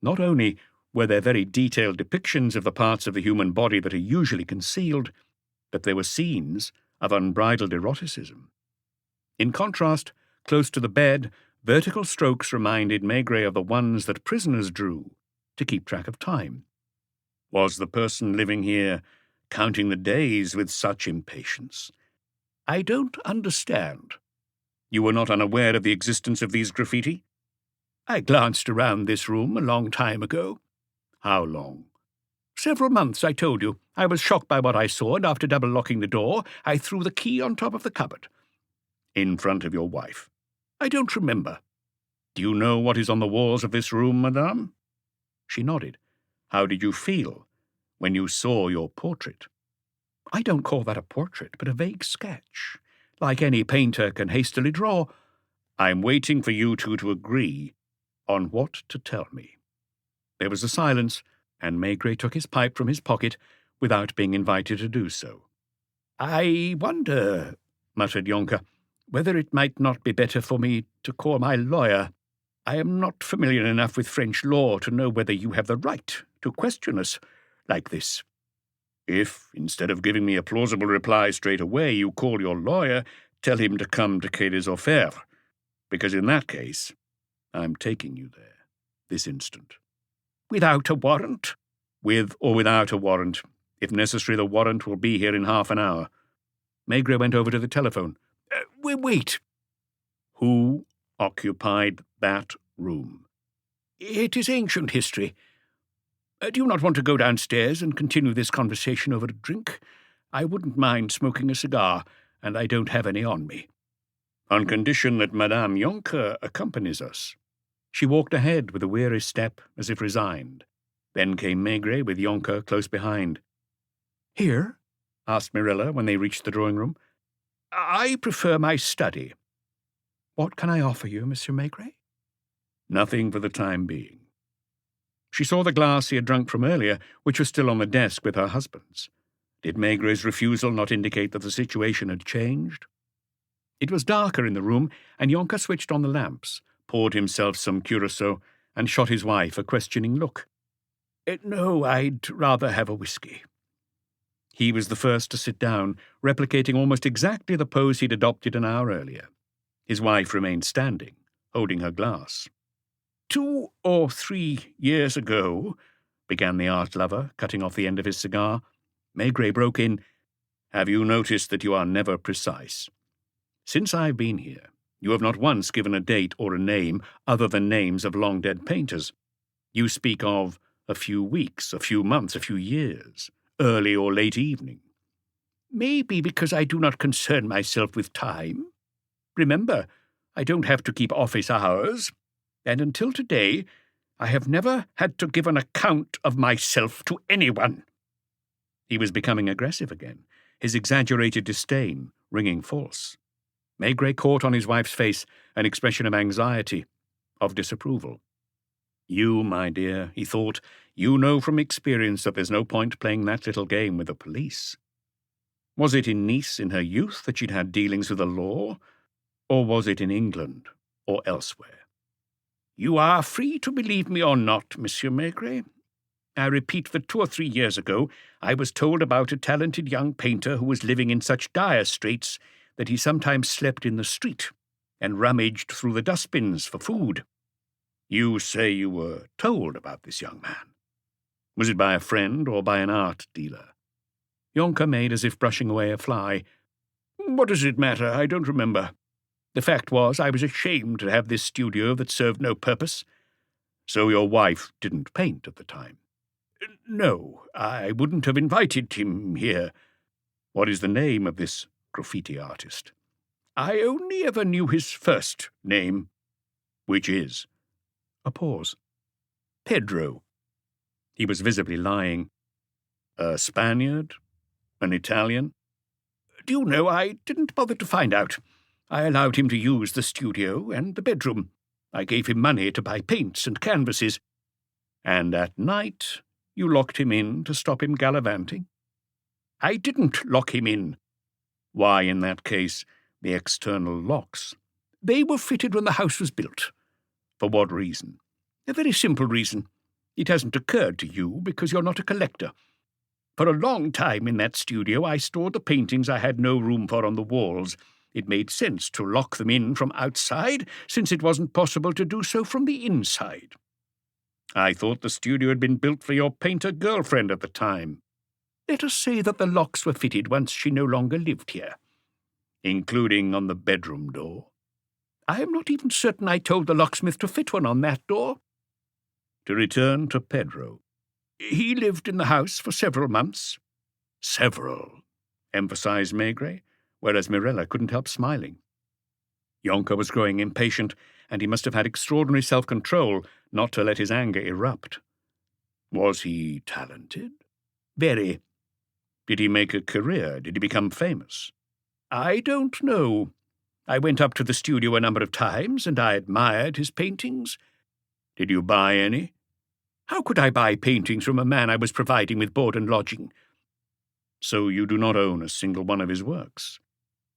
Not only were there very detailed depictions of the parts of the human body that are usually concealed, but there were scenes of unbridled eroticism. In contrast, close to the bed, vertical strokes reminded Maigret of the ones that prisoners drew to keep track of time. Was the person living here counting the days with such impatience? I don't understand. You were not unaware of the existence of these graffiti? I glanced around this room a long time ago. How long? Several months, I told you. I was shocked by what I saw, and after double-locking the door, I threw the key on top of the cupboard. In front of your wife? I don't remember. Do you know what is on the walls of this room, madame? She nodded. How did you feel when you saw your portrait? I don't call that a portrait, but a vague sketch, like any painter can hastily draw. I'm waiting for you two to agree on what to tell me. There was a silence, and Maigret took his pipe from his pocket without being invited to do so. I wonder, muttered Jonker, whether it might not be better for me to call my lawyer. I am not familiar enough with French law to know whether you have the right to question us like this. If, instead of giving me a plausible reply straight away, you call your lawyer, tell him to come to Quai des Orfèvres, because in that case, I'm taking you there, this instant. Without a warrant? With or without a warrant. If necessary, the warrant will be here in half an hour. Maigret went over to the telephone. Wait. Who occupied that room? It is ancient history. Do you not want to go downstairs and continue this conversation over a drink? I wouldn't mind smoking a cigar, and I don't have any on me. On condition that Madame Jonker accompanies us. She walked ahead with a weary step, as if resigned. Then came Maigret with Jonker close behind. Here? Asked Mirella when they reached the drawing-room. I prefer my study. What can I offer you, Monsieur Maigret? Nothing for the time being. She saw the glass he had drunk from earlier, which was still on the desk with her husband's. Did Maigret's refusal not indicate that the situation had changed? It was darker in the room, and Jonker switched on the lamps, poured himself some curaçao, and shot his wife a questioning look. No, I'd rather have a whisky. He was the first to sit down, replicating almost exactly the pose he'd adopted an hour earlier. His wife remained standing, holding her glass. 2 or 3 years ago, began the art lover, cutting off the end of his cigar. Maigret broke in. Have you noticed that you are never precise? Since I've been here, you have not once given a date or a name other than names of long-dead painters. You speak of a few weeks, a few months, a few years, early or late evening. Maybe because I do not concern myself with time. Remember, I don't have to keep office hours, and until today I have never had to give an account of myself to anyone. He was becoming aggressive again, his exaggerated disdain ringing false. Maigret caught on his wife's face an expression of anxiety, of disapproval. You, my dear, he thought, you know from experience that there's no point playing that little game with the police. Was it in Nice in her youth that she'd had dealings with the law, or was it in England or elsewhere? You are free to believe me or not, Monsieur Maigret. I repeat that 2 or 3 years ago I was told about a talented young painter who was living in such dire straits that he sometimes slept in the street and rummaged through the dustbins for food. You say you were told about this young man. Was it by a friend or by an art dealer? Jonker made as if brushing away a fly. What does it matter? I don't remember. The fact was, I was ashamed to have this studio that served no purpose. So your wife didn't paint at the time? No, I wouldn't have invited him here. What is the name of this graffiti artist? I only ever knew his first name. Which is? A pause. Pedro. He was visibly lying. A Spaniard? An Italian? Do you know, I didn't bother to find out. I allowed him to use the studio and the bedroom. I gave him money to buy paints and canvases. And at night you locked him in to stop him gallivanting? I didn't lock him in. Why, in that case, the external locks? They were fitted when the house was built. For what reason? A very simple reason. It hasn't occurred to you because you're not a collector. For a long time in that studio I stored the paintings I had no room for on the walls. It made sense to lock them in from outside, since it wasn't possible to do so from the inside. I thought the studio had been built for your painter girlfriend at the time. Let us say that the locks were fitted once she no longer lived here, including on the bedroom door. I am not even certain I told the locksmith to fit one on that door. To return to Pedro. He lived in the house for several months. Several, emphasized Maigret, whereas Mirella couldn't help smiling. Yonka was growing impatient, and he must have had extraordinary self-control not to let his anger erupt. Was he talented? Very. Did he make a career? Did he become famous? I don't know. I went up to the studio a number of times, and I admired his paintings. Did you buy any? How could I buy paintings from a man I was providing with board and lodging? So you do not own a single one of his works?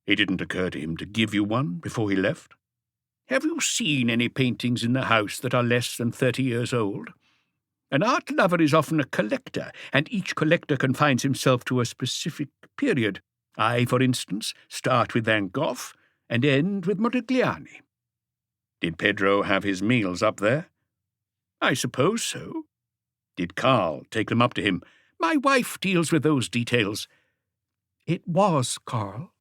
It didn't occur to him to give you one before he left? Have you seen any paintings in the house that are less than 30 years old? An art lover is often a collector, and each collector confines himself to a specific period. I, for instance, start with Van Gogh and end with Modigliani. Did Pedro have his meals up there? I suppose so. Did Carl take them up to him? My wife deals with those details. It was Carl,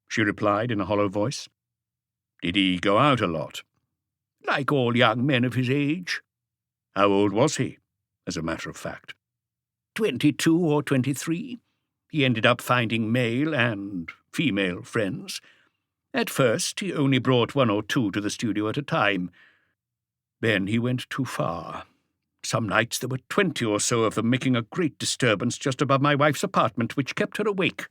she replied in a hollow voice. Did he go out a lot? Like all young men of his age. How old was he, as a matter of fact? 22 or 23. He ended up finding male and female friends. At first, he only brought 1 or 2 to the studio at a time. Then he went too far. Some nights there were 20 or so of them, making a great disturbance just above my wife's apartment, which kept her awake.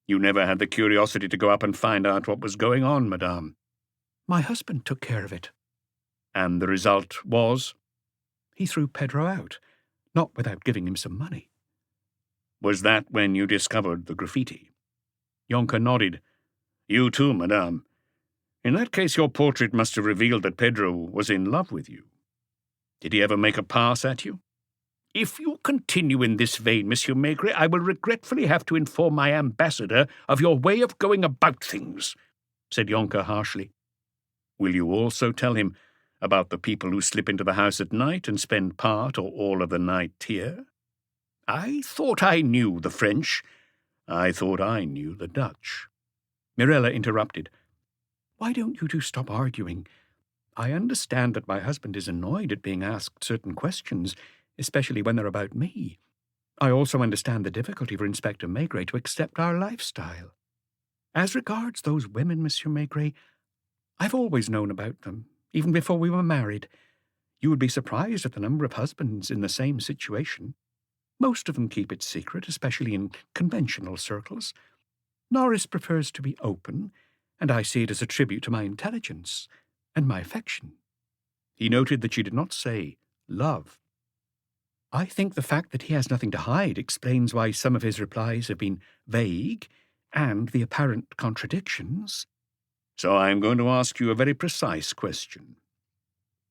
You never had the curiosity to go up and find out what was going on, madame. My husband took care of it. And the result was? He threw Pedro out, not without giving him some money. Was that when you discovered the graffiti? Yonka nodded. You too, madame. In that case, your portrait must have revealed that Pedro was in love with you. Did he ever make a pass at you? If you continue in this vein, Monsieur Maigret, I will regretfully have to inform my ambassador of your way of going about things, said Yonka harshly. Will you also tell him about the people who slip into the house at night and spend part or all of the night here? I thought I knew the French. I thought I knew the Dutch. Mirella interrupted. Why don't you two stop arguing? I understand that my husband is annoyed at being asked certain questions, especially when they're about me. I also understand the difficulty for Inspector Maigret to accept our lifestyle. As regards those women, Monsieur Maigret, I've always known about them, even before we were married. You would be surprised at the number of husbands in the same situation. Most of them keep it secret, especially in conventional circles. Norris prefers to be open, and I see it as a tribute to my intelligence and my affection. He noted that she did not say love. I think the fact that he has nothing to hide explains why some of his replies have been vague and the apparent contradictions. So I am going to ask you a very precise question.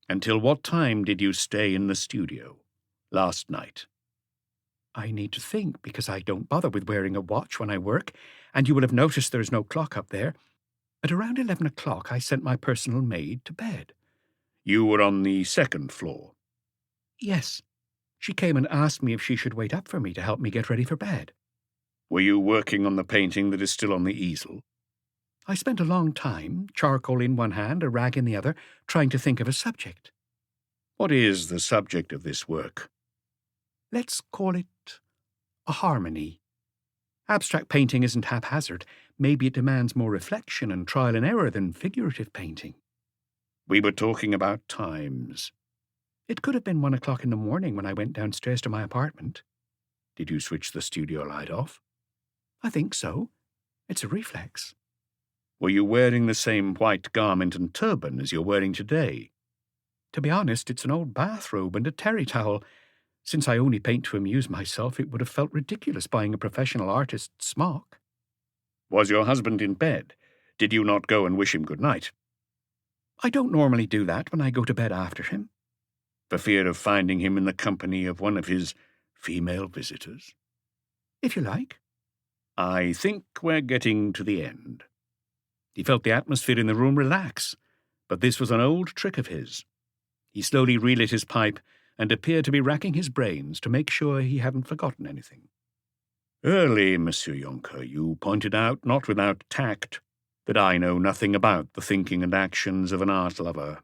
Until what time did you stay in the studio last night? I need to think because I don't bother with wearing a watch when I work, and you will have noticed there is no clock up there. At around 11 o'clock, I sent my personal maid to bed. You were on the 2nd floor? Yes. She came and asked me if she should wait up for me to help me get ready for bed. Were you working on the painting that is still on the easel? I spent a long time, charcoal in one hand, a rag in the other, trying to think of a subject. What is the subject of this work? Let's call it a harmony. Abstract painting isn't haphazard. Maybe it demands more reflection and trial and error than figurative painting. We were talking about times. It could have been 1 o'clock in the morning when I went downstairs to my apartment. Did you switch the studio light off? I think so. It's a reflex. Were you wearing the same white garment and turban as you're wearing today? To be honest, it's an old bathrobe and a terry towel. Since I only paint to amuse myself, it would have felt ridiculous buying a professional artist's smock. Was your husband in bed? Did you not go and wish him good night? I don't normally do that when I go to bed after him. For fear of finding him in the company of one of his female visitors? If you like. I think we're getting to the end. He felt the atmosphere in the room relax, but this was an old trick of his. He slowly relit his pipe and appeared to be racking his brains to make sure he hadn't forgotten anything. Early, Monsieur Jonker, you pointed out, not without tact, that I know nothing about the thinking and actions of an art lover.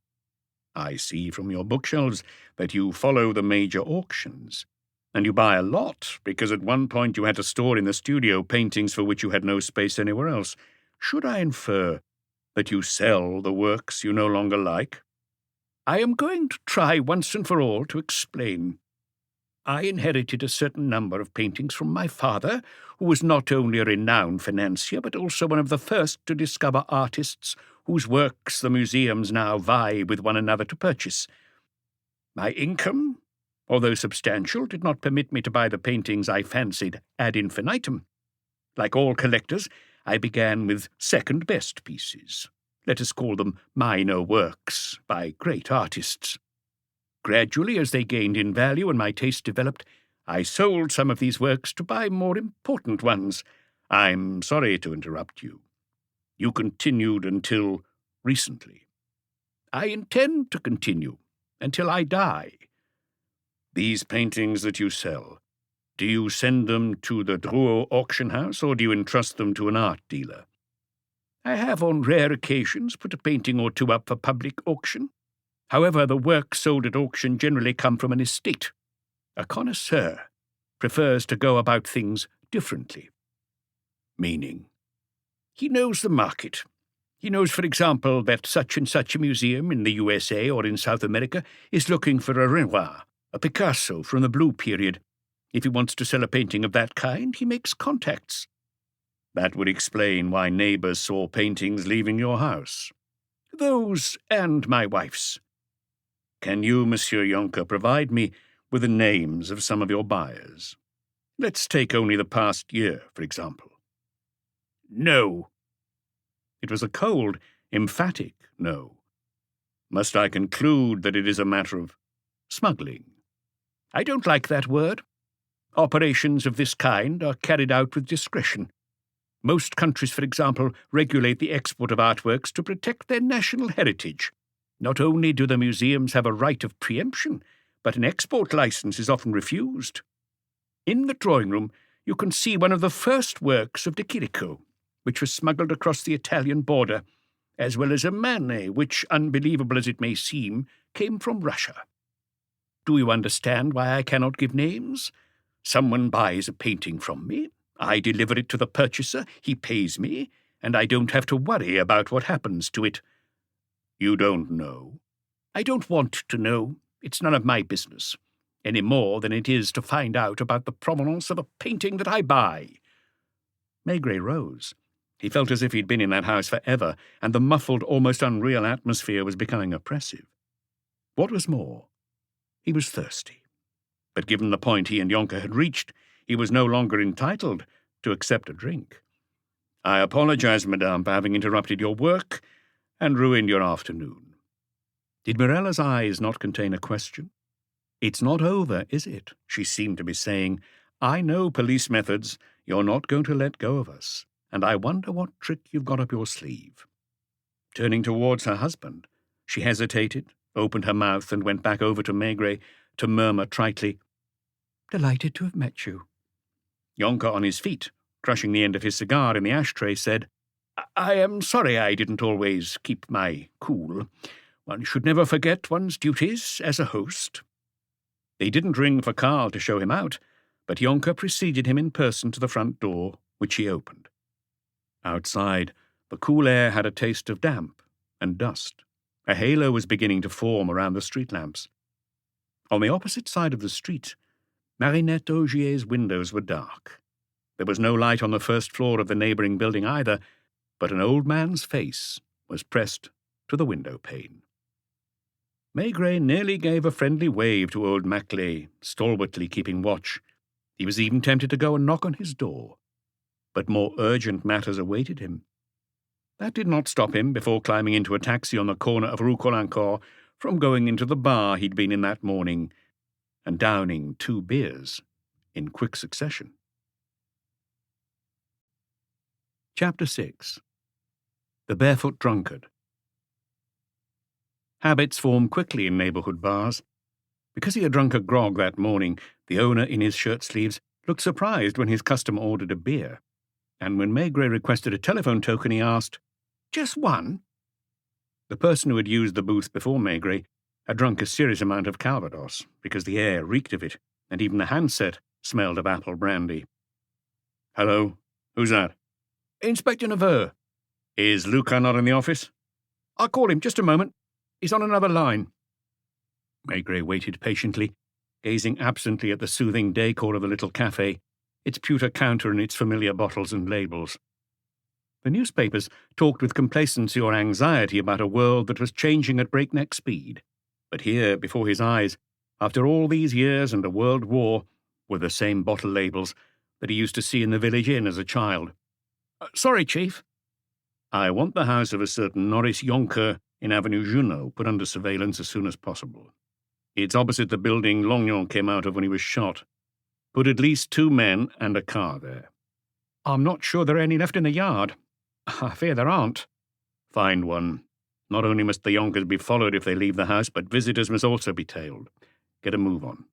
I see from your bookshelves that you follow the major auctions, and you buy a lot, because at one point you had to store in the studio paintings for which you had no space anywhere else. Should I infer that you sell the works you no longer like? I am going to try once and for all to explain. I inherited a certain number of paintings from my father, who was not only a renowned financier, but also one of the first to discover artists whose works the museums now vie with one another to purchase. My income, although substantial, did not permit me to buy the paintings I fancied ad infinitum. Like all collectors, I began with second-best pieces. Let us call them minor works by great artists. Gradually, as they gained in value and my taste developed, I sold some of these works to buy more important ones. I'm sorry to interrupt you. You continued until recently. I intend to continue until I die. These paintings that you sell, do you send them to the Drouot auction house, or do you entrust them to an art dealer? I have on rare occasions put a painting or two up for public auction. However, the works sold at auction generally come from an estate. A connoisseur prefers to go about things differently. Meaning? He knows the market. He knows, for example, that such and such a museum in the USA or in South America is looking for a Renoir, a Picasso from the Blue Period. If he wants to sell a painting of that kind, he makes contacts. That would explain why neighbours saw paintings leaving your house. Those and my wife's. Can you, Monsieur Jonker, provide me with the names of some of your buyers? Let's take only the past year, for example. No. It was a cold, emphatic no. Must I conclude that it is a matter of smuggling? I don't like that word. Operations of this kind are carried out with discretion. Most countries, for example, regulate the export of artworks to protect their national heritage. Not only do the museums have a right of preemption, but an export license is often refused. In the drawing room, you can see one of the first works of de Chirico, which was smuggled across the Italian border, as well as a Manet, which, unbelievable as it may seem, came from Russia. Do you understand why I cannot give names? Someone buys a painting from me, I deliver it to the purchaser, he pays me, and I don't have to worry about what happens to it. You don't know? I don't want to know. It's none of my business, any more than it is to find out about the provenance of a painting that I buy. Maigret rose. He felt as if he'd been in that house forever, and the muffled, almost unreal atmosphere was becoming oppressive. What was more, he was thirsty. But given the point he and Jonker had reached, he was no longer entitled to accept a drink. I apologize, madame, for having interrupted your work and ruined your afternoon. Did Mirella's eyes not contain a question? It's not over, is it? She seemed to be saying, I know police methods. You're not going to let go of us, and I wonder what trick you've got up your sleeve. Turning towards her husband, she hesitated, opened her mouth, and went back over to Maigret to murmur tritely, Delighted to have met you. Jonker, on his feet, crushing the end of his cigar in the ashtray, said, I am sorry I didn't always keep my cool. One should never forget one's duties as a host. They didn't ring for Karl to show him out, but Jonker preceded him in person to the front door, which he opened. Outside, the cool air had a taste of damp and dust. A halo was beginning to form around the street lamps. On the opposite side of the street, Marinette Augier's windows were dark. There was no light on the first floor of the neighbouring building either, but an old man's face was pressed to the window pane. Maigret nearly gave a friendly wave to old Maclay, stalwartly keeping watch. He was even tempted to go and knock on his door, but more urgent matters awaited him. That did not stop him, before climbing into a taxi on the corner of Rue Caulaincourt, from going into the bar he'd been in that morning and downing 2 beers in quick succession. Chapter 6. The Barefoot Drunkard. Habits form quickly in neighbourhood bars. Because he had drunk a grog that morning, the owner in his shirt sleeves looked surprised when his customer ordered a beer, and when Maigret requested a telephone token, he asked, "Just one?" The person who had used the booth before Maigret had drunk a serious amount of Calvados, because the air reeked of it, and even the handset smelled of apple brandy. "Hello? Who's that?" "Inspector Neveu." "Is Luca not in the office?" "I'll call him, just a moment. He's on another line." Maigret waited patiently, gazing absently at the soothing decor of the little cafe, its pewter counter and its familiar bottles and labels. The newspapers talked with complacency or anxiety about a world that was changing at breakneck speed. But here, before his eyes, after all these years and a world war, were the same bottle labels that he used to see in the village inn as a child. "Sorry, Chief." "I want the house of a certain Norris Yonker in Avenue Junot put under surveillance as soon as possible. It's opposite the building Longnon came out of when he was shot. Put at least 2 men and a car there." "I'm not sure there are any left in the yard. I fear there aren't." "Find one. Not only must the Yonkers be followed if they leave the house, but visitors must also be tailed. Get a move on."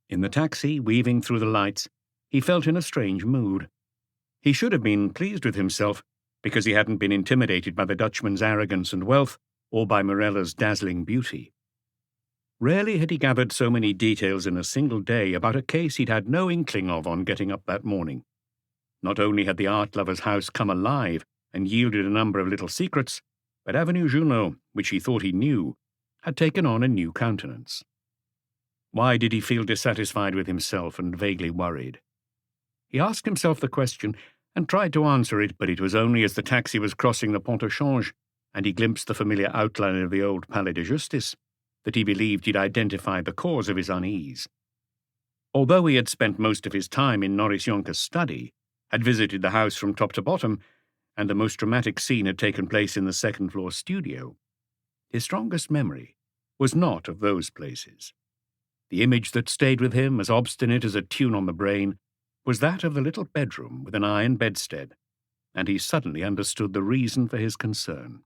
In the taxi, weaving through the lights, he felt in a strange mood. He should have been pleased with himself, because he hadn't been intimidated by the Dutchman's arrogance and wealth, or by Morella's dazzling beauty. Rarely had he gathered so many details in a single day about a case he'd had no inkling of on getting up that morning. Not only had the art lover's house come alive and yielded a number of little secrets, but Avenue Junot, which he thought he knew, had taken on a new countenance. Why did he feel dissatisfied with himself and vaguely worried? He asked himself the question and tried to answer it, but it was only as the taxi was crossing the Pont au Change and he glimpsed the familiar outline of the old Palais de Justice that he believed he'd identified the cause of his unease. Although he had spent most of his time in Norris Yonker's study, had visited the house from top to bottom, and the most dramatic scene had taken place in the second-floor studio, his strongest memory was not of those places. The image that stayed with him, as obstinate as a tune on the brain, was that of the little bedroom with an iron bedstead, and he suddenly understood the reason for his concern.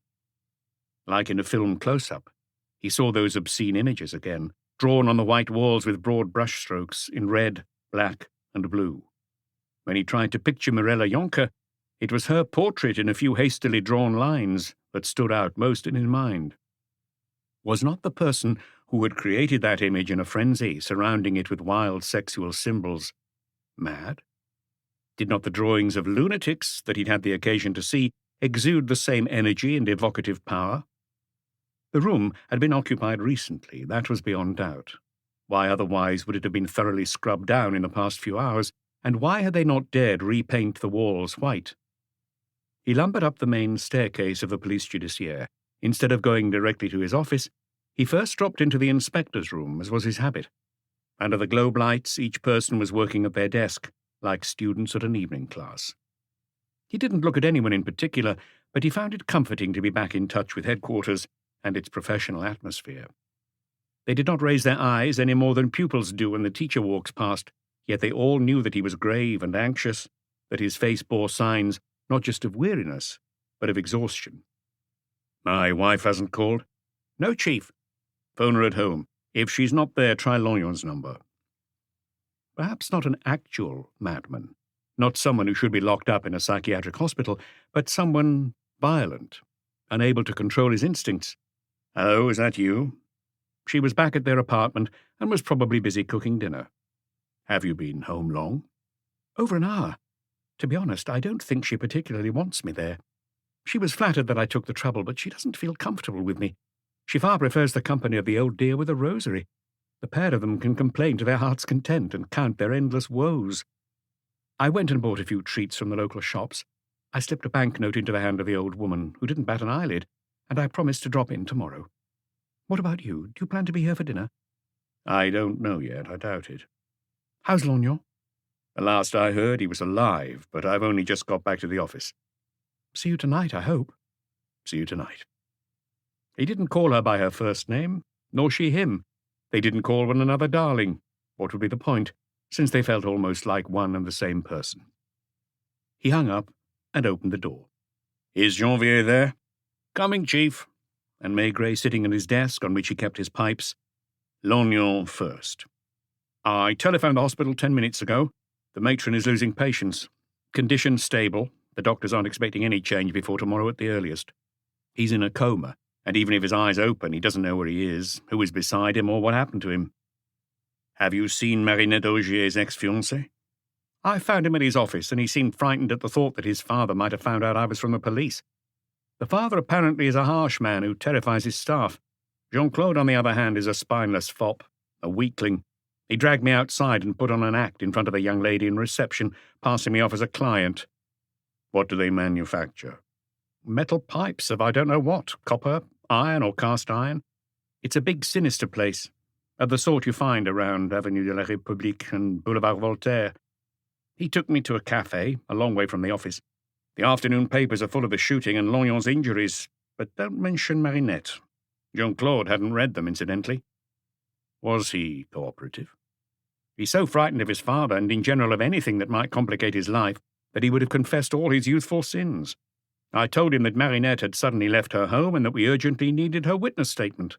Like in a film close-up, he saw those obscene images again, drawn on the white walls with broad brushstrokes in red, black, and blue. When he tried to picture Mirella Yonker, it was her portrait in a few hastily drawn lines that stood out most in his mind. Was not the person who had created that image in a frenzy, surrounding it with wild sexual symbols, mad? Did not the drawings of lunatics that he'd had the occasion to see exude the same energy and evocative power? The room had been occupied recently, that was beyond doubt. Why otherwise would it have been thoroughly scrubbed down in the past few hours, and why had they not dared repaint the walls white? He lumbered up the main staircase of the police judiciaire. Instead of going directly to his office, he first dropped into the inspector's room, as was his habit. Under the globe lights, each person was working at their desk, like students at an evening class. He didn't look at anyone in particular, but he found it comforting to be back in touch with headquarters and its professional atmosphere. They did not raise their eyes any more than pupils do when the teacher walks past, yet they all knew that he was grave and anxious, that his face bore signs not just of weariness, but of exhaustion. "My wife hasn't called?" "No, Chief." "Phone her at home. If she's not there, try Lognon's number." Perhaps not an actual madman, not someone who should be locked up in a psychiatric hospital, but someone violent, unable to control his instincts. "Hello, is that you?" She was back at their apartment and was probably busy cooking dinner. "Have you been home long?" "Over an hour. To be honest, I don't think she particularly wants me there. She was flattered that I took the trouble, but she doesn't feel comfortable with me. She far prefers the company of the old dear with a rosary. The pair of them can complain to their heart's content and count their endless woes. I went and bought a few treats from the local shops. I slipped a banknote into the hand of the old woman, who didn't bat an eyelid, and I promised to drop in tomorrow. What about you? Do you plan to be here for dinner?" "I don't know yet. I doubt it." "How's Lognon?" "The last I heard, he was alive, but I've only just got back to the office." "See you tonight, I hope." "See you tonight." He didn't call her by her first name, nor she him. They didn't call one another darling. What would be the point, since they felt almost like one and the same person? He hung up and opened the door. "Is Janvier there?" "Coming, Chief." And Maigret, sitting at his desk, on which he kept his pipes, Lognan first. I telephoned the hospital 10 minutes ago. The matron is losing patience. Condition stable. The doctors aren't expecting any change before tomorrow at the earliest. He's in a coma, and even if his eyes open, he doesn't know where he is, who is beside him, or what happened to him. Have you seen Marinette Augier's ex-fiancé? I found him at his office, and he seemed frightened at the thought that his father might have found out I was from the police. The father apparently is a harsh man who terrifies his staff. Jean-Claude, on the other hand, is a spineless fop, a weakling. He dragged me outside and put on an act in front of a young lady in reception, passing me off as a client. What do they manufacture? Metal pipes of I don't know what, copper, iron or cast iron. It's a big, sinister place, of the sort you find around Avenue de la République and Boulevard Voltaire. He took me to a café, a long way from the office. The afternoon papers are full of the shooting and Lognan's injuries, but don't mention Marinette. Jean-Claude hadn't read them, incidentally. Was he cooperative? He's so frightened of his father and in general of anything that might complicate his life that he would have confessed all his youthful sins. I told him that Marinette had suddenly left her home and that we urgently needed her witness statement.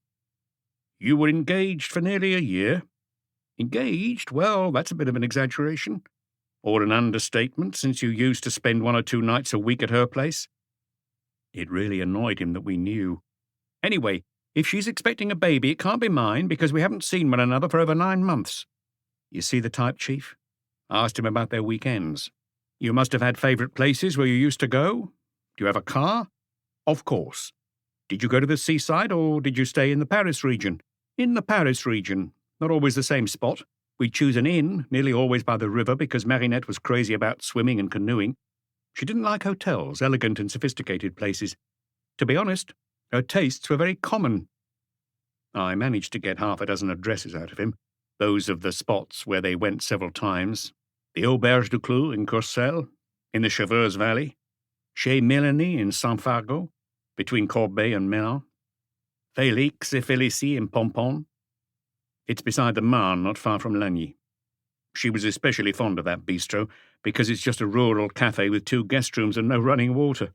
You were engaged for nearly a year? Engaged? Well, that's a bit of an exaggeration. Or an understatement, since you used to spend 1 or 2 nights a week at her place. It really annoyed him that we knew. Anyway, if she's expecting a baby, it can't be mine, because we haven't seen one another for over 9 months. You see the type, Chief? I asked him about their weekends. You must have had favourite places where you used to go? Do you have a car? Of course. Did you go to the seaside, or did you stay in the Paris region? In the Paris region. Not always the same spot. We'd choose an inn, nearly always by the river, because Marinette was crazy about swimming and canoeing. She didn't like hotels, elegant and sophisticated places. To be honest, her tastes were very common. I managed to get 6 addresses out of him, those of the spots where they went several times. The Auberge du Clou in Courcelles, in the Chevreuse Valley, chez Mélanie in Saint-Fargeau, between Corbeil and Melun, Félix et Félicie in Pomponne. It's beside the Marne, not far from Lagny. She was especially fond of that bistro, because it's just a rural café with 2 guest rooms and no running water.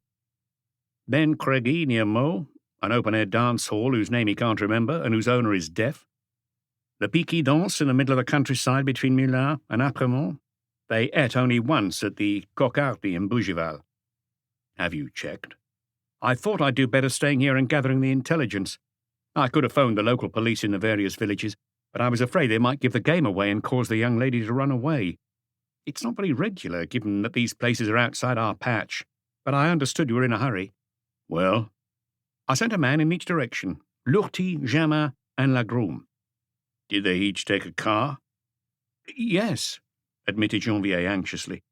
Then Craigie near Meaux, an open-air dance hall whose name he can't remember and whose owner is deaf. The Piquet Danse in the middle of the countryside between Moulins and Apremont. They ate only once at the Cocardi in Bougival. Have you checked? I thought I'd do better staying here and gathering the intelligence. I could have phoned the local police in the various villages, but I was afraid they might give the game away and cause the young lady to run away. It's not very regular, given that these places are outside our patch, but I understood you were in a hurry. Well, I sent a man in each direction, Lourty, Jamin, and Lagroume. Did they each take a car? Yes, admitted Janvier anxiously.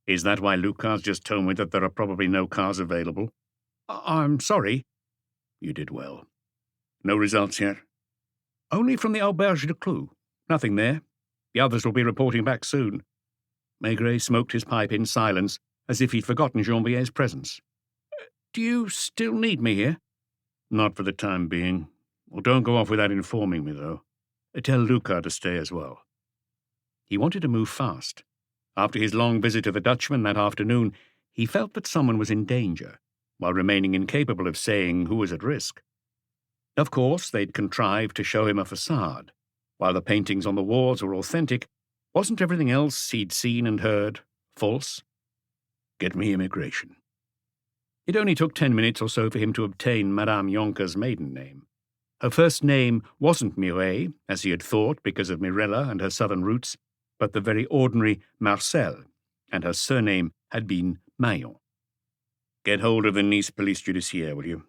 Is that why Lucas just told me that there are probably no cars available? I'm sorry. You did well. No results yet? Only from the Auberge du Clou. Nothing there. The others will be reporting back soon. Maigret smoked his pipe in silence, as if he'd forgotten Janvier's presence. Do you still need me here? Not for the time being. Well, don't go off without informing me, though. Tell Lucas to stay as well. He wanted to move fast. After his long visit to the Dutchman that afternoon, he felt that someone was in danger, while remaining incapable of saying who was at risk. Of course, they'd contrived to show him a facade. While the paintings on the walls were authentic, wasn't everything else he'd seen and heard false? Get me immigration. It only took 10 minutes or so for him to obtain Madame Yonka's maiden name. Her first name wasn't Mireille, as he had thought because of Mirella and her southern roots, but the very ordinary Marcel, and her surname had been Maillon. Get hold of the Nice Police Judiciaire, will you?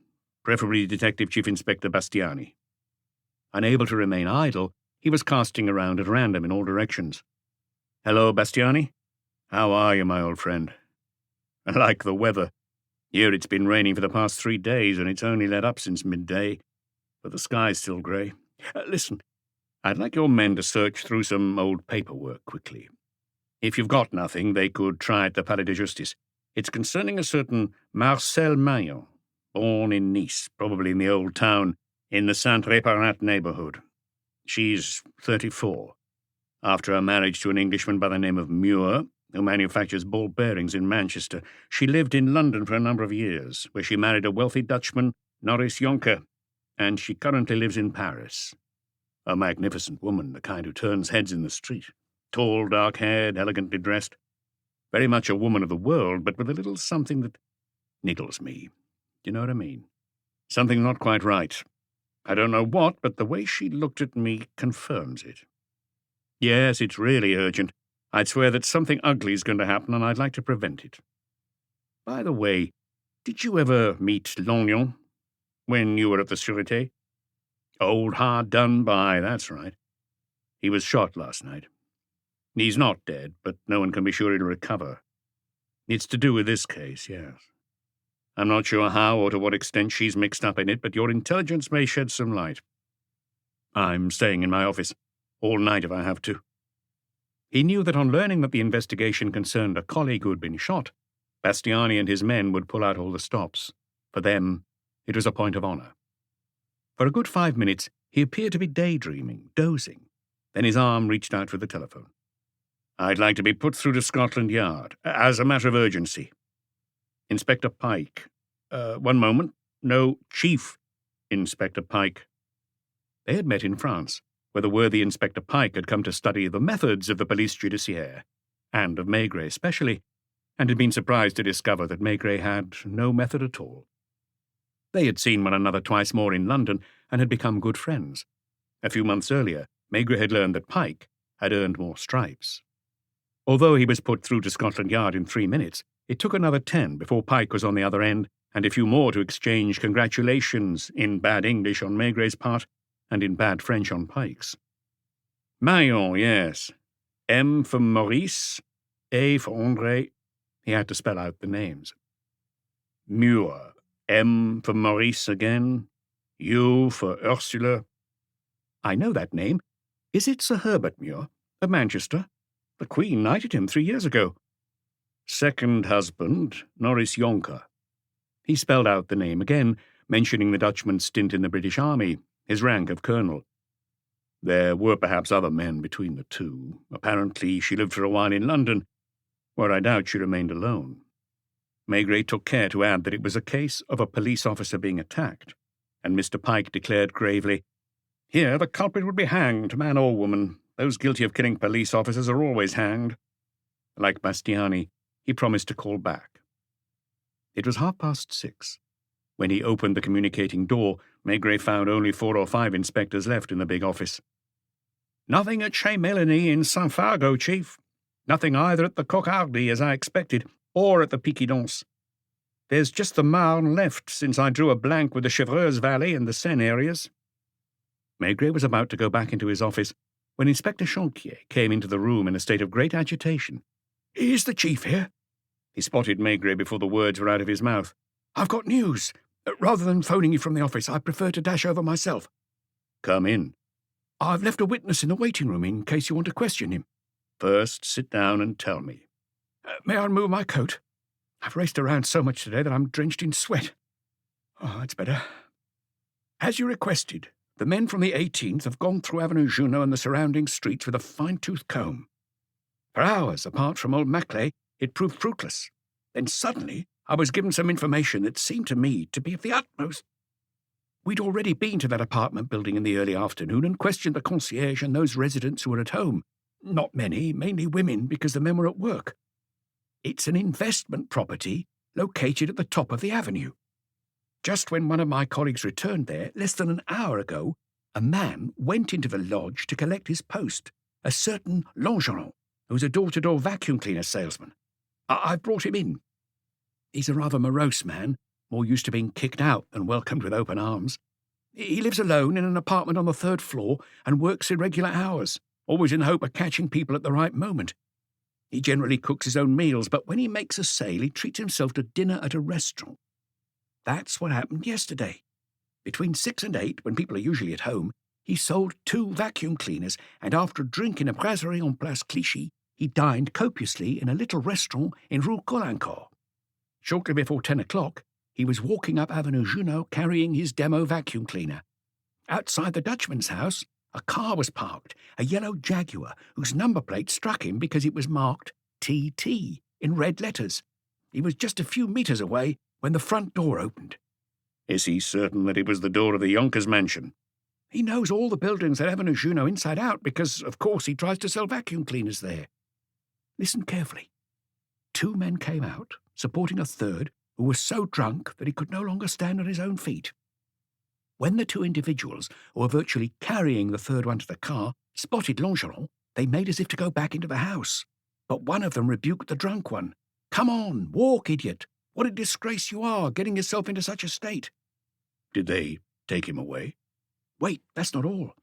Preferably Detective Chief Inspector Bastiani. Unable to remain idle, he was casting around at random in all directions. Hello, Bastiani? How are you, my old friend? I like the weather. Here it's been raining for the past 3 days, and it's only let up since midday, but the sky's still grey. Listen, I'd like your men to search through some old paperwork quickly. If you've got nothing, they could try at the Palais de Justice. It's concerning a certain Marcel Maillon, born in Nice, probably in the old town, in the Saint-Réparat neighbourhood. She's 34. After her marriage to an Englishman by the name of Muir, who manufactures ball bearings in Manchester, she lived in London for a number of years, where she married a wealthy Dutchman, Norris Jonker, and she currently lives in Paris. A magnificent woman, the kind who turns heads in the street. Tall, dark-haired, elegantly dressed. Very much a woman of the world, but with a little something that niggles me. Do you know what I mean? Something not quite right. I don't know what, but the way she looked at me confirms it. Yes, it's really urgent. I'd swear that something ugly is going to happen, and I'd like to prevent it. By the way, did you ever meet Longnon when you were at the Sûreté? Old hard done by, that's right. He was shot last night. He's not dead, but no one can be sure he'll recover. It's to do with this case, yes. I'm not sure how or to what extent she's mixed up in it, but your intelligence may shed some light. I'm staying in my office all night if I have to. He knew that on learning that the investigation concerned a colleague who had been shot, Bastiani and his men would pull out all the stops. For them, it was a point of honor. For a good 5 minutes, he appeared to be daydreaming, dozing. Then his arm reached out for the telephone. I'd like to be put through to Scotland Yard, as a matter of urgency. Inspector Pike. One moment. No, Chief Inspector Pike. They had met in France, where the worthy Inspector Pike had come to study the methods of the police judiciaire, and of Maigret especially, and had been surprised to discover that Maigret had no method at all. They had seen one another twice more in London and had become good friends. A few months earlier, Maigret had learned that Pike had earned more stripes. Although he was put through to Scotland Yard in 3 minutes, it took another 10 before Pike was on the other end, and a few more to exchange congratulations in bad English on Maigret's part and in bad French on Pike's. Marion, yes. M for Maurice, A for André. He had to spell out the names. Muir, M for Maurice again. U for Ursula. I know that name. Is it Sir Herbert Muir, of Manchester? The Queen knighted him 3 years ago. Second husband, Norris Jonker. He spelled out the name again, mentioning the Dutchman's stint in the British Army, his rank of colonel. There were perhaps other men between the two. Apparently she lived for a while in London, where I doubt she remained alone. Maigret took care to add that it was a case of a police officer being attacked, and Mr. Pike declared gravely, "Here the culprit would be hanged, man or woman. Those guilty of killing police officers are always hanged." Like Bastiani, he promised to call back. It was 6:30. When he opened the communicating door, Maigret found only 4 or 5 inspectors left in the big office. "Nothing at Chez Mélanie in Saint Fargo, Chief. Nothing either at the Cocardi, as I expected, or at the Piquidance. There's just the Marne left, since I drew a blank with the Chevreuse Valley and the Seine areas." Maigret was about to go back into his office when Inspector Chanquier came into the room in a state of great agitation. "Is the Chief here?" He spotted Maigret before the words were out of his mouth. "I've got news. Rather than phoning you from the office, I prefer to dash over myself." "Come in." "I've left a witness in the waiting room in case you want to question him." "First, sit down and tell me." May I remove my coat? I've raced around so much today that I'm drenched in sweat." "Oh, that's better." "As you requested, the men from the 18th have gone through Avenue Junot and the surrounding streets with a fine-tooth comb. For hours, apart from old Maclay, it proved fruitless. Then suddenly I was given some information that seemed to me to be of the utmost. We'd already been to that apartment building in the early afternoon and questioned the concierge and those residents who were at home. Not many, mainly women, because the men were at work. It's an investment property located at the top of the avenue. Just when one of my colleagues returned there, less than an hour ago, a man went into the lodge to collect his post, a certain Longeron, who's a door-to-door vacuum cleaner salesman. I've brought him in. He's a rather morose man, more used to being kicked out than welcomed with open arms. He lives alone in an apartment on the 3rd floor and works irregular hours, always in the hope of catching people at the right moment. He generally cooks his own meals, but when he makes a sale, he treats himself to dinner at a restaurant. That's what happened yesterday. Between 6 and 8, when people are usually at home, he sold 2 vacuum cleaners, and after a drink in a brasserie on Place Clichy, he dined copiously in a little restaurant in Rue Caulaincourt. Shortly before 10 o'clock, he was walking up Avenue Junot carrying his demo vacuum cleaner. Outside the Dutchman's house, a car was parked, a yellow Jaguar, whose number plate struck him because it was marked TT in red letters. He was just a few meters away when the front door opened. "Is he certain that it was the door of the Yonkers mansion?" He knows all the buildings at Avenue Junot inside out because, of course, he tries to sell vacuum cleaners there. Listen carefully. 2 men came out, supporting a third, who was so drunk that he could no longer stand on his own feet. When the 2 individuals, who were virtually carrying the third one to the car, spotted Longeron, they made as if to go back into the house. But one of them rebuked the drunk one. "Come on, walk, idiot! What a disgrace you are, getting yourself into such a state!" Did they take him away? Wait, that's not all.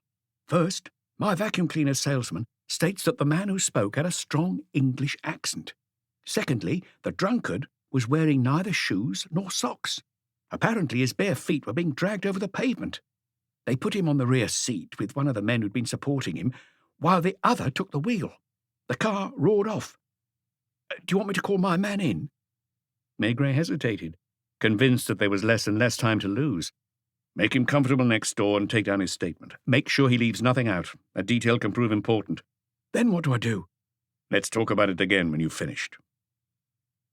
First, my vacuum cleaner salesman states that the man who spoke had a strong English accent. Secondly, the drunkard was wearing neither shoes nor socks. Apparently his bare feet were being dragged over the pavement. They put him on the rear seat with one of the men who'd been supporting him, while the other took the wheel. The car roared off. Do you want me to call my man in? Maigret hesitated, convinced that there was less and less time to lose. Make him comfortable next door and take down his statement. Make sure he leaves nothing out. A detail can prove important. Then what do I do? Let's talk about it again when you've finished.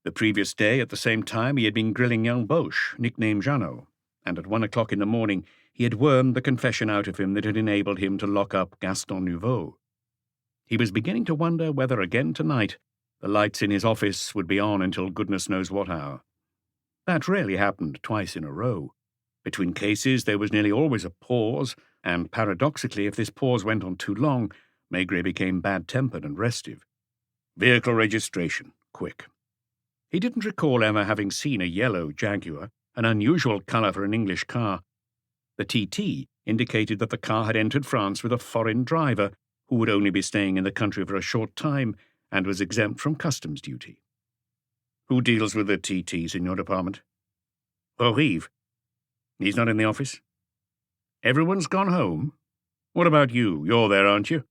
The previous day, at the same time, he had been grilling young Boche, nicknamed Jeannot, and at 1 o'clock in the morning he had wormed the confession out of him that had enabled him to lock up Gaston Nouveau. He was beginning to wonder whether again tonight the lights in his office would be on until goodness knows what hour. That rarely happened twice in a row. Between cases there was nearly always a pause, and paradoxically, if this pause went on too long, Maigret became bad-tempered and restive. Vehicle registration, quick. He didn't recall ever having seen a yellow Jaguar, an unusual colour for an English car. The TT indicated that the car had entered France with a foreign driver who would only be staying in the country for a short time and was exempt from customs duty. Who deals with the TTs in your department? Orive. He's not in the office? Everyone's gone home? What about you? You're there, aren't you?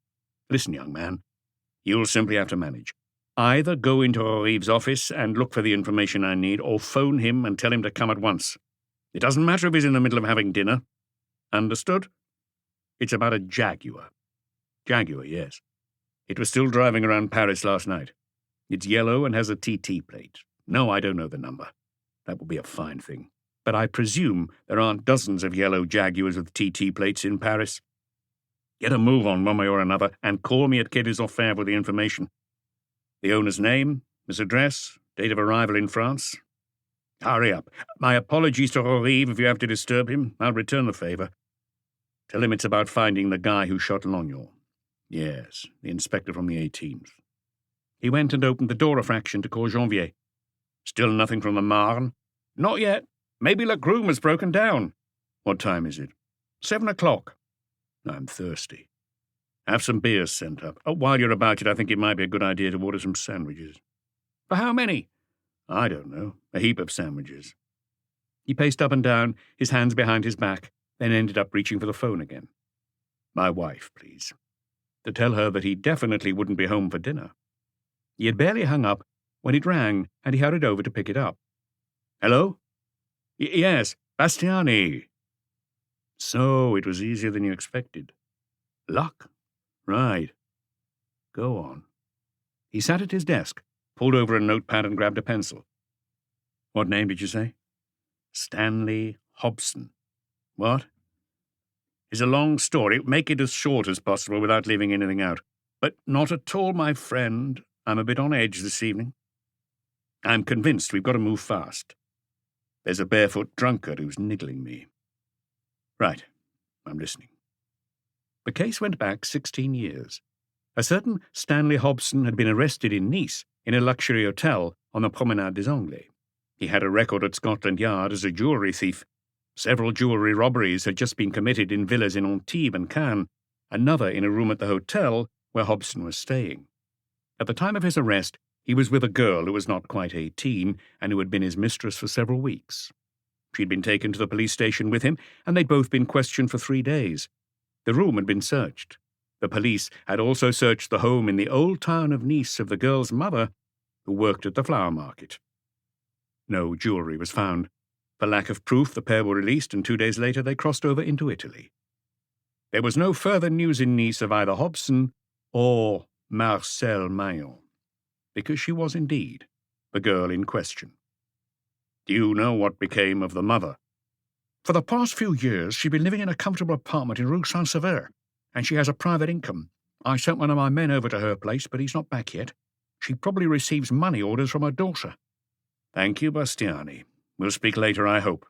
Listen, young man, you'll simply have to manage. Either go into Orive's office and look for the information I need, or phone him and tell him to come at once. It doesn't matter if he's in the middle of having dinner. Understood? It's about a Jaguar. Jaguar, yes. It was still driving around Paris last night. It's yellow and has a TT plate. No, I don't know the number. That would be a fine thing. But I presume there aren't dozens of yellow Jaguars with TT plates in Paris. Get a move on one way or another and call me at Quai des Orfèvres with the information. The owner's name, his address, date of arrival in France. Hurry up. My apologies to Orive if you have to disturb him. I'll return the favour. Tell him it's about finding the guy who shot Lognon. Yes, the inspector from the 18th. He went and opened the door a fraction to call Janvier. Still nothing from the Marne? Not yet. Maybe Le Groom has broken down. What time is it? 7 o'clock. I'm thirsty. Have some beers sent up. Oh, while you're about it, I think it might be a good idea to order some sandwiches. For how many? I don't know. A heap of sandwiches. He paced up and down, his hands behind his back, then ended up reaching for the phone again. My wife, please. To tell her that he definitely wouldn't be home for dinner. He had barely hung up when it rang, and he hurried over to pick it up. Hello? Yes, Bastiani. So it was easier than you expected. Luck? Right. Go on. He sat at his desk, pulled over a notepad and grabbed a pencil. What name did you say? Stanley Hobson. What? It's a long story. Make it as short as possible without leaving anything out. But not at all, my friend. I'm a bit on edge this evening. I'm convinced we've got to move fast. There's a barefoot drunkard who's niggling me. Right. I'm listening. The case went back 16 years. A certain Stanley Hobson had been arrested in Nice in a luxury hotel on the Promenade des Anglais. He had a record at Scotland Yard as a jewellery thief. Several jewellery robberies had just been committed in villas in Antibes and Cannes, another in a room at the hotel where Hobson was staying. At the time of his arrest, he was with a girl who was not quite 18 and who had been his mistress for several weeks. She'd been taken to the police station with him, and they'd both been questioned for 3 days. The room had been searched. The police had also searched the home in the old town of Nice of the girl's mother, who worked at the flower market. No jewellery was found. For lack of proof, the pair were released, and 2 days later they crossed over into Italy. There was no further news in Nice of either Hobson or Marcel Maillon, because she was indeed the girl in question. Do you know what became of the mother? For the past few years, she's been living in a comfortable apartment in Rue Saint-Sever, and she has a private income. I sent one of my men over to her place, but he's not back yet. She probably receives money orders from her daughter." "Thank you, Bastiani. We'll speak later, I hope."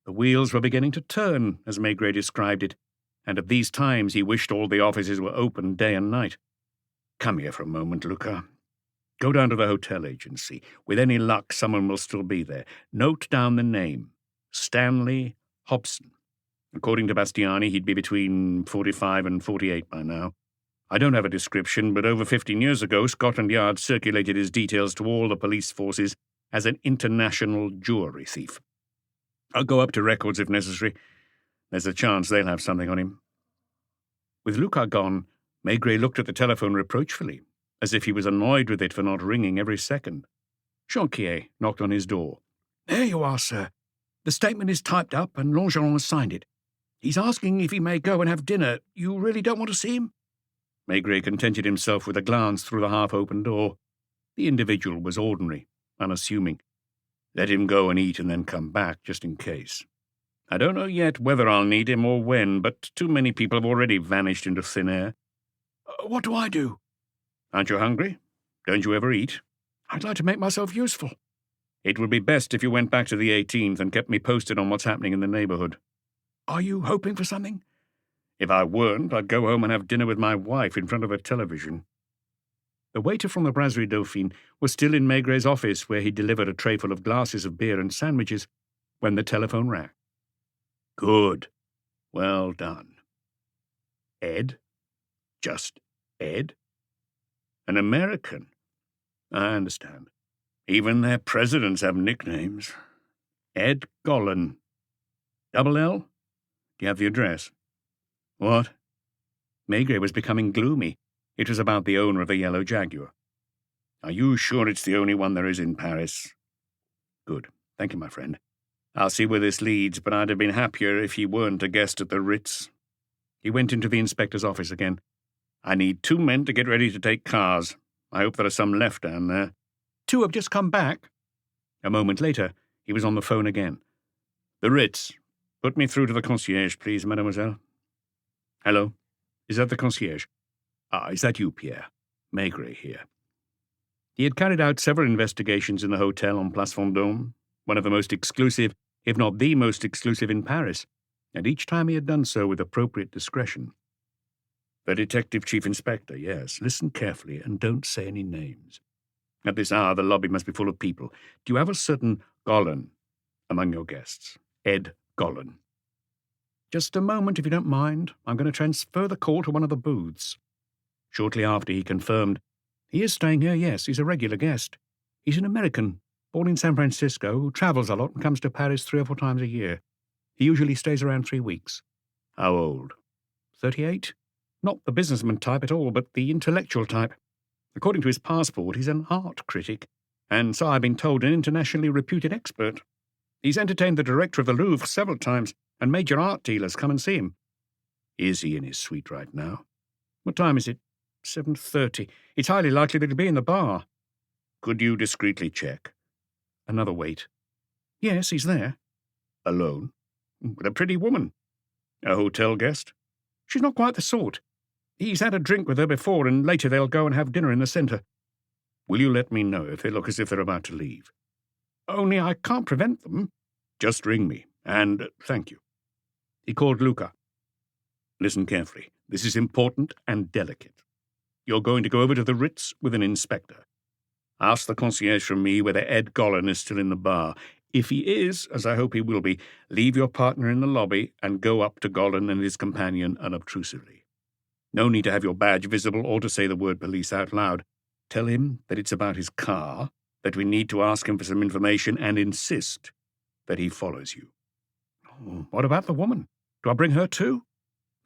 The wheels were beginning to turn, as Maigret described it, and at these times he wished all the offices were open day and night. "Come here for a moment, Luca. Go down to the hotel agency. With any luck, someone will still be there. Note down the name. Stanley Hobson. According to Bastiani, he'd be between 45 and 48 by now. I don't have a description, but over 15 years ago, Scotland Yard circulated his details to all the police forces as an international jewellery thief. I'll go up to records if necessary. There's a chance they'll have something on him." With Luca gone, Maigret looked at the telephone reproachfully, as if he was annoyed with it for not ringing every second. Jonquier knocked on his door. "There you are, sir. The statement is typed up, and Longeron has signed it. He's asking if he may go and have dinner. You really don't want to see him?" Maigret contented himself with a glance through the half-open door. The individual was ordinary, unassuming. Let him go and eat and then come back, just in case. I don't know yet whether I'll need him or when, but too many people have already vanished into thin air. What do I do?" "Aren't you hungry? Don't you ever eat?" "I'd like to make myself useful." "It would be best if you went back to the 18th and kept me posted on what's happening in the neighbourhood." "Are you hoping for something?" "If I weren't, I'd go home and have dinner with my wife in front of a television." The waiter from the Brasserie Dauphine was still in Maigret's office, where he delivered a trayful of glasses of beer and sandwiches, when the telephone rang. "Good. Well done. Ed? Just Ed? An American? I understand. Even their presidents have nicknames. Ed Gollin. Double L? Do you have the address?" "What?" Maigret was becoming gloomy. It was about the owner of the yellow Jaguar. "Are you sure it's the only one there is in Paris?" "Good. Thank you, my friend. I'll see where this leads, but I'd have been happier if he weren't a guest at the Ritz." He went into the inspector's office again. "I need 2 men to get ready to take cars. I hope there are some left down there." "2 have just come back." A moment later, he was on the phone again. "The Ritz. Put me through to the concierge, please, mademoiselle." "Hello? Is that the concierge? Ah, is that you, Pierre? Maigret here." He had carried out several investigations in the hotel on Place Vendôme, one of the most exclusive, if not the most exclusive in Paris, and each time he had done so with appropriate discretion. "The detective chief inspector, yes. Listen carefully and don't say any names. At this hour the lobby must be full of people. Do you have a certain Gollin among your guests? Ed Gollin?" "Just a moment, if you don't mind. I'm going to transfer the call to one of the booths." Shortly after, he confirmed, "He is staying here, yes. He's a regular guest. He's an American, born in San Francisco, who travels a lot and comes to Paris 3 or 4 times a year. He usually stays around 3 weeks. "How old?" 38. Not the businessman type at all, but the intellectual type. According to his passport, he's an art critic, and so I've been told an internationally reputed expert. He's entertained the director of the Louvre several times, and major art dealers come and see him." "Is he in his suite right now?" "What time is it?" 7:30. It's highly likely that he'll be in the bar." "Could you discreetly check?" Another wait. "Yes, he's there." "Alone?" "With a pretty woman." "A hotel guest?" "She's not quite the sort. He's had a drink with her before, and later they'll go and have dinner in the centre." "Will you let me know if they look as if they're about to leave?" "Only I can't prevent them." "Just ring me, and thank you." He called Luca. "Listen carefully. This is important and delicate. You're going to go over to the Ritz with an inspector. Ask the concierge from me whether Ed Gollin is still in the bar. If he is, as I hope he will be, leave your partner in the lobby and go up to Gollin and his companion unobtrusively. No need to have your badge visible or to say the word police out loud. Tell him that it's about his car, that we need to ask him for some information, and insist that he follows you." "Oh, what about the woman? Do I bring her too?"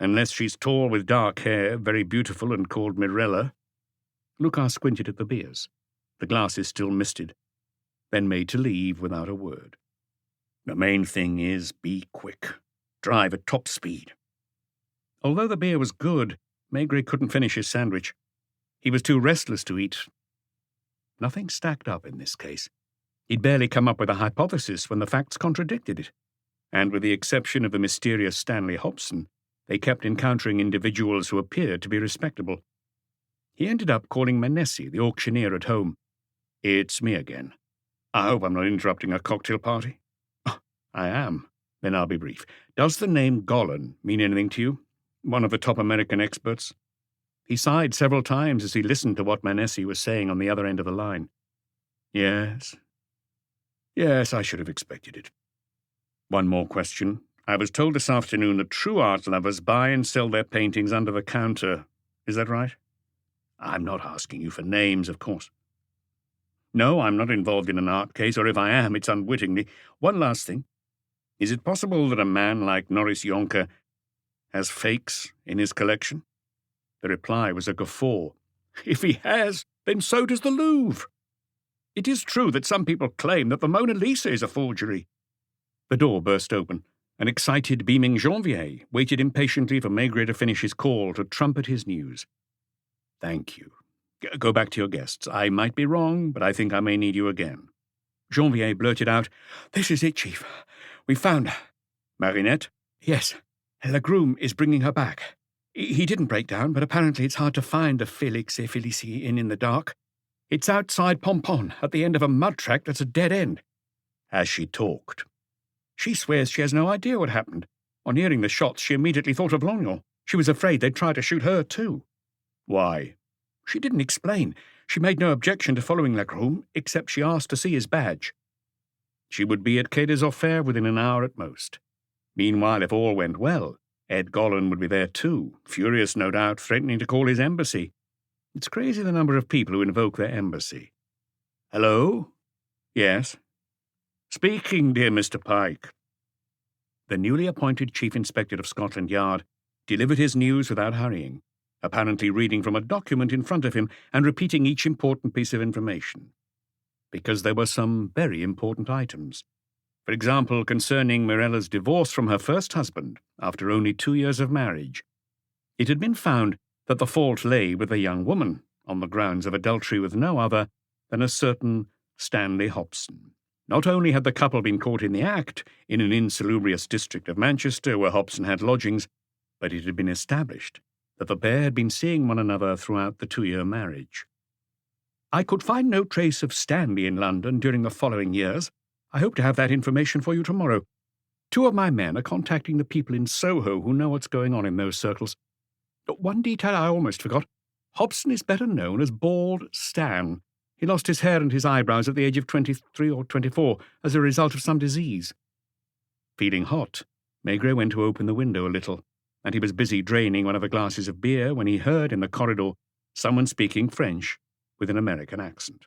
"Unless she's tall with dark hair, very beautiful and called Mirella." Lucas squinted at the beers. The glasses still misted, then made to leave without a word. "The main thing is be quick. Drive at top speed." Although the beer was good, Maigret couldn't finish his sandwich. He was too restless to eat. Nothing stacked up in this case. He'd barely come up with a hypothesis when the facts contradicted it. and with the exception of the mysterious Stanley Hobson, they kept encountering individuals who appeared to be respectable. He ended up calling Manessi, the auctioneer at home. "It's me again. I hope I'm not interrupting a cocktail party." "Oh, I am. Then I'll be brief. Does the name Golan mean anything to you? One of the top American experts?" He sighed several times as he listened to what Manessi was saying on the other end of the line. Yes, I should have expected it. One more question. I was told this afternoon that true art lovers buy and sell their paintings under the counter. Is that right? I'm not asking you for names, of course. No, I'm not involved in an art case, or if I am, it's unwittingly. One last thing. Is it possible that a man like Norris Yonker has fakes in his collection? The reply was a guffaw. If he has, then so does the Louvre. It is true that some people claim that the Mona Lisa is a forgery. The door burst open. An excited, beaming Janvier waited impatiently for Maigret to finish his call to trumpet his news. Thank you. Go back to your guests. I might be wrong, but I think I may need you again. Janvier blurted out, This is it, Chief. We found her. Marinette? Yes. The groom is bringing her back. He didn't break down, but apparently it's hard to find the Félix et Félicie Inn in the dark. It's outside Pompon, at the end of a mud track that's a dead end. As she talked. She swears she has no idea what happened. On hearing the shots, she immediately thought of Lognon. She was afraid they'd try to shoot her too. Why? She didn't explain. She made no objection to following Legroom, except she asked to see his badge. She would be at Quai des Orfèvres within an hour at most. Meanwhile, if all went well, Ed Golan would be there too, furious no doubt, threatening to call his embassy. It's crazy the number of people who invoke their embassy. Hello? Yes? Speaking, dear Mr. Pike. The newly appointed Chief Inspector of Scotland Yard delivered his news without hurrying, apparently reading from a document in front of him and repeating each important piece of information. Because there were some very important items. For example, concerning Mirella's divorce from her first husband after only 2 years of marriage. It had been found that the fault lay with the young woman, on the grounds of adultery with no other than a certain Stanley Hobson. Not only had the couple been caught in the act in an insalubrious district of Manchester where Hobson had lodgings, but it had been established that the pair had been seeing one another throughout the 2-year marriage. I could find no trace of Stanley in London during the following years. I hope to have that information for you tomorrow. 2 of my men are contacting the people in Soho who know what's going on in those circles. One detail I almost forgot. Hobson is better known as Bald Stan. He lost his hair and his eyebrows at the age of 23 or 24 as a result of some disease. Feeling hot, Maigret went to open the window a little, and he was busy draining one of the glasses of beer when he heard in the corridor someone speaking French with an American accent.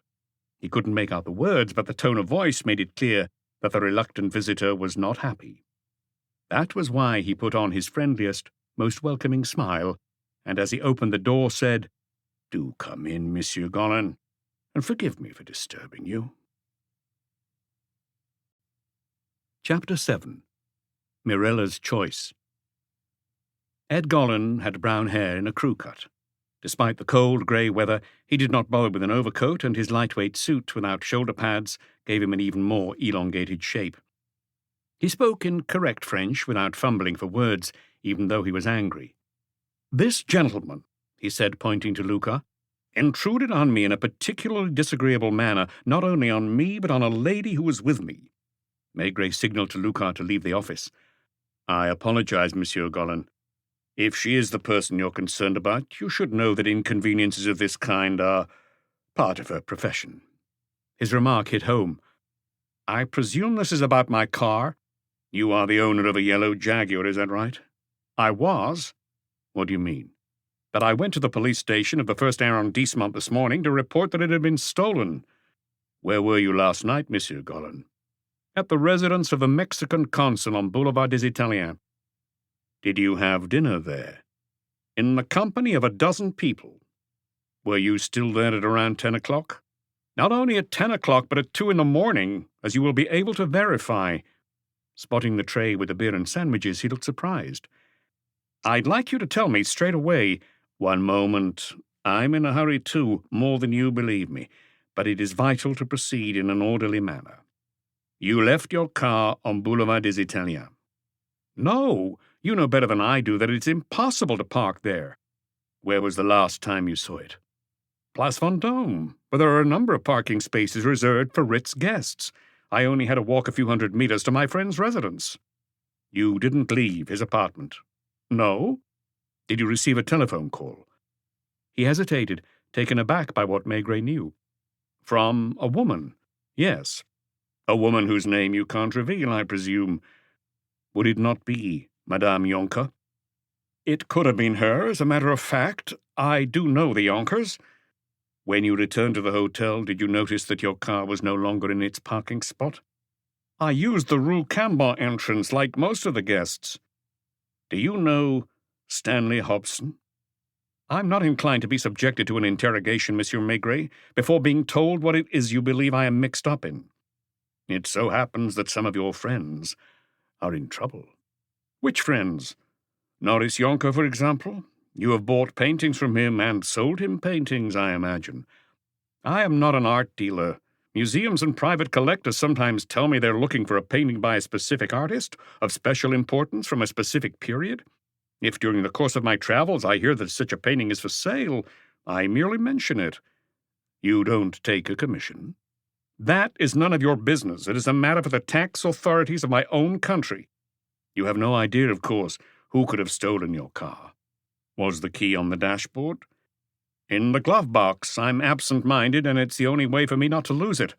He couldn't make out the words, but the tone of voice made it clear that the reluctant visitor was not happy. That was why he put on his friendliest, most welcoming smile, and as he opened the door said, Do come in, Monsieur Golan, and forgive me for disturbing you. Chapter 7. Mirella's Choice. Ed Golan had brown hair in a crew cut. Despite the cold, grey weather, he did not bother with an overcoat, and his lightweight suit without shoulder pads gave him an even more elongated shape. He spoke in correct French without fumbling for words, even though he was angry. This gentleman, he said, pointing to Lucas, intruded on me in a particularly disagreeable manner, not only on me, but on a lady who was with me. Maigret signalled to Lucas to leave the office. I apologize, Monsieur Golan. If she is the person you're concerned about, you should know that inconveniences of this kind are part of her profession. His remark hit home. I presume this is about my car? You are the owner of a yellow Jaguar, is that right? I was. What do you mean? That I went to the police station of the first arrondissement this morning to report that it had been stolen. Where were you last night, Monsieur Golan? At the residence of the Mexican consul on Boulevard des Italiens. Did you have dinner there? In the company of a dozen people. Were you still there at around 10 o'clock? Not only at 10 o'clock, but at 2 in the morning, as you will be able to verify. Spotting the tray with the beer and sandwiches, he looked surprised. I'd like you to tell me straight away. One moment. I'm in a hurry too, more than you believe me, but it is vital to proceed in an orderly manner. You left your car on Boulevard des Italiens. No, you know better than I do that it's impossible to park there. Where was the last time you saw it? Place Vendôme, where there are a number of parking spaces reserved for Ritz guests. I only had to walk a few hundred meters to my friend's residence. You didn't leave his apartment? No? Did you receive a telephone call? He hesitated, taken aback by what Maigret knew. From a woman? Yes. A woman whose name you can't reveal, I presume. Would it not be Madame Yonker? It could have been her, as a matter of fact. I do know the Yonkers. When you returned to the hotel, did you notice that your car was no longer in its parking spot? I used the Rue Cambon entrance like most of the guests. Do you know Stanley Hobson? I'm not inclined to be subjected to an interrogation, Monsieur Maigret, before being told what it is you believe I am mixed up in. It so happens that some of your friends are in trouble. Which friends? Norris Yonker, for example? You have bought paintings from him and sold him paintings, I imagine. I am not an art dealer. Museums and private collectors sometimes tell me they're looking for a painting by a specific artist of special importance from a specific period. If during the course of my travels I hear that such a painting is for sale, I merely mention it. You don't take a commission. That is none of your business. It is a matter for the tax authorities of my own country. You have no idea, of course, who could have stolen your car. Was the key on the dashboard? In the glove box. I'm absent-minded, and it's the only way for me not to lose it.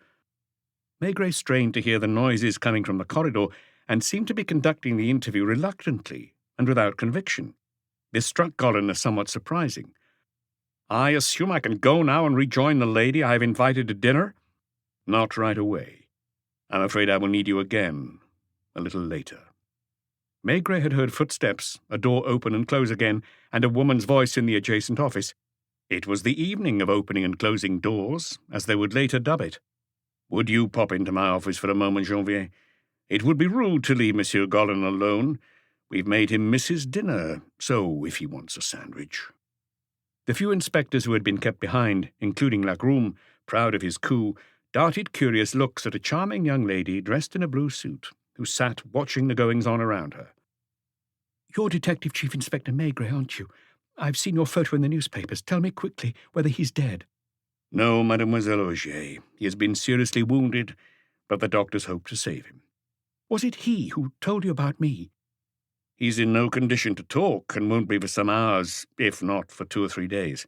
Maigret strained to hear the noises coming from the corridor and seemed to be conducting the interview reluctantly and without conviction. This struck Gollin as somewhat surprising. I assume I can go now and rejoin the lady I have invited to dinner? Not right away. I'm afraid I will need you again, a little later. Maigret had heard footsteps, a door open and close again, and a woman's voice in the adjacent office. It was the evening of opening and closing doors, as they would later dub it. Would you pop into my office for a moment, Janvier? It would be rude to leave Monsieur Gollin alone. We've made him miss his dinner, so if he wants a sandwich. The few inspectors who had been kept behind, including Lacroum, proud of his coup, darted curious looks at a charming young lady dressed in a blue suit, who sat watching the goings-on around her. You're Detective Chief Inspector Maigret, aren't you? I've seen your photo in the newspapers. Tell me quickly whether he's dead. No, Mademoiselle Auger. He has been seriously wounded, but the doctors hope to save him. Was it he who told you about me? He's in no condition to talk and won't be for some hours, if not for 2 or 3 days.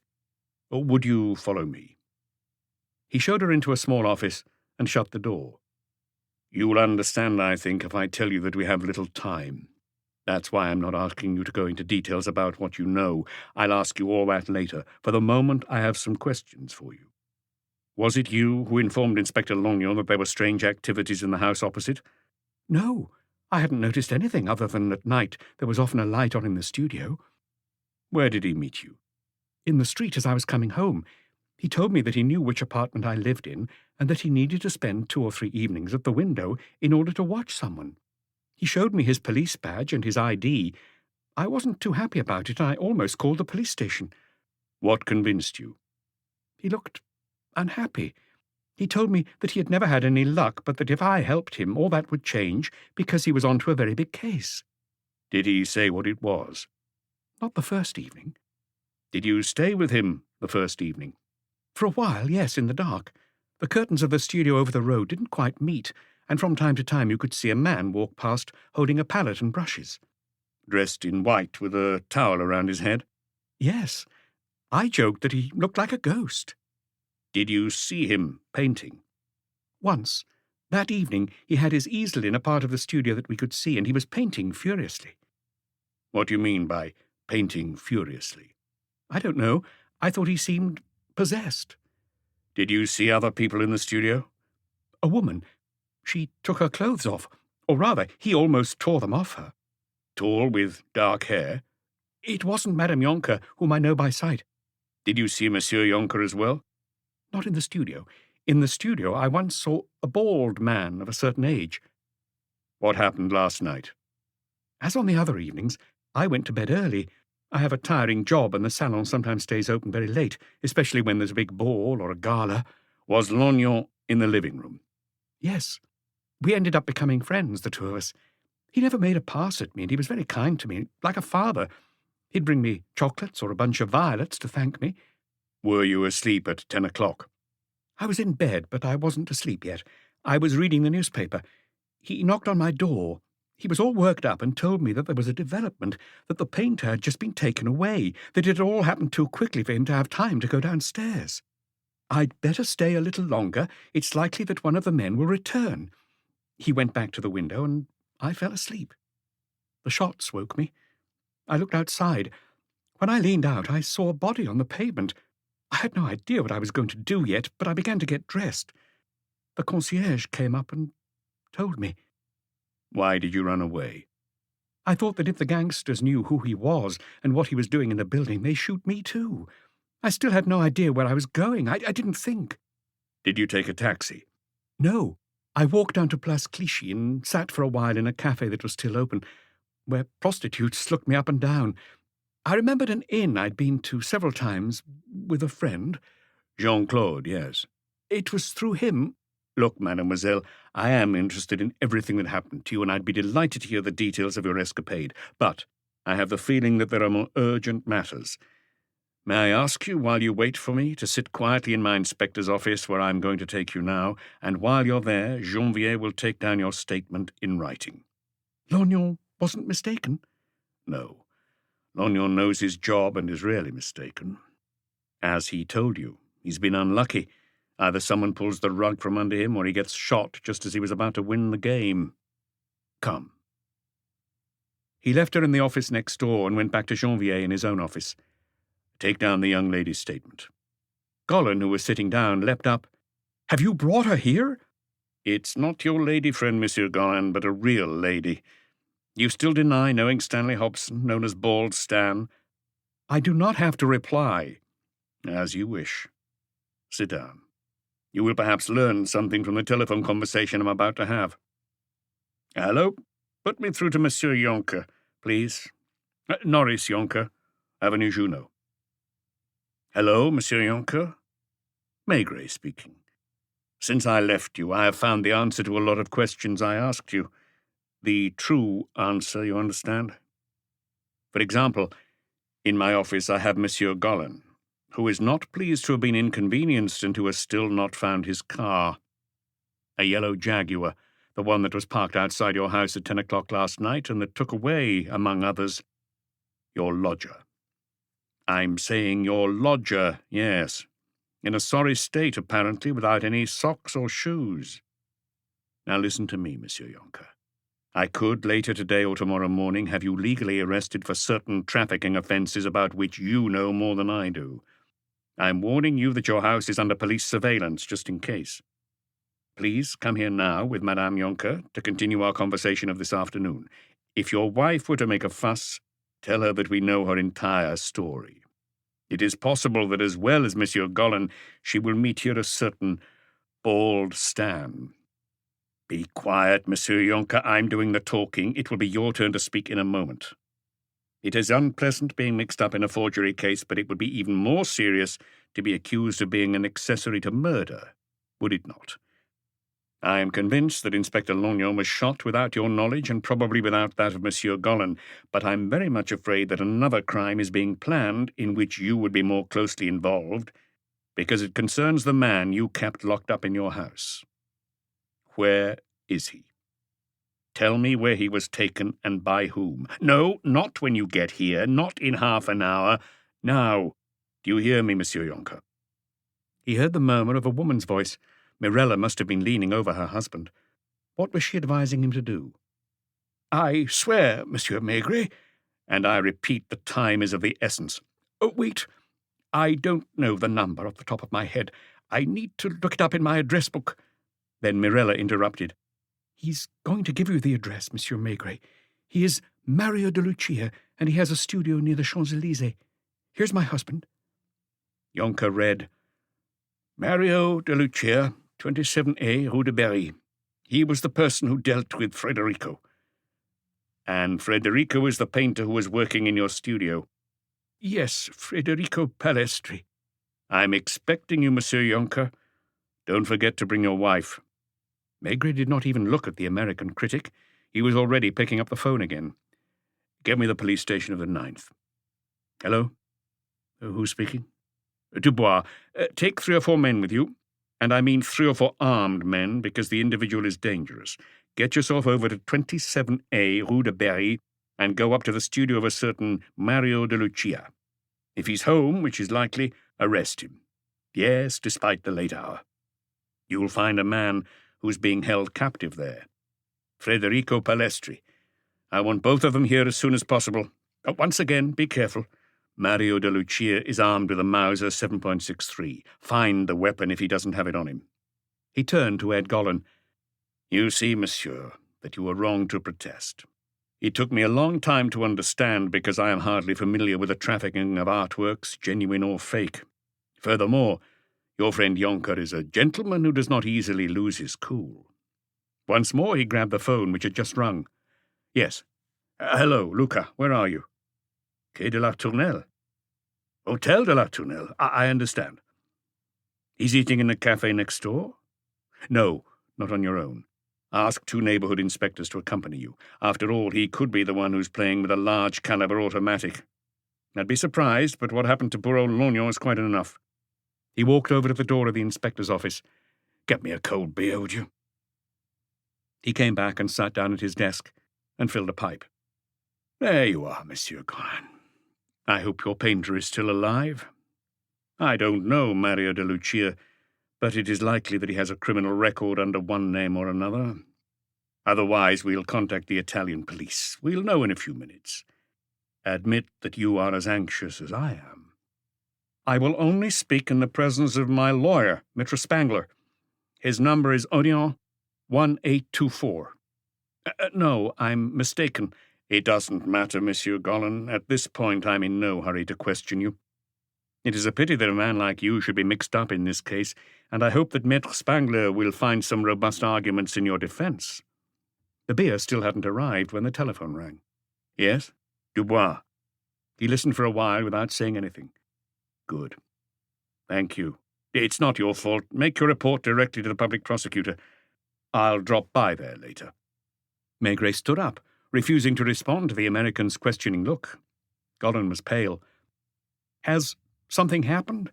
Would you follow me? He showed her into a small office and shut the door. You'll understand, I think, if I tell you that we have little time. That's why I'm not asking you to go into details about what you know. I'll ask you all that later. For the moment, I have some questions for you. Was it you who informed Inspector Lognon that there were strange activities in the house opposite? No, I hadn't noticed anything other than at night there was often a light on in the studio. Where did he meet you? In the street as I was coming home. He told me that he knew which apartment I lived in and that he needed to spend 2 or 3 evenings at the window in order to watch someone. He showed me his police badge and his ID. I wasn't too happy about it, and I almost called the police station. What convinced you? He looked unhappy. He told me that he had never had any luck, but that if I helped him, all that would change because he was on to a very big case. Did he say what it was? Not the first evening. Did you stay with him the first evening? For a while, yes, in the dark. The curtains of the studio over the road didn't quite meet, and from time to time you could see a man walk past holding a palette and brushes. Dressed in white with a towel around his head? Yes. I joked that he looked like a ghost. Did you see him painting? Once. That evening he had his easel in a part of the studio that we could see, and he was painting furiously. What do you mean by painting furiously? I don't know. I thought he seemed possessed. Did you see other people in the studio? A woman. She took her clothes off, or rather, he almost tore them off her. Tall, with dark hair? It wasn't Madame Yonker, whom I know by sight. Did you see Monsieur Yonker as well? Not in the studio. In the studio I once saw a bald man of a certain age. What happened last night? As on the other evenings, I went to bed early. I have a tiring job, and the salon sometimes stays open very late, especially when there's a big ball or a gala. Was Lognon in the living room? Yes. We ended up becoming friends, the two of us. He never made a pass at me, and he was very kind to me, like a father. He'd bring me chocolates or a bunch of violets to thank me. Were you asleep at 10 o'clock? I was in bed, but I wasn't asleep yet. I was reading the newspaper. He knocked on my door. He was all worked up and told me that there was a development, that the painter had just been taken away, that it had all happened too quickly for him to have time to go downstairs. I'd better stay a little longer. It's likely that one of the men will return. He went back to the window, and I fell asleep. The shots woke me. I looked outside. When I leaned out, I saw a body on the pavement. I had no idea what I was going to do yet, but I began to get dressed. The concierge came up and told me. Why did you run away? I thought that if the gangsters knew who he was and what he was doing in the building, they'd shoot me too. I still had no idea where I was going. I didn't think. Did you take a taxi? No. I walked down to Place Clichy and sat for a while in a cafe that was still open, where prostitutes looked me up and down. I remembered an inn I'd been to several times with a friend. Jean-Claude, yes. It was through him. Look, mademoiselle, I am interested in everything that happened to you, and I'd be delighted to hear the details of your escapade. But I have the feeling that there are more urgent matters. May I ask you, while you wait for me, to sit quietly in my inspector's office where I'm going to take you now, and while you're there, Janvier will take down your statement in writing. Lognon wasn't mistaken? No. Lognon knows his job and is rarely mistaken. As he told you, he's been unlucky. Either someone pulls the rug from under him or he gets shot just as he was about to win the game. Come. He left her in the office next door and went back to Janvier in his own office. Take down the young lady's statement. Gollin, who was sitting down, leapt up. Have you brought her here? It's not your lady friend, Monsieur Gollin, but a real lady. You still deny knowing Stanley Hobson, known as Bald Stan? I do not have to reply. As you wish. Sit down. You will perhaps learn something from the telephone conversation I'm about to have. Hello? Put me through to Monsieur Yonker, please. Norris Yonker, Avenue Junot. Hello, Monsieur Yonker? Maigret speaking. Since I left you, I have found the answer to a lot of questions I asked you. The true answer, you understand? For example, in my office I have Monsieur Gollin, who is not pleased to have been inconvenienced and who has still not found his car. A yellow Jaguar, the one that was parked outside your house at 10 o'clock last night and that took away, among others, your lodger. I'm saying your lodger, yes. In a sorry state, apparently, without any socks or shoes. Now listen to me, Monsieur Yonker. I could, later today or tomorrow morning, have you legally arrested for certain trafficking offences about which you know more than I do. I'm warning you that your house is under police surveillance, just in case. Please come here now with Madame Yonker to continue our conversation of this afternoon. If your wife were to make a fuss, tell her that we know her entire story. It is possible that as well as Monsieur Gollin, she will meet here a certain Bald Stan. Be quiet, Monsieur Yonker. I'm doing the talking. It will be your turn to speak in a moment. It is unpleasant being mixed up in a forgery case, but it would be even more serious to be accused of being an accessory to murder, would it not? I am convinced that Inspector Lognon was shot without your knowledge and probably without that of Monsieur Gollin, but I'm very much afraid that another crime is being planned in which you would be more closely involved, because it concerns the man you kept locked up in your house. Where is he? Tell me where he was taken and by whom. No, not when you get here, not in half an hour. Now. Do you hear me, Monsieur Yonker? He heard the murmur of a woman's voice. Mirella must have been leaning over her husband. What was she advising him to do? I swear, Monsieur Maigret, and I repeat the time is of the essence. Oh, wait. I don't know the number off the top of my head. I need to look it up in my address book. Then Mirella interrupted. He's going to give you the address, Monsieur Maigret. He is Mario de Lucia, and he has a studio near the Champs-Élysées. Here's my husband. Yonker read, Mario de Lucia, 27A, Rue de Berry. He was the person who dealt with Frederico. And Frederico is the painter who was working in your studio. Yes, Frederico Palestri. I'm expecting you, Monsieur Yonker. Don't forget to bring your wife. Maigret did not even look at the American critic. He was already picking up the phone again. "Get me the police station of the 9th. Hello? Who's speaking? Dubois. Take 3 or 4 men with you. And I mean 3 or 4 armed men, because the individual is dangerous. Get yourself over to 27A Rue de Berry and go up to the studio of a certain Mario de Lucia. If he's home, which is likely, arrest him. Yes, despite the late hour. You'll find a man who's being held captive there. Federico Palestri. I want both of them here as soon as possible. Once again, be careful. Mario de Lucia is armed with a Mauser 7.63. Find the weapon if he doesn't have it on him." He turned to Ed Gollin. "You see, monsieur, that you were wrong to protest. It took me a long time to understand because I am hardly familiar with the trafficking of artworks, genuine or fake. Furthermore, your friend Jonker is a gentleman who does not easily lose his cool." Once more he grabbed the phone, which had just rung. "Yes. Hello, Luca, where are you?" "Quai de la Tournelle." "Hotel de la Tournelle. I understand. He's eating in the cafe next door?" "No, not on your own. Ask 2 neighbourhood inspectors to accompany you. After all, he could be the one who's playing with a large-caliber automatic. I'd be surprised, but what happened to poor old Lognon is quite enough." He walked over to the door of the inspector's office. "Get me a cold beer, would you?" He came back and sat down at his desk and filled a pipe. "There you are, Monsieur Gollin. I hope your painter is still alive. I don't know Mario de Lucia, but it is likely that he has a criminal record under one name or another. Otherwise, we'll contact the Italian police. We'll know in a few minutes. Admit that you are as anxious as I am." "I will only speak in the presence of my lawyer, Maitre Spangler. His number is Odeon 1824. No, I'm mistaken. It doesn't matter, Monsieur Gollin. At this point, I'm in no hurry to question you. It is a pity that a man like you should be mixed up in this case, and I hope that Maître Spangler will find some robust arguments in your defence." The beer still hadn't arrived when the telephone rang. "Yes? Dubois." He listened for a while without saying anything. "Good. Thank you. It's not your fault. Make your report directly to the public prosecutor. I'll drop by there later." Maigret stood up, refusing to respond to the American's questioning look. Gollin was pale. "Has something happened?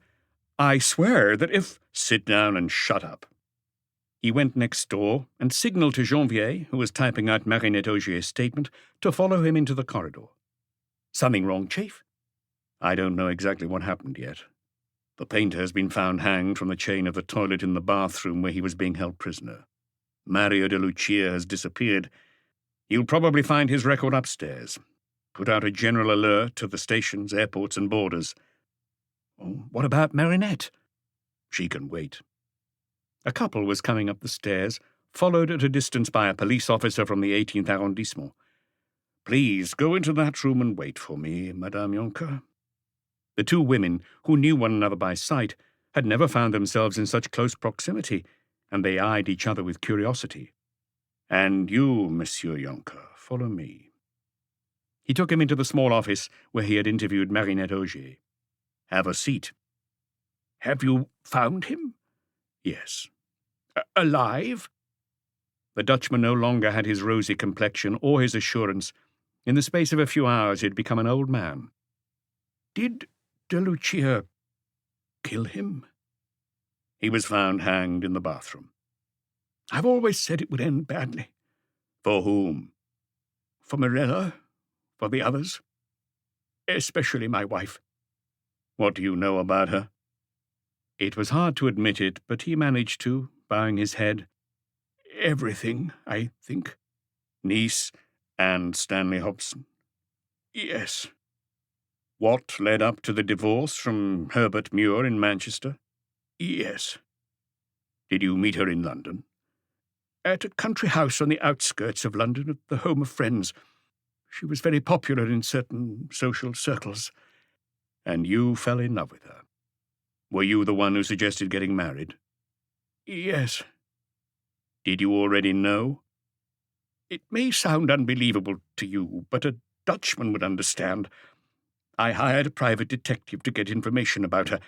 I swear that if—" "Sit down and shut up." He went next door and signalled to Janvier, who was typing out Marinette Augier's statement, to follow him into the corridor. "Something wrong, Chief?" "I don't know exactly what happened yet. The painter has been found hanged from the chain of the toilet in the bathroom where he was being held prisoner. Mario de Lucia has disappeared. You'll probably find his record upstairs. Put out a general alert to the stations, airports, and borders." "What about Marinette?" "She can wait." A couple was coming up the stairs, followed at a distance by a police officer from the 18th arrondissement. "Please go into that room and wait for me, Madame Jonker." The 2 women, who knew one another by sight, had never found themselves in such close proximity, and they eyed each other with curiosity. "And you, Monsieur Jonker, follow me." He took him into the small office where he had interviewed Marinette Augier. "Have a seat." "Have you found him?" "Yes." "Alive?" The Dutchman no longer had his rosy complexion or his assurance. In the space of a few hours he had become an old man. "Did de Lucia kill him?" "He was found hanged in the bathroom." "I've always said it would end badly." "For whom?" "For Mirella, for the others, especially my wife." "What do you know about her?" It was hard to admit it, but he managed to, bowing his head. "Everything, I think." "Niece and Stanley Hobson?" "Yes." "What led up to the divorce from Herbert Muir in Manchester?" "Yes." "Did you meet her in London?" "At a country house on the outskirts of London, at the home of friends. She was very popular in certain social circles." "And you fell in love with her? Were you the one who suggested getting married?" "Yes." "Did you already know?" "It may sound unbelievable to you, but a Dutchman would understand. I hired a private detective to get information about her.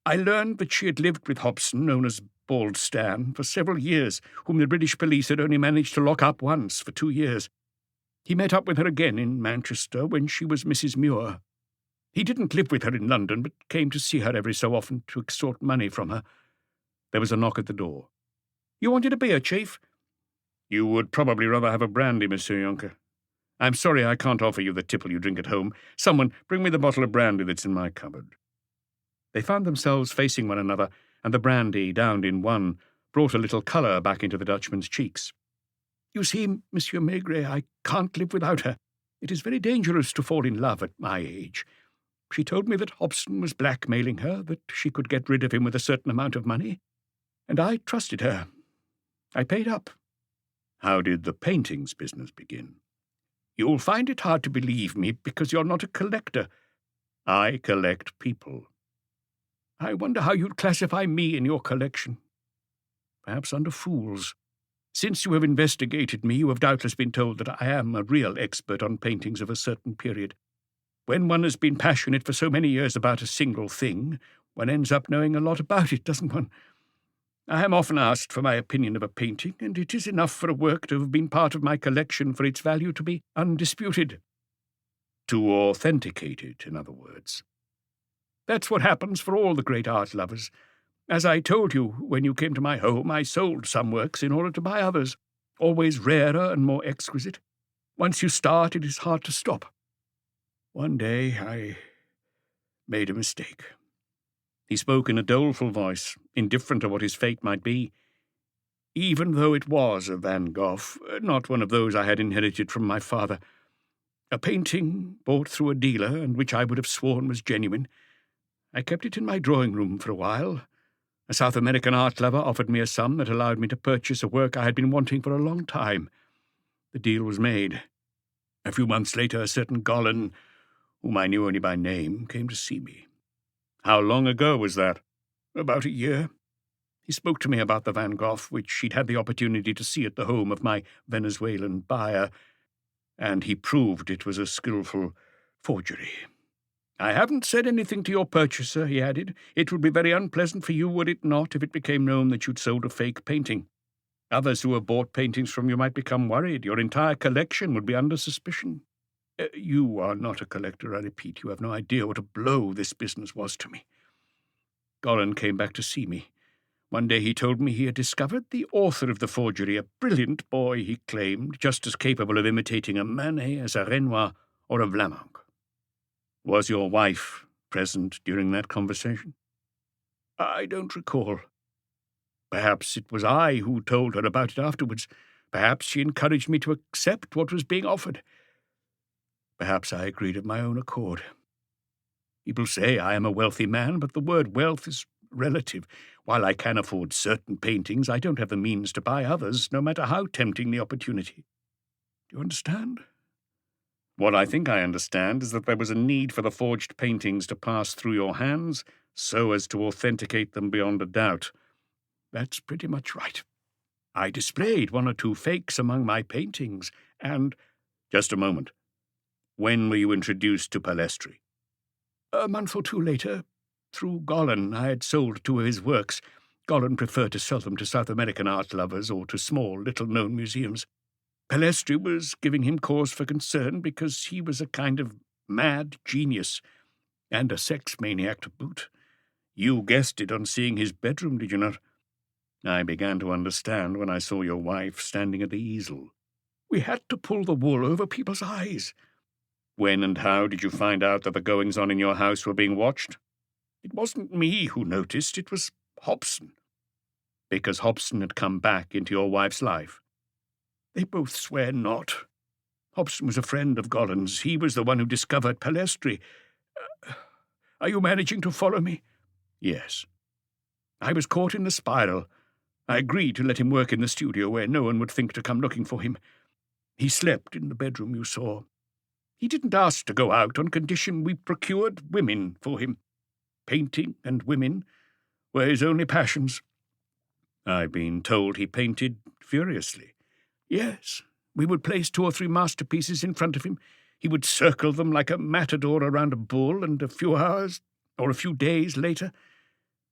I learned that she had lived with Hobson, known as Bald Stan, for several years, whom the British police had only managed to lock up once for 2 years. He met up with her again in Manchester when she was Mrs. Muir. He didn't live with her in London, but came to see her every so often to extort money from her. There was a knock at the door. "You wanted a beer, Chief?" "You would probably rather have a brandy, Monsieur Yonker. I'm sorry I can't offer you the tipple you drink at home. Someone bring me the bottle of brandy that's in my cupboard." They found themselves facing one another, and the brandy, downed in one, brought a little colour back into the Dutchman's cheeks. "You see, Monsieur Maigret, I can't live without her. It is very dangerous to fall in love at my age. She told me that Hobson was blackmailing her, that she could get rid of him with a certain amount of money, and I trusted her. I paid up." "How did the paintings business begin?" "You'll find it hard to believe me because you're not a collector." "I collect people." "I wonder how you'd classify me in your collection. Perhaps under fools. Since you have investigated me, you have doubtless been told that I am a real expert on paintings of a certain period. When one has been passionate for so many years about a single thing, one ends up knowing a lot about it, doesn't one? I am often asked for my opinion of a painting, and it is enough for a work to have been part of my collection for its value to be undisputed." "To authenticate it, in other words." "That's what happens for all the great art lovers. As I told you, when you came to my home, I sold some works in order to buy others, always rarer and more exquisite. Once you start, it is hard to stop. One day I made a mistake." He spoke in a doleful voice, indifferent to what his fate might be. "Even though it was a Van Gogh, not one of those I had inherited from my father. A painting bought through a dealer, and which I would have sworn was genuine. I kept it in my drawing-room for a while. A South American art lover offered me a sum that allowed me to purchase a work I had been wanting for a long time. The deal was made. A few months later, a certain Gollan, whom I knew only by name, came to see me." "How long ago was that?" "About a year. He spoke to me about the Van Gogh, which he'd had the opportunity to see at the home of my Venezuelan buyer, and he proved it was a skillful forgery. 'I haven't said anything to your purchaser,' he added. 'It would be very unpleasant for you, would it not, if it became known that you'd sold a fake painting? Others who have bought paintings from you might become worried. Your entire collection would be under suspicion.' You are not a collector, I repeat. You have no idea what a blow this business was to me. Gollan came back to see me. One day he told me he had discovered the author of the forgery, a brilliant boy, he claimed, just as capable of imitating a Manet as a Renoir or a Vlaminck." "Was your wife present during that conversation?" "I don't recall. Perhaps it was I who told her about it afterwards. Perhaps she encouraged me to accept what was being offered. Perhaps I agreed of my own accord. People say I am a wealthy man, but the word wealth is relative. While I can afford certain paintings, I don't have the means to buy others, no matter how tempting the opportunity. Do you understand?" "What I think I understand is that there was a need for the forged paintings to pass through your hands so as to authenticate them beyond a doubt." "That's pretty much right. I displayed one or two fakes among my paintings, and—" "Just a moment. When were you introduced to Palestri?" "A month or two later. Through Gollan, I had sold 2 of his works. Gollan preferred to sell them to South American art lovers or to small, little-known museums. Palestri was giving him cause for concern because he was a kind of mad genius, and a sex maniac to boot. You guessed it on seeing his bedroom, did you not?" "I began to understand when I saw your wife standing at the easel." "We had to pull the wool over people's eyes." "When and how did you find out that the goings-on in your house were being watched?" "It wasn't me who noticed, it was Hobson." "Because Hobson had come back into your wife's life?" "They both swear not. Hobson was a friend of Gollan's. He was the one who discovered Palestri. Are you managing to follow me?" "Yes." "I was caught in the spiral. I agreed to let him work in the studio where no one would think to come looking for him. He slept in the bedroom you saw. He didn't ask to go out on condition we procured women for him. Painting and women were his only passions." "I've been told he painted furiously." "Yes. We would place 2 or 3 masterpieces in front of him. He would circle them like a matador around a bull, and a few hours or a few days later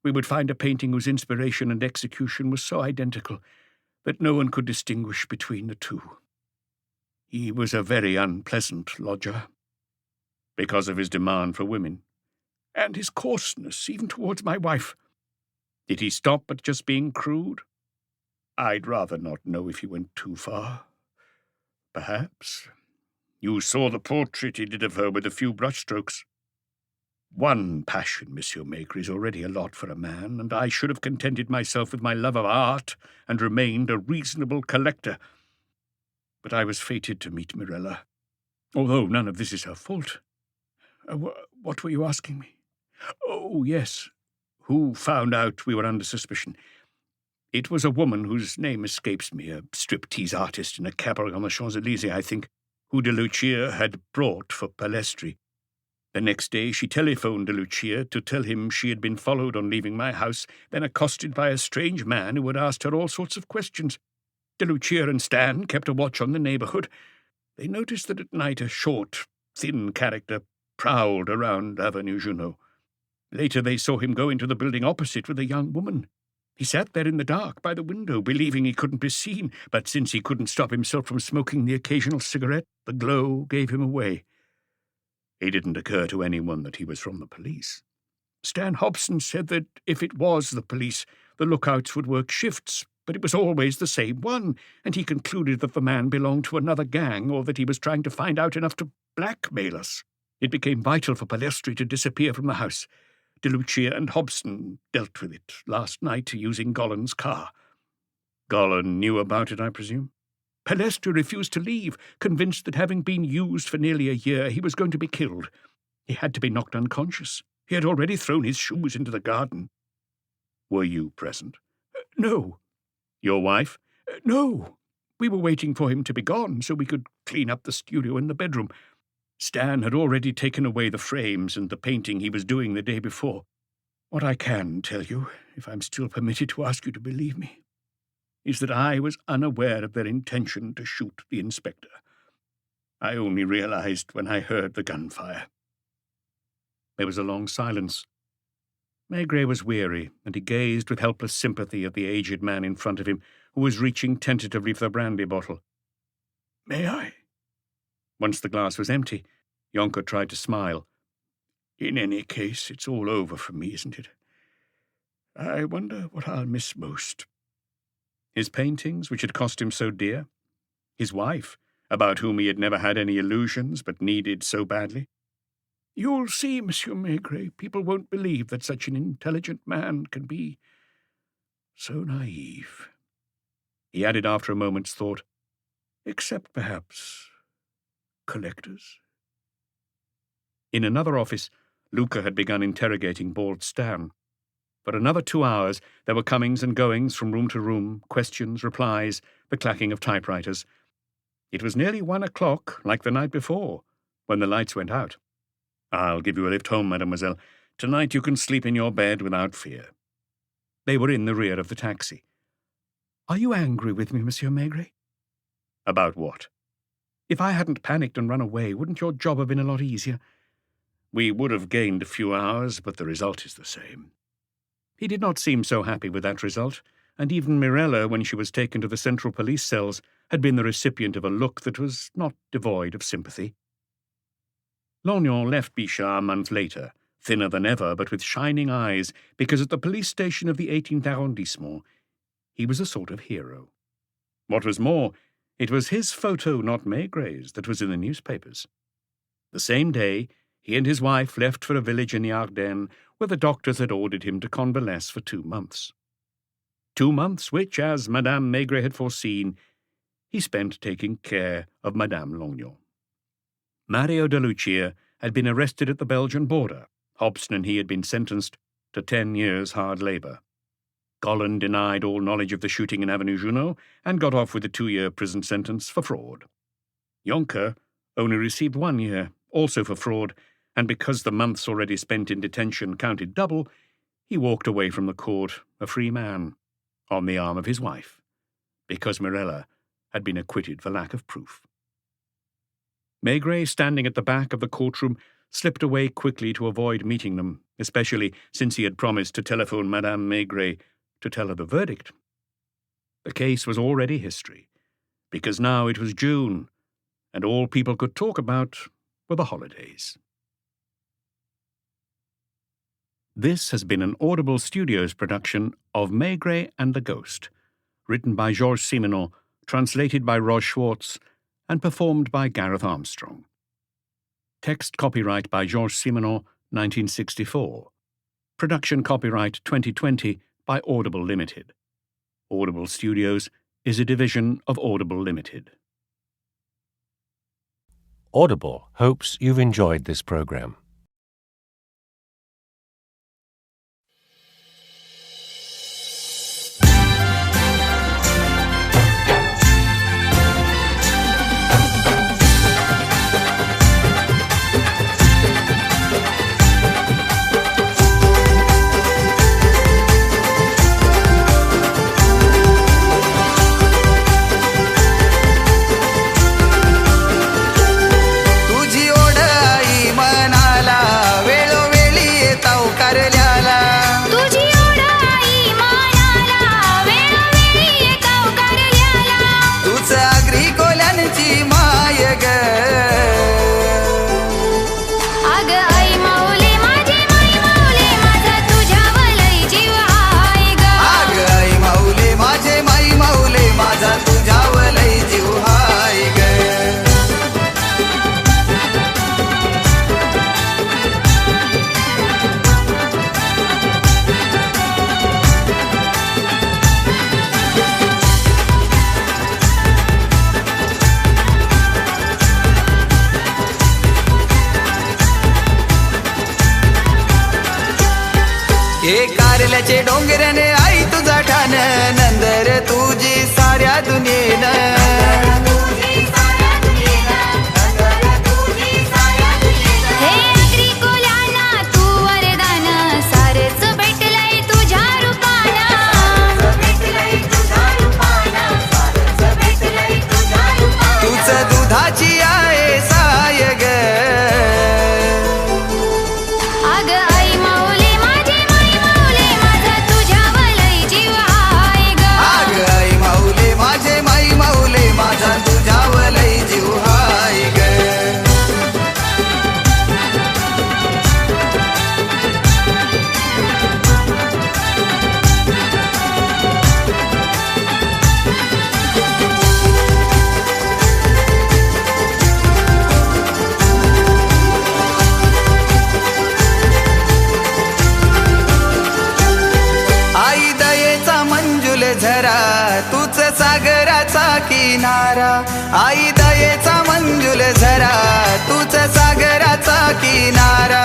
we would find a painting whose inspiration and execution was so identical that no one could distinguish between the two." He was a very unpleasant lodger, because of his demand for women, and his coarseness even towards my wife. Did he stop at just being crude? I'd rather not know if he went too far. Perhaps. You saw the portrait he did of her with a few brushstrokes. One passion, Monsieur Maigre, is already a lot for a man, and I should have contented myself with my love of art and remained a reasonable collector. But I was fated to meet Mirella, although none of this is her fault. What were you asking me? Oh, yes. Who found out we were under suspicion? It was a woman whose name escapes me, a striptease artist in a cabaret on the Champs-Élysées, I think, who de Lucia had brought for Palestri. The next day she telephoned de Lucia to tell him she had been followed on leaving my house, then accosted by a strange man who had asked her all sorts of questions. De Lucia and Stan kept a watch on the neighbourhood. They noticed that at night a short, thin character prowled around Avenue Junot. Later they saw him go into the building opposite with a young woman. He sat there in the dark by the window, believing he couldn't be seen, but since he couldn't stop himself from smoking the occasional cigarette, the glow gave him away. It didn't occur to anyone that he was from the police. Stan Hobson said that if it was the police, the lookouts would work shifts, but it was always the same one, and he concluded that the man belonged to another gang or that he was trying to find out enough to blackmail us. It became vital for Palestri to disappear from the house. De Lucia and Hobson dealt with it last night using Gollan's car. Gollan knew about it, I presume? Palestri refused to leave, convinced that having been used for nearly a year, he was going to be killed. He had to be knocked unconscious. He had already thrown his shoes into the garden. Were you present? No. Your wife? No. We were waiting for him to be gone so we could clean up the studio and the bedroom. Stan had already taken away the frames and the painting he was doing the day before. What I can tell you, if I'm still permitted to ask you to believe me, is that I was unaware of their intention to shoot the inspector. I only realized when I heard the gunfire. There was a long silence. Maigret was weary, and he gazed with helpless sympathy at the aged man in front of him, who was reaching tentatively for the brandy bottle. May I? Once the glass was empty, Jonker tried to smile. In any case, it's all over for me, isn't it? I wonder what I'll miss most. His paintings, which had cost him so dear? His wife, about whom he had never had any illusions but needed so badly? You'll see, Monsieur Maigret, people won't believe that such an intelligent man can be so naive. He added after a moment's thought, except perhaps collectors. In another office, Luca had begun interrogating bald Stan. For another 2 hours there were comings and goings from room to room, questions, replies, the clacking of typewriters. It was nearly 1 o'clock, like the night before, when the lights went out. I'll give you a lift home, mademoiselle. Tonight you can sleep in your bed without fear. They were in the rear of the taxi. Are you angry with me, Monsieur Maigret? About what? If I hadn't panicked and run away, wouldn't your job have been a lot easier? We would have gained a few hours, but the result is the same. He did not seem so happy with that result, and even Mirella, when she was taken to the central police cells, had been the recipient of a look that was not devoid of sympathy. Lognon left Bichard a month later, thinner than ever, but with shining eyes, because at the police station of the 18th arrondissement, he was a sort of hero. What was more, it was his photo, not Maigret's, that was in the newspapers. The same day, he and his wife left for a village in the Ardennes, where the doctors had ordered him to convalesce for 2 months. 2 months which, as Madame Maigret had foreseen, he spent taking care of Madame Lognon. Mario de Lucia had been arrested at the Belgian border. Hobson and he had been sentenced to 10 years' hard labour. Gollan denied all knowledge of the shooting in Avenue Junot and got off with a 2-year prison sentence for fraud. Jonker only received 1 year, also for fraud, and because the months already spent in detention counted double, he walked away from the court a free man, on the arm of his wife, because Mirella had been acquitted for lack of proof. Maigret, standing at the back of the courtroom, slipped away quickly to avoid meeting them, especially since he had promised to telephone Madame Maigret to tell her the verdict. The case was already history, because now it was June, and all people could talk about were the holidays. This has been an Audible Studios production of Maigret and the Ghost, written by Georges Simenon, translated by Roz Schwartz, and performed by Gareth Armstrong. Text copyright by Georges Simenon, 1964. Production copyright 2020 by Audible Limited. Audible Studios is a division of Audible Limited. Audible hopes you've enjoyed this program. कारल्याचे डोंगराने आई तुझा ठाण another तुझी साऱ्या दुनियेन हे आगरी कोल्हाना तू वरदान सारेच भेटलंय तुझ्या रूपाना तुझ दुधाची आहे साय ग अग आई माऊली माझी माई माऊली माझा तुझ्यावर लय जीव आहे ग आग आई माऊले माझे माई माऊले माझा तुझ्यावर लय जीव हाय ग आई दयेचा मंजुल झरा तूच सागराचा किनारा आई दयेचा मंजुल झरा तूच सागराचा किनारा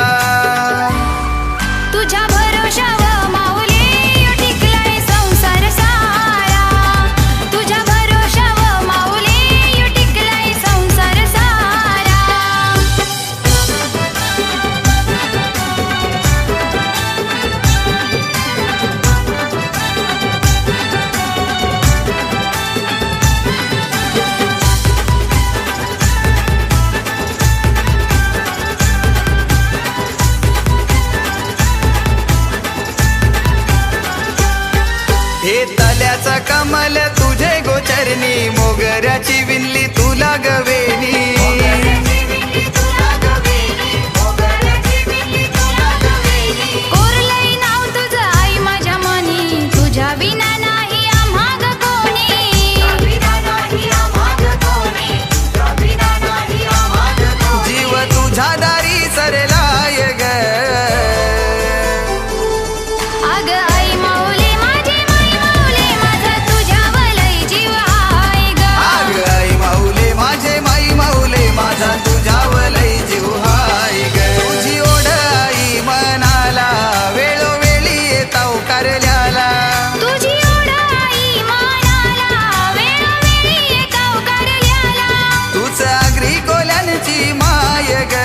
तुझ्या भरोशावर माऊली टिकलाय संसार सारा तुझ्या भरोशावर माऊली टिकलाय संसार सारा हे तल्याचा कमल तुझे गोचरणी मोगऱ्याची विणली तुला गवेणी कोरलंय नाव तुझं आई माझ्या मनी तुझ्या विना नाही आम्हाग कोणी जीव तुझ्या दारी सरलाय ग अग आई माऊली माझी माई माऊली माझा तुझ्यावर लय जीव आहे ग आग आई माऊले माझे माई माऊले माझा तुझ्यावर लय जीव हाय ग तुझी ओढ आई मनाला वेळोवेळी येताव कारल्याला तुझी ओढ आई मनाला वेळोवेळी येताव कारल्याला तूच आगरी कोल्यांची माय ग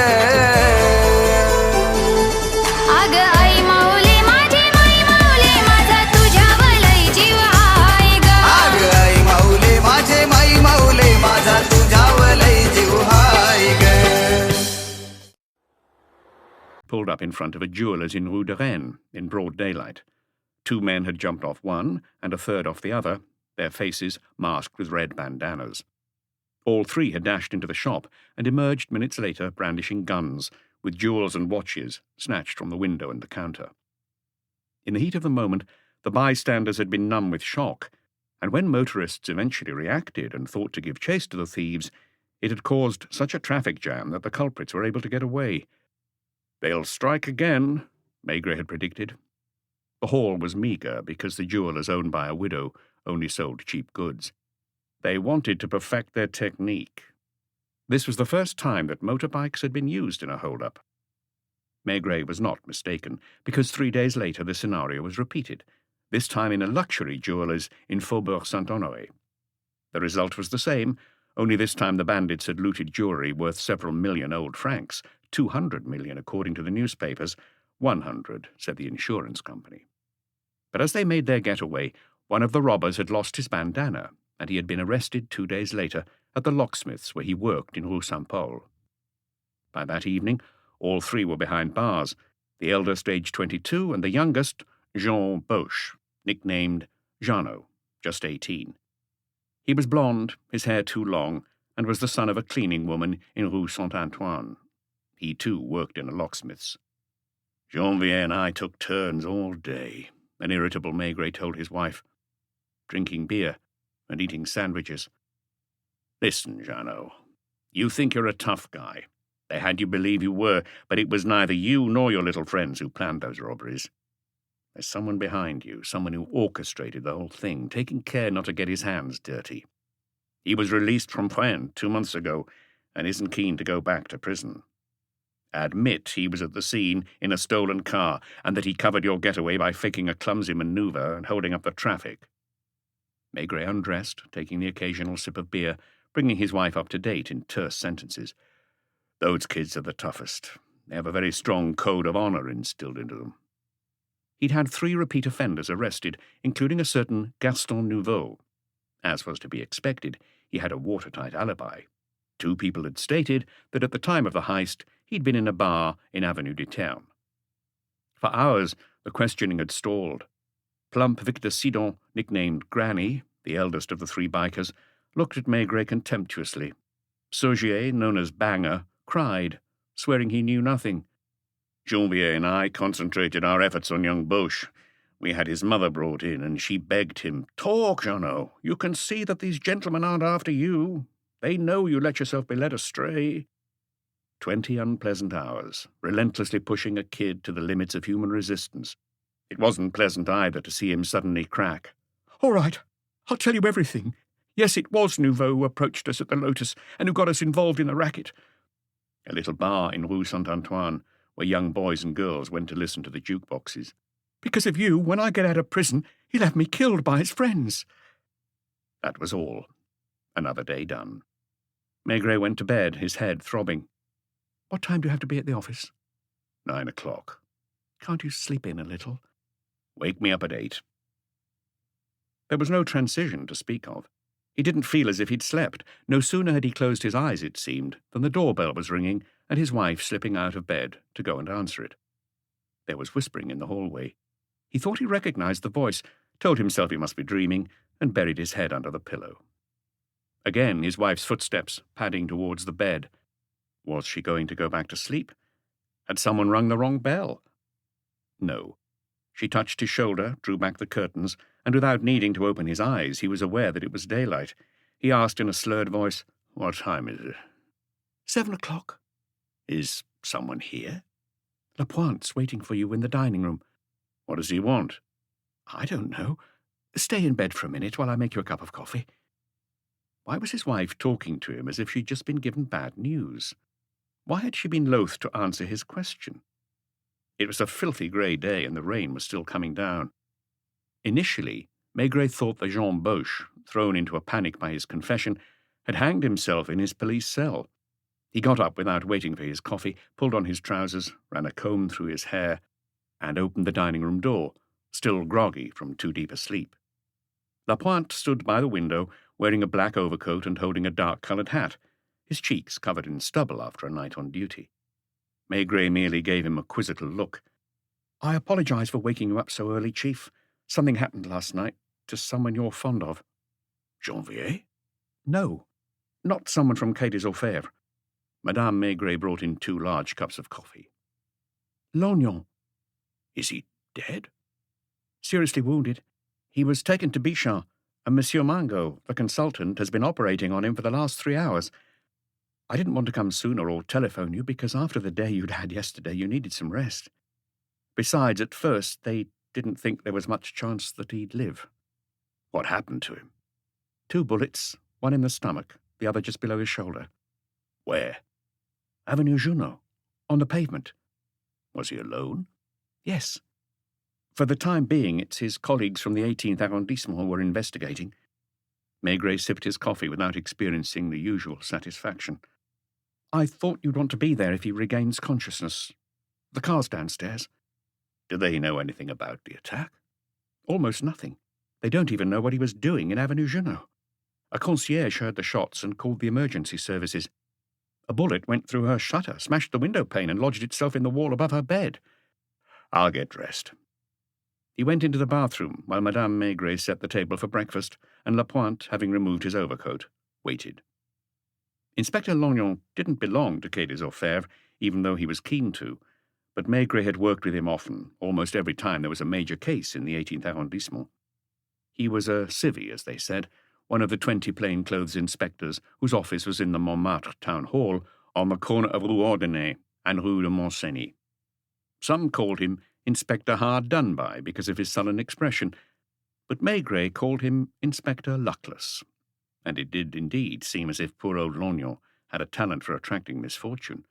अग आई माऊली माझी माई माऊली माझा तुझ्यावर लय जीव आहे ग आग आई माऊले माझे माई माऊले माझा तुझ्यावर लय जीव हाय ग Pulled up in front of a jeweller's in Rue de Rennes in broad daylight. Two men had jumped off one and a third off the other, their faces masked with red bandanas. All three had dashed into the shop and emerged minutes later brandishing guns, with jewels and watches snatched from the window and the counter. In the heat of the moment, the bystanders had been numb with shock, and when motorists eventually reacted and thought to give chase to the thieves, it had caused such a traffic jam that the culprits were able to get away. "They'll strike again," Maigret had predicted. The haul was meagre because the jewellers owned by a widow only sold cheap goods. They wanted to perfect their technique. This was the first time that motorbikes had been used in a hold-up. Maigret was not mistaken, because 3 days later the scenario was repeated, this time in a luxury jeweller's in Faubourg Saint-Honoré. The result was the same, only this time the bandits had looted jewellery worth several million old francs, 200 million according to the newspapers, 100, said the insurance company. But as they made their getaway, one of the robbers had lost his bandana, and he had been arrested 2 days later at the locksmith's where he worked in Rue Saint-Paul. By that evening, all three were behind bars, the eldest aged 22 and the youngest, Jean Boche, nicknamed Jeannot, just 18. He was blond, his hair too long, and was the son of a cleaning woman in Rue Saint-Antoine. He too worked in a locksmith's. "Janvier and I took turns all day," an irritable Maigret told his wife, "drinking beer and eating sandwiches. Listen, Jeannot, you think you're a tough guy. They had you believe you were, but it was neither you nor your little friends who planned those robberies. There's someone behind you, someone who orchestrated the whole thing, taking care not to get his hands dirty. He was released from Fresnes 2 months ago and isn't keen to go back to prison. Admit he was at the scene in a stolen car and that he covered your getaway by faking a clumsy maneuver and holding up the traffic." Maigret undressed, taking the occasional sip of beer, bringing his wife up to date in terse sentences. "Those kids are the toughest. They have a very strong code of honour instilled into them." He'd had 3 repeat offenders arrested, including a certain Gaston Nouveau. As was to be expected, he had a watertight alibi. 2 people had stated that at the time of the heist he'd been in a bar in Avenue du Terme. For hours, the questioning had stalled. Plump Victor Sidon, nicknamed Granny, the eldest of the 3 bikers, looked at Maigret contemptuously. Saugier, known as Banger, cried, swearing he knew nothing. "Janvier and I concentrated our efforts on young Boche. We had his mother brought in, and she begged him, 'Talk, Jeannot. You can see that these gentlemen aren't after you. They know you let yourself be led astray.' 20 unpleasant hours, relentlessly pushing a kid to the limits of human resistance. It wasn't pleasant either to see him suddenly crack. 'All right, I'll tell you everything. Yes, it was Nouveau who approached us at the Lotus and who got us involved in the racket.' A little bar in Rue Saint-Antoine, where young boys and girls went to listen to the jukeboxes. 'Because of you, when I get out of prison, he'll have me killed by his friends.' That was all. Another day done. Maigret went to bed, his head throbbing. 'What time do you have to be at the office?' 9 o'clock. 'Can't you sleep in a little?' 'Wake me up at 8. There was no transition to speak of. He didn't feel as if he'd slept. No sooner had he closed his eyes, it seemed, than the doorbell was ringing and his wife slipping out of bed to go and answer it. There was whispering in the hallway. He thought he recognized the voice, told himself he must be dreaming, and buried his head under the pillow. Again his wife's footsteps, padding towards the bed. Was she going to go back to sleep? Had someone rung the wrong bell? No. She touched his shoulder, drew back the curtains, and without needing to open his eyes, he was aware that it was daylight. He asked in a slurred voice, "What time is it?" 7 o'clock. "Is someone here?" "Lapointe's waiting for you in the dining room." "What does he want?" "I don't know. Stay in bed for a minute while I make you a cup of coffee." Why was his wife talking to him as if she'd just been given bad news? Why had she been loath to answer his question? It was a filthy grey day and the rain was still coming down. Initially, Maigret thought that Jean Boche, thrown into a panic by his confession, had hanged himself in his police cell. He got up without waiting for his coffee, pulled on his trousers, ran a comb through his hair, and opened the dining-room door, still groggy from too deep a sleep. Lapointe stood by the window, wearing a black overcoat and holding a dark-coloured hat, his cheeks covered in stubble after a night on duty. Maigret merely gave him a quizzical look. "I apologize for waking you up so early, Chief. Something happened last night to someone you're fond of." "Janvier?" "No. Not someone from Quai des Orfèvres. Madame Maigret brought in 2 large cups of coffee. Lognon. Is he dead? Seriously wounded. He was taken to Bichat, and Monsieur Mangot, the consultant, has been operating on him for the last 3 hours. I didn't want to come sooner or telephone you because after the day you'd had yesterday, you needed some rest. Besides, at first, they didn't think there was much chance that he'd live. What happened to him? 2 bullets, one in the stomach, the other just below his shoulder. Where? Avenue Junot, on the pavement. Was he alone? Yes. For the time being, it's his colleagues from the 18th arrondissement who were investigating. Maigret sipped his coffee without experiencing the usual satisfaction. I thought you'd want to be there if he regains consciousness. The car's downstairs. Do they know anything about the attack? Almost nothing. They don't even know what he was doing in Avenue Junot. A concierge heard the shots and called the emergency services. A bullet went through her shutter, smashed the window pane, and lodged itself in the wall above her bed. I'll get dressed. He went into the bathroom while Madame Maigret set the table for breakfast, and Lapointe, having removed his overcoat, waited. Inspector Lognon didn't belong to Quai des Orfèvres, even though he was keen to, but Maigret had worked with him often, almost every time there was a major case in the 18th arrondissement. He was a civvy, as they said, one of the 20 plainclothes inspectors whose office was in the Montmartre town hall on the corner of Rue Ordonnay and Rue de Montcenis. Some called him Inspector Hard Done By because of his sullen expression, but Maigret called him Inspector Luckless, and it did indeed seem as if poor old Lognon had a talent for attracting misfortune.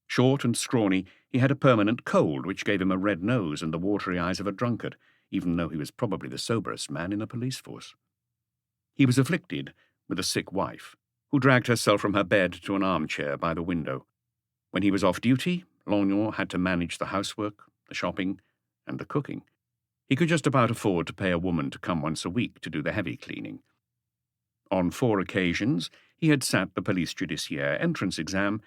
Short and scrawny, he had a permanent cold which gave him a red nose and the watery eyes of a drunkard, even though he was probably the soberest man in the police force. He was afflicted with a sick wife, who dragged herself from her bed to an armchair by the window. When he was off duty, Lognon had to manage the housework, the shopping, and the cooking. He could just about afford to pay a woman to come once a week to do the heavy cleaning. On 4 occasions, he had sat the police judiciaire entrance exam,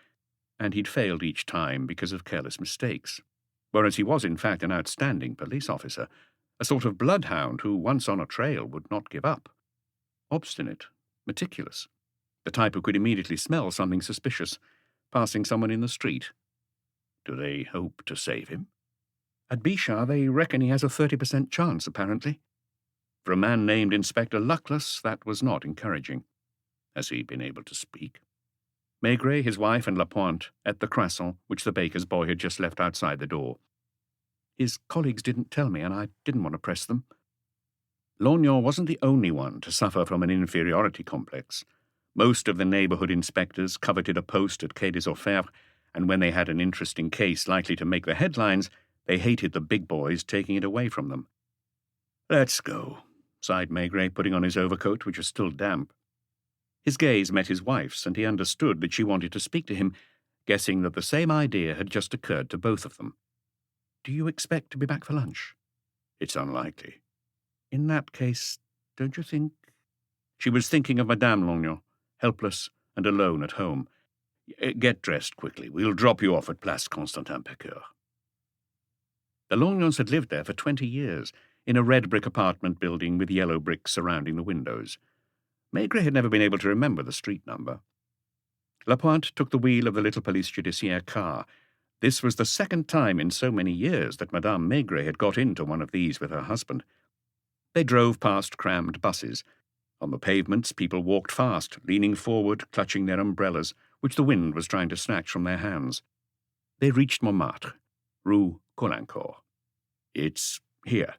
and he'd failed each time because of careless mistakes, whereas he was in fact an outstanding police officer, a sort of bloodhound who, once on a trail, would not give up. Obstinate, meticulous, the type who could immediately smell something suspicious, passing someone in the street. Do they hope to save him? At Bichat, they reckon he has a 30% chance, apparently. For a man named Inspector Luckless, that was not encouraging. Has he been able to speak? Maigret, his wife, and Lapointe ate the croissant which the baker's boy had just left outside the door. His colleagues didn't tell me, and I didn't want to press them. Lognon wasn't the only one to suffer from an inferiority complex. Most of the neighbourhood inspectors coveted a post at Quai des Orfèvres, and when they had an interesting case likely to make the headlines, they hated the big boys taking it away from them. Let's go, sighed Maigret, putting on his overcoat, which was still damp. His gaze met his wife's, and he understood that she wanted to speak to him, guessing that the same idea had just occurred to both of them. Do you expect to be back for lunch? It's unlikely. In that case, don't you think... She was thinking of Madame Lognon, helpless and alone at home. Get dressed quickly. We'll drop you off at Place Constantin-Piqueur. The Lognons had lived there for 20 years, in a red brick apartment building with yellow bricks surrounding the windows. Maigret had never been able to remember the street number. Lapointe took the wheel of the little police judiciaire car. This was the second time in so many years that Madame Maigret had got into one of these with her husband. They drove past crammed buses. On the pavements, people walked fast, leaning forward, clutching their umbrellas, which the wind was trying to snatch from their hands. They reached Montmartre, Rue Caulaincourt. It's here.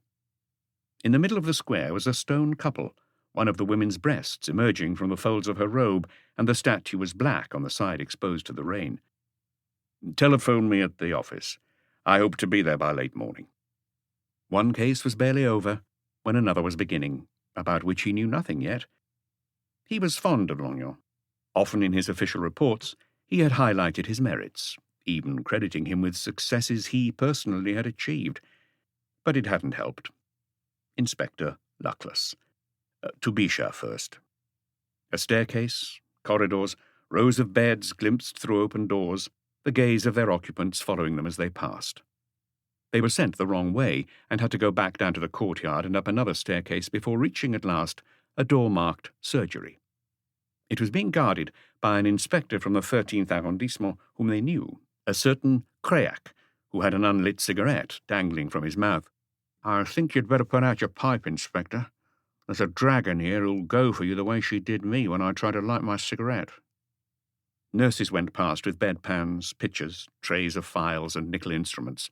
In the middle of the square was a stone couple, one of the women's breasts emerging from the folds of her robe, and the statue was black on the side exposed to the rain. Telephone me at the office. I hope to be there by late morning. One case was barely over, when another was beginning, about which he knew nothing yet. He was fond of Lognon. Often in his official reports, he had highlighted his merits, even crediting him with successes he personally had achieved. But it hadn't helped. Inspector Luckless. To Bichat first. A staircase, corridors, rows of beds glimpsed through open doors, the gaze of their occupants following them as they passed. They were sent the wrong way and had to go back down to the courtyard and up another staircase before reaching at last a door marked surgery. It was being guarded by an inspector from the 13th arrondissement whom they knew, a certain Créac, who had an unlit cigarette dangling from his mouth. "I think you'd better put out your pipe, Inspector. There's a dragon here who'll go for you the way she did me when I tried to light my cigarette." Nurses went past with bedpans, pitchers, trays of files and nickel instruments.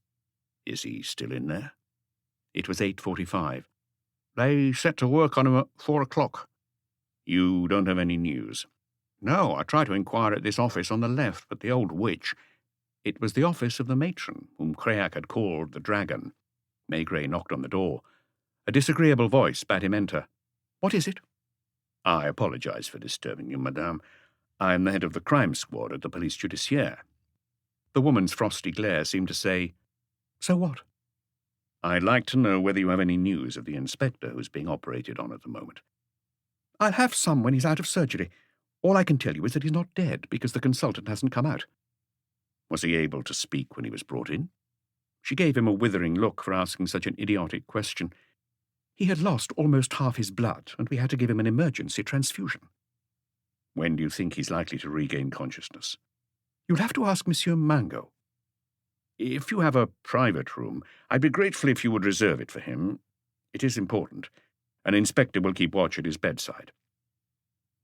"Is he still in there?" It was 8:45. "They set to work on him at 4 o'clock. "You don't have any news?" "No, I tried to inquire at this office on the left, but the old witch—" It was the office of the matron, whom Créac had called the dragon. Maigret knocked on the door. A disagreeable voice bade him enter. "What is it?" "I apologize for disturbing you, madame. I am the head of the crime squad at the police judiciaire." The woman's frosty glare seemed to say, "So what?" "I'd like to know whether you have any news of the inspector who's being operated on at the moment." "I'll have some when he's out of surgery. All I can tell you is that he's not dead, because the consultant hasn't come out." "Was he able to speak when he was brought in?" She gave him a withering look for asking such an idiotic question. "He had lost almost half his blood, and we had to give him an emergency transfusion." "When do you think he's likely to regain consciousness?" "You'll have to ask Monsieur Mango." "If you have a private room, I'd be grateful if you would reserve it for him. It is important. An inspector will keep watch at his bedside."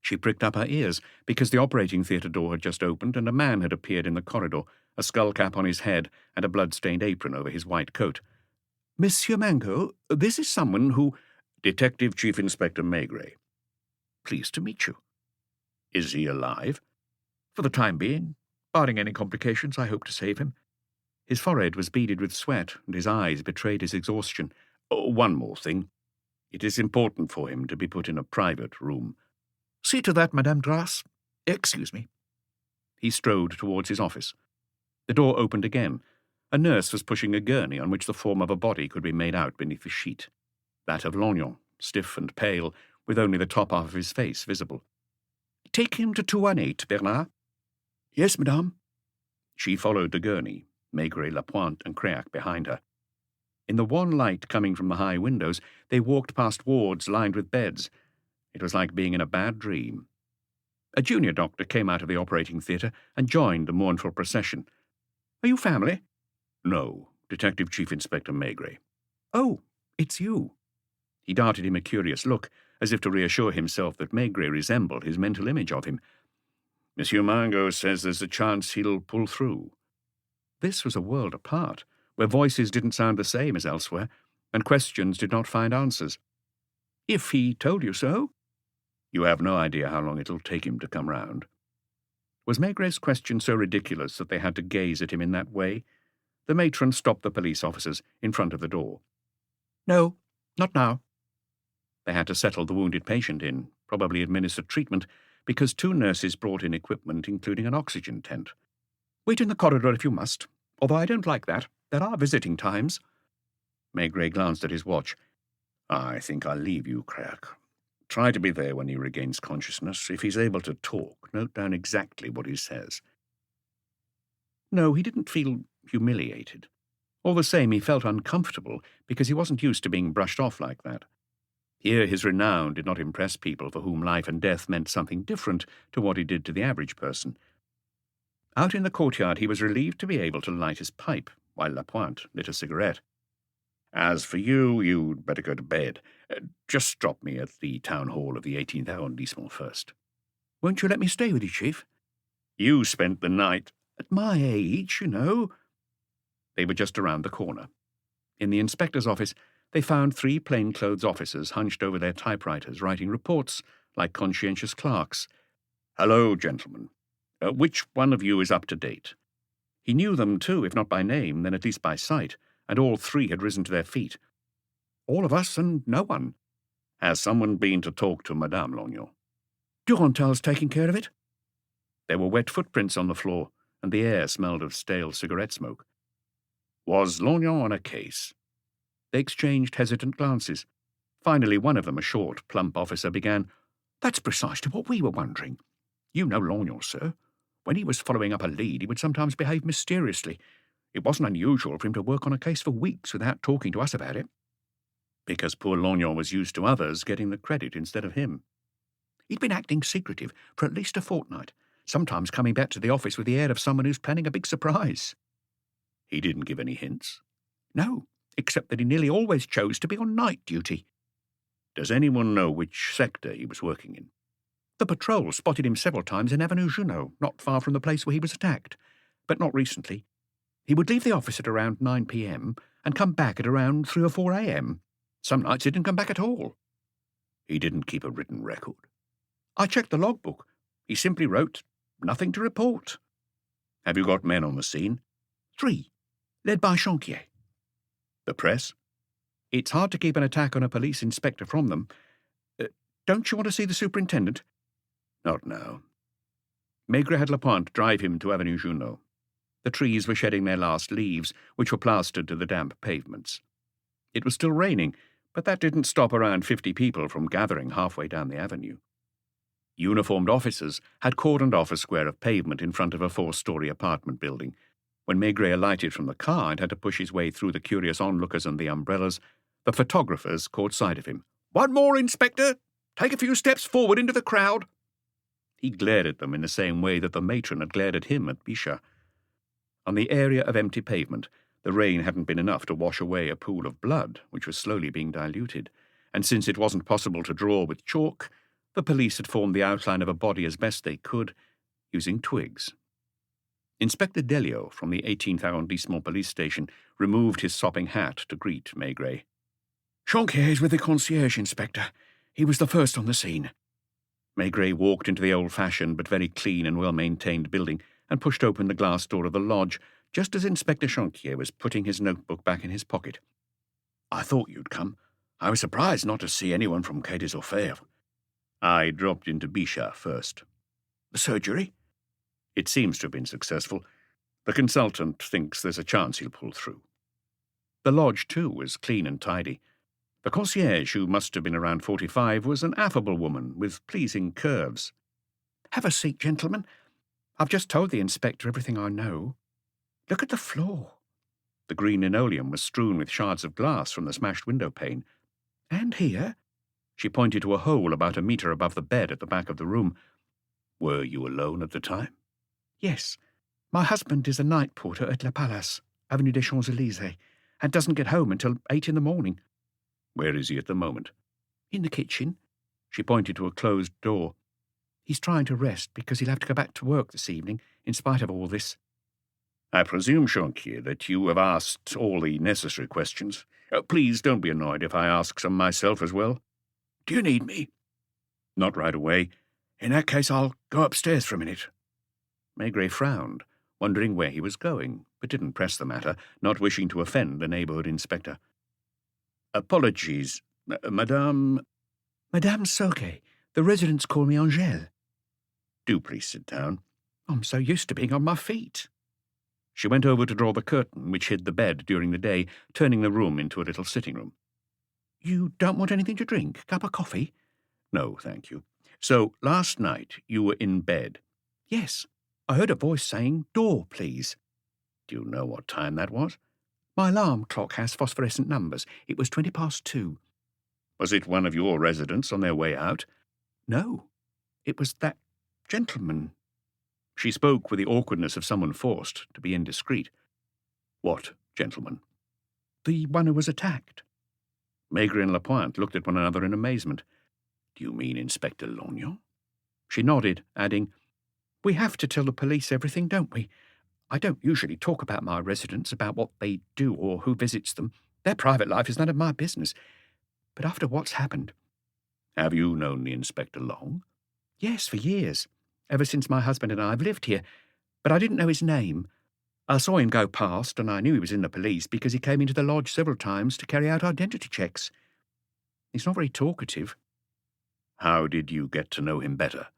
She pricked up her ears, because the operating theatre door had just opened and a man had appeared in the corridor, a skull-cap on his head and a blood-stained apron over his white coat. "Monsieur Mango, this is someone who—" "Detective Chief Inspector Maigret." "Pleased to meet you." "Is he alive?" "For the time being. Barring any complications, I hope to save him." His forehead was beaded with sweat, and his eyes betrayed his exhaustion. "Oh, one more thing. It is important for him to be put in a private room." "See to that, Madame Grasse. Excuse me." He strode towards his office. The door opened again. A nurse was pushing a gurney on which the form of a body could be made out beneath the sheet. That of Lognon, stiff and pale, with only the top half of his face visible. "Take him to 218, Bernard." "Yes, madame." She followed the gurney, Maigret, Lapointe, and Créac behind her. In the wan light coming from the high windows, they walked past wards lined with beds. It was like being in a bad dream. A junior doctor came out of the operating theatre and joined the mournful procession. "Are you family?" "No, Detective Chief Inspector Maigret." "Oh, it's you." He darted him a curious look, as if to reassure himself that Maigret resembled his mental image of him. "Monsieur Mango says there's a chance he'll pull through." This was a world apart, where voices didn't sound the same as elsewhere, and questions did not find answers. "If he told you so?" "You have no idea how long it'll take him to come round." Was Maigret's question so ridiculous that they had to gaze at him in that way? The matron stopped the police officers in front of the door. "No, not now." They had to settle the wounded patient in, probably administer treatment, because 2 nurses brought in equipment, including an oxygen tent. "Wait in the corridor if you must, although I don't like that. There are visiting times." Maigret glanced at his watch. "I think I'll leave you, Créac. Try to be there when he regains consciousness. If he's able to talk, note down exactly what he says." No, he didn't feel humiliated. All the same, he felt uncomfortable because he wasn't used to being brushed off like that. Here his renown did not impress people for whom life and death meant something different to what it did to the average person. Out in the courtyard he was relieved to be able to light his pipe, while Lapointe lit a cigarette. "As for you, you'd better go to bed. Just drop me at the town hall of the 18th arrondissement first." "Won't you let me stay with you, Chief?" "You spent the night—" "At my age, you know." They were just around the corner. In the inspector's office, they found 3 plainclothes officers hunched over their typewriters, writing reports like conscientious clerks. "Hello, gentlemen. Which one of you is up to date?" He knew them too, if not by name, then at least by sight, and all 3 had risen to their feet. "All of us and no one." "Has someone been to talk to Madame Lognon?" "Durantel's taking care of it." There were wet footprints on the floor, and the air smelled of stale cigarette smoke. "Was Lognon on a case?" They exchanged hesitant glances. Finally, one of them, a short, plump officer, began, "That's precisely what we were wondering. You know Lognon, sir. When he was following up a lead, he would sometimes behave mysteriously. It wasn't unusual for him to work on a case for weeks without talking to us about it." "Because poor Lognon was used to others getting the credit instead of him." He'd been acting secretive for at least a fortnight, sometimes coming back to the office with the air of someone who's planning a big surprise. He didn't give any hints? No, except that he nearly always chose to be on night duty. Does anyone know which sector he was working in? The patrol spotted him several times in Avenue Junot, not far from the place where he was attacked, but not recently. He would leave the office at around 9 p.m. and come back at around 3 or 4 a.m. Some nights he didn't come back at all. He didn't keep a written record? I checked the logbook. He simply wrote, "Nothing to report." Have you got men on the scene? 3, led by Chanquier. The press? It's hard to keep an attack on a police inspector from them. Don't you want to see the superintendent? Not now. Maigret had Lapointe drive him to Avenue Junot. The trees were shedding their last leaves, which were plastered to the damp pavements. It was still raining, but that didn't stop around 50 people from gathering halfway down the avenue. Uniformed officers had cordoned off a square of pavement in front of a 4-story apartment building. When Maigret alighted from the car and had to push his way through the curious onlookers and the umbrellas, the photographers caught sight of him. "One more, Inspector! Take a few steps forward into the crowd!" He glared at them in the same way that the matron had glared at him at Bichat. On the area of empty pavement, the rain hadn't been enough to wash away a pool of blood, which was slowly being diluted, and since it wasn't possible to draw with chalk, the police had formed the outline of a body as best they could, using twigs. Inspector Delio from the 18th Arrondissement police station removed his sopping hat to greet Maigret. "Chanquier is with the concierge, Inspector. He was the first on the scene." Maigret walked into the old-fashioned but very clean and well-maintained building and pushed open the glass door of the lodge just as Inspector Chanquier was putting his notebook back in his pocket. "I thought you'd come. I was surprised not to see anyone from Quai des Orfèvres." I dropped into Bichat first. "The surgery?" "It seems to have been successful. The consultant thinks there's a chance he'll pull through." The lodge, too, was clean and tidy. The concierge, who must have been around 45, was an affable woman with pleasing curves. "Have a seat, gentlemen. I've just told the inspector everything I know. Look at the floor." The green linoleum was strewn with shards of glass from the smashed window pane. "And here?" She pointed to a hole about a metre above the bed at the back of the room. "Were you alone at the time?" "Yes. My husband is a night porter at La Palace, Avenue des Champs-Élysées, and doesn't get home until 8 in the morning. "Where is he at the moment?" "In the kitchen." She pointed to a closed door. "He's trying to rest because he'll have to go back to work this evening, in spite of all this." "I presume, Chanquier, that you have asked all the necessary questions. Please don't be annoyed if I ask some myself as well." "Do you need me?" "Not right away." "In that case, I'll go upstairs for a minute." Maigret frowned, wondering where he was going, but didn't press the matter, not wishing to offend a neighbourhood inspector. "Apologies, Madame—" "Madame Sauquet. The residents call me Angèle." "Do please sit down." "I'm so used to being on my feet." She went over to draw the curtain which hid the bed during the day, turning the room into a little sitting room. "You don't want anything to drink? Cup of coffee?" "No, thank you. So, last night you were in bed?" "Yes. I heard a voice saying, 'Door, please.'" "Do you know what time that was?" "My alarm clock has phosphorescent numbers. It was 2:20. "Was it one of your residents on their way out?" "No. It was that gentleman." She spoke with the awkwardness of someone forced to be indiscreet. "What gentleman?" "The one who was attacked." Maigret and Lapointe looked at one another in amazement. "Do you mean Inspector Lognon?" She nodded, adding, "We have to tell the police everything, don't we? I don't usually talk about my residents, about what they do or who visits them. Their private life is none of my business. But after what's happened—" "Have you known the inspector long?" "Yes, for years. Ever since my husband and I have lived here. But I didn't know his name. I saw him go past, and I knew he was in the police because he came into the lodge several times to carry out identity checks. He's not very talkative." "How did you get to know him better?"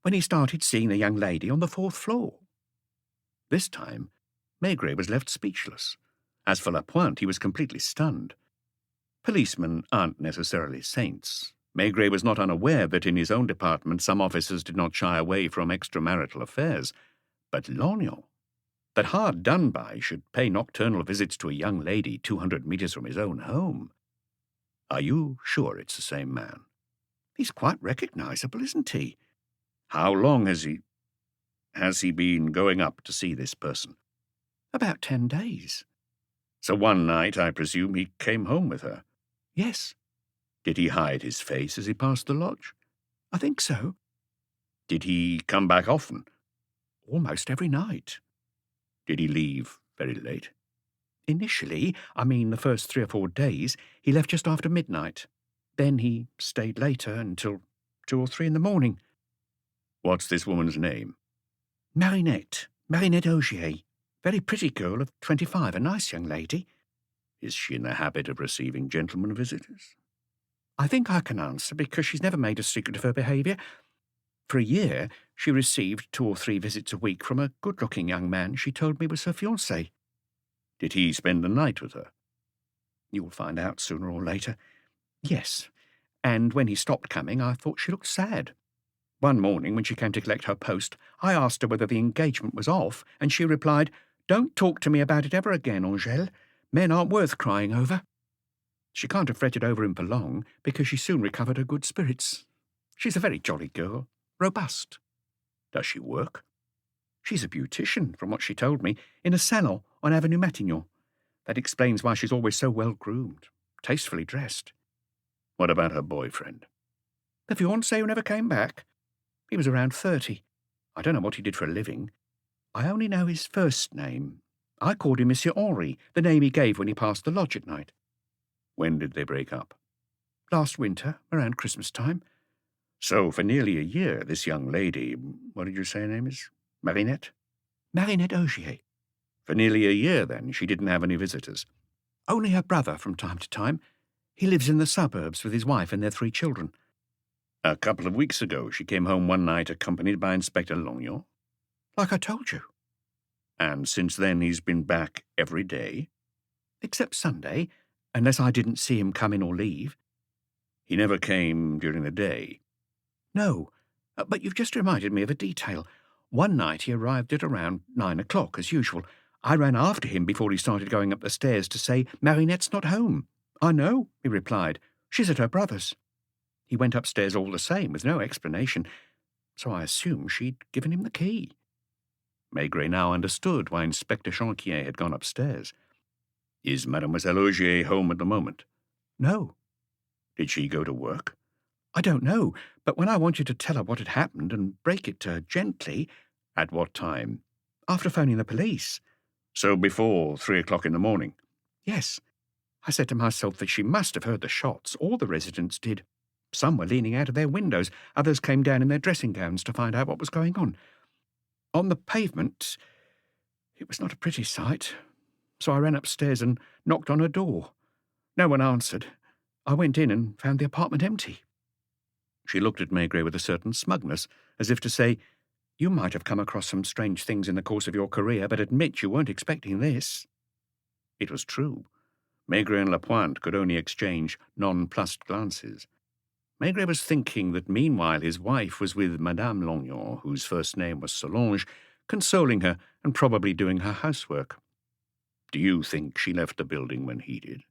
"When he started seeing the young lady on the 4th floor." This time, Maigret was left speechless. As for Lapointe, he was completely stunned. Policemen aren't necessarily saints. Maigret was not unaware that in his own department some officers did not shy away from extramarital affairs. But Lognon, that hard done by, should pay nocturnal visits to a young lady 200 metres from his own home. "Are you sure it's the same man?" He's quite recognizable, isn't he? How long has he been going up to see this person? About 10 days. So one night, I presume, he came home with her. Yes, Did he hide his face as he passed the lodge? I think so. Did he come back often? Almost every night. Did he leave very late? Initially, I mean the first 3 or 4 days, he left just after midnight. Then he stayed later until 2 or 3 in the morning. What's this woman's name? Marinette Augier. Very pretty girl of 25, a nice young lady. Is she in the habit of receiving gentlemen visitors? I think I can answer because she's never made a secret of her behaviour. For a year, she received 2 or 3 visits a week from a good-looking young man she told me was her fiancé. Did he spend the night with her? You'll find out sooner or later. Yes, and when he stopped coming, I thought she looked sad. One morning, when she came to collect her post, I asked her whether the engagement was off, and she replied, "Don't talk to me about it ever again, Angèle. Men aren't worth crying over." She can't have fretted over him for long, because she soon recovered her good spirits. She's a very jolly girl, robust. Does she work? She's a beautician, from what she told me, in a salon on Avenue Matignon. That explains why she's always so well-groomed, tastefully dressed. What about her boyfriend? The fiancé who never came back? He was around 30. I don't know what he did for a living. I only know his first name. I called him Monsieur Henri, the name he gave when he passed the lodge at night. When did they break up? Last winter, around Christmas time. So, for nearly a year, this young lady, what did you say her name is? Marinette? Marinette Augier. For nearly a year, then, she didn't have any visitors. Only her brother from time to time. He lives in the suburbs with his wife and their 3 children. A couple of weeks ago, she came home one night accompanied by Inspector Longyon. Like I told you. And since then, he's been back every day? Except Sunday, unless I didn't see him come in or leave. He never came during the day? No, but you've just reminded me of a detail. One night he arrived at around 9 o'clock, as usual. I ran after him before he started going up the stairs to say, "Marinette's not home." "I know," he replied. "She's at her brother's." He went upstairs all the same, with no explanation, so I assumed she'd given him the key. Maigret now understood why Inspector Chanquier had gone upstairs. Is Mademoiselle Augier home at the moment? No. Did she go to work? I don't know, but when I wanted to tell her what had happened and break it to her gently... At what time? After phoning the police. So before 3 o'clock in the morning? Yes. I said to myself that she must have heard the shots. All the residents did. Some were leaning out of their windows. Others came down in their dressing gowns to find out what was going on. On the pavement, it was not a pretty sight. So I ran upstairs and knocked on her door. No one answered. I went in and found the apartment empty. She looked at Maigret with a certain smugness, as if to say, "You might have come across some strange things in the course of your career, but admit you weren't expecting this." It was true. Maigret and Lapointe could only exchange nonplussed glances. Maigret was thinking that meanwhile his wife was with Madame Longyon, whose first name was Solange, consoling her and probably doing her housework. Do you think she left the building when he did?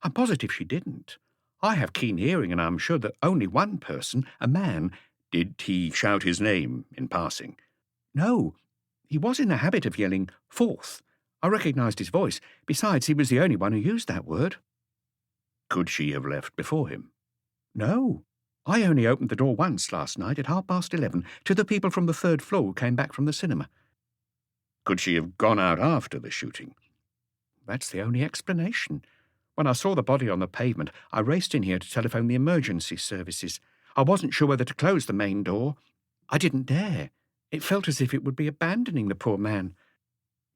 I'm positive she didn't. I have keen hearing, and I'm sure that only one person, a man... Did he shout his name in passing? No. He was in the habit of yelling, "Forth." I recognised his voice. Besides, he was the only one who used that word. Could she have left before him? No. I only opened the door once last night at 11:30 to the people from the 3rd floor who came back from the cinema. Could she have gone out after the shooting? That's the only explanation. When I saw the body on the pavement, I raced in here to telephone the emergency services. I wasn't sure whether to close the main door. I didn't dare. It felt as if it would be abandoning the poor man.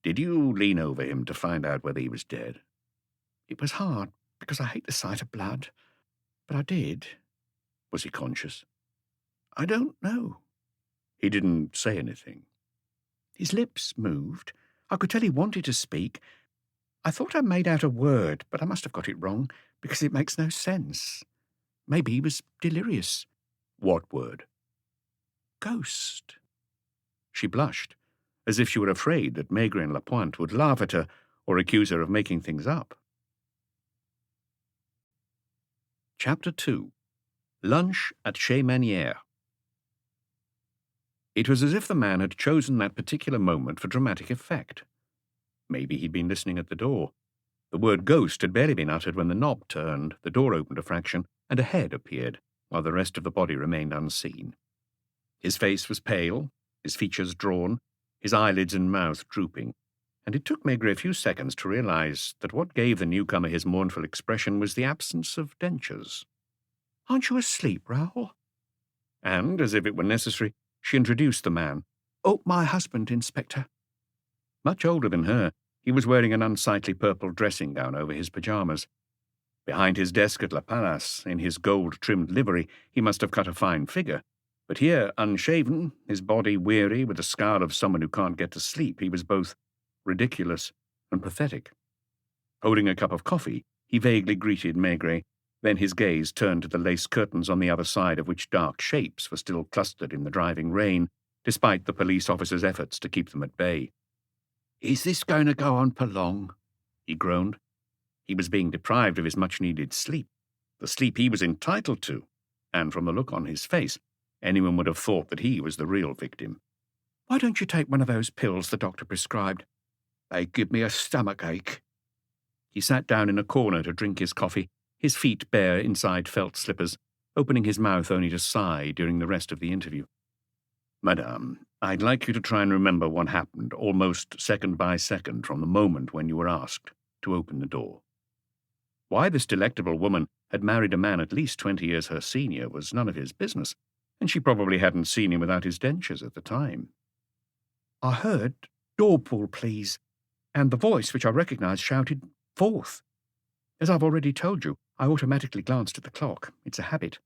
Did you lean over him to find out whether he was dead? It was hard, because I hate the sight of blood. But I did. Was he conscious? I don't know. He didn't say anything? His lips moved. I could tell he wanted to speak. I thought I made out a word, but I must have got it wrong, because it makes no sense. Maybe he was delirious. What word? Ghost. She blushed, as if she were afraid that Maigret and Lapointe would laugh at her or accuse her of making things up. Chapter 2. Lunch at Chez Manière. It was as if the man had chosen that particular moment for dramatic effect. Maybe he'd been listening at the door. The word ghost had barely been uttered when the knob turned, the door opened a fraction, and a head appeared, while the rest of the body remained unseen. His face was pale, his features drawn, his eyelids and mouth drooping, and it took Maigret a few seconds to realize that what gave the newcomer his mournful expression was the absence of dentures. "Aren't you asleep, Raoul?" And, as if it were necessary, she introduced the man. "Oh, my husband, Inspector." Much older than her, he was wearing an unsightly purple dressing gown over his pyjamas. Behind his desk at La Palace, in his gold-trimmed livery, he must have cut a fine figure. But here, unshaven, his body weary, with the scowl of someone who can't get to sleep, he was both ridiculous and pathetic. Holding a cup of coffee, he vaguely greeted Maigret. Then his gaze turned to the lace curtains on the other side of which dark shapes were still clustered in the driving rain, despite the police officer's efforts to keep them at bay. "Is this going to go on for long?" he groaned. He was being deprived of his much-needed sleep, the sleep he was entitled to, and from the look on his face, anyone would have thought that he was the real victim. "Why don't you take one of those pills the doctor prescribed?" "They give me a stomach ache." He sat down in a corner to drink his coffee, his feet bare inside felt slippers, opening his mouth only to sigh during the rest of the interview. "Madame, I'd like you to try and remember what happened almost second by second from the moment when you were asked to open the door." Why this delectable woman had married a man at least 20 years her senior was none of his business, and she probably hadn't seen him without his dentures at the time. "I heard, 'Door pull, please,' and the voice, which I recognized, shouted, 'Fourth.' As I've already told you, I automatically glanced at the clock. It's a habit.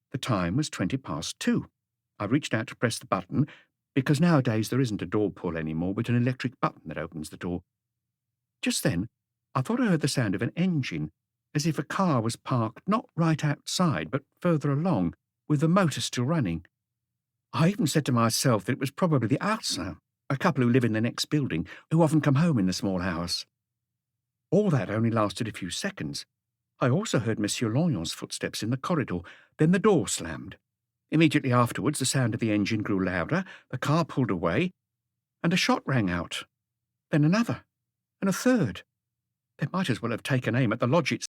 The time was 2:20. I reached out to press the button, because nowadays there isn't a door pull anymore, but an electric button that opens the door. Just then, I thought I heard the sound of an engine, as if a car was parked not right outside, but further along, with the motor still running. I even said to myself that it was probably the Arsan, a couple who live in the next building, who often come home in the small hours. All that only lasted a few seconds. I also heard Monsieur Lognon's footsteps in the corridor, then the door slammed. Immediately afterwards, the sound of the engine grew louder, the car pulled away, and a shot rang out. Then another, and a third. They might as well have taken aim at the lodge itself.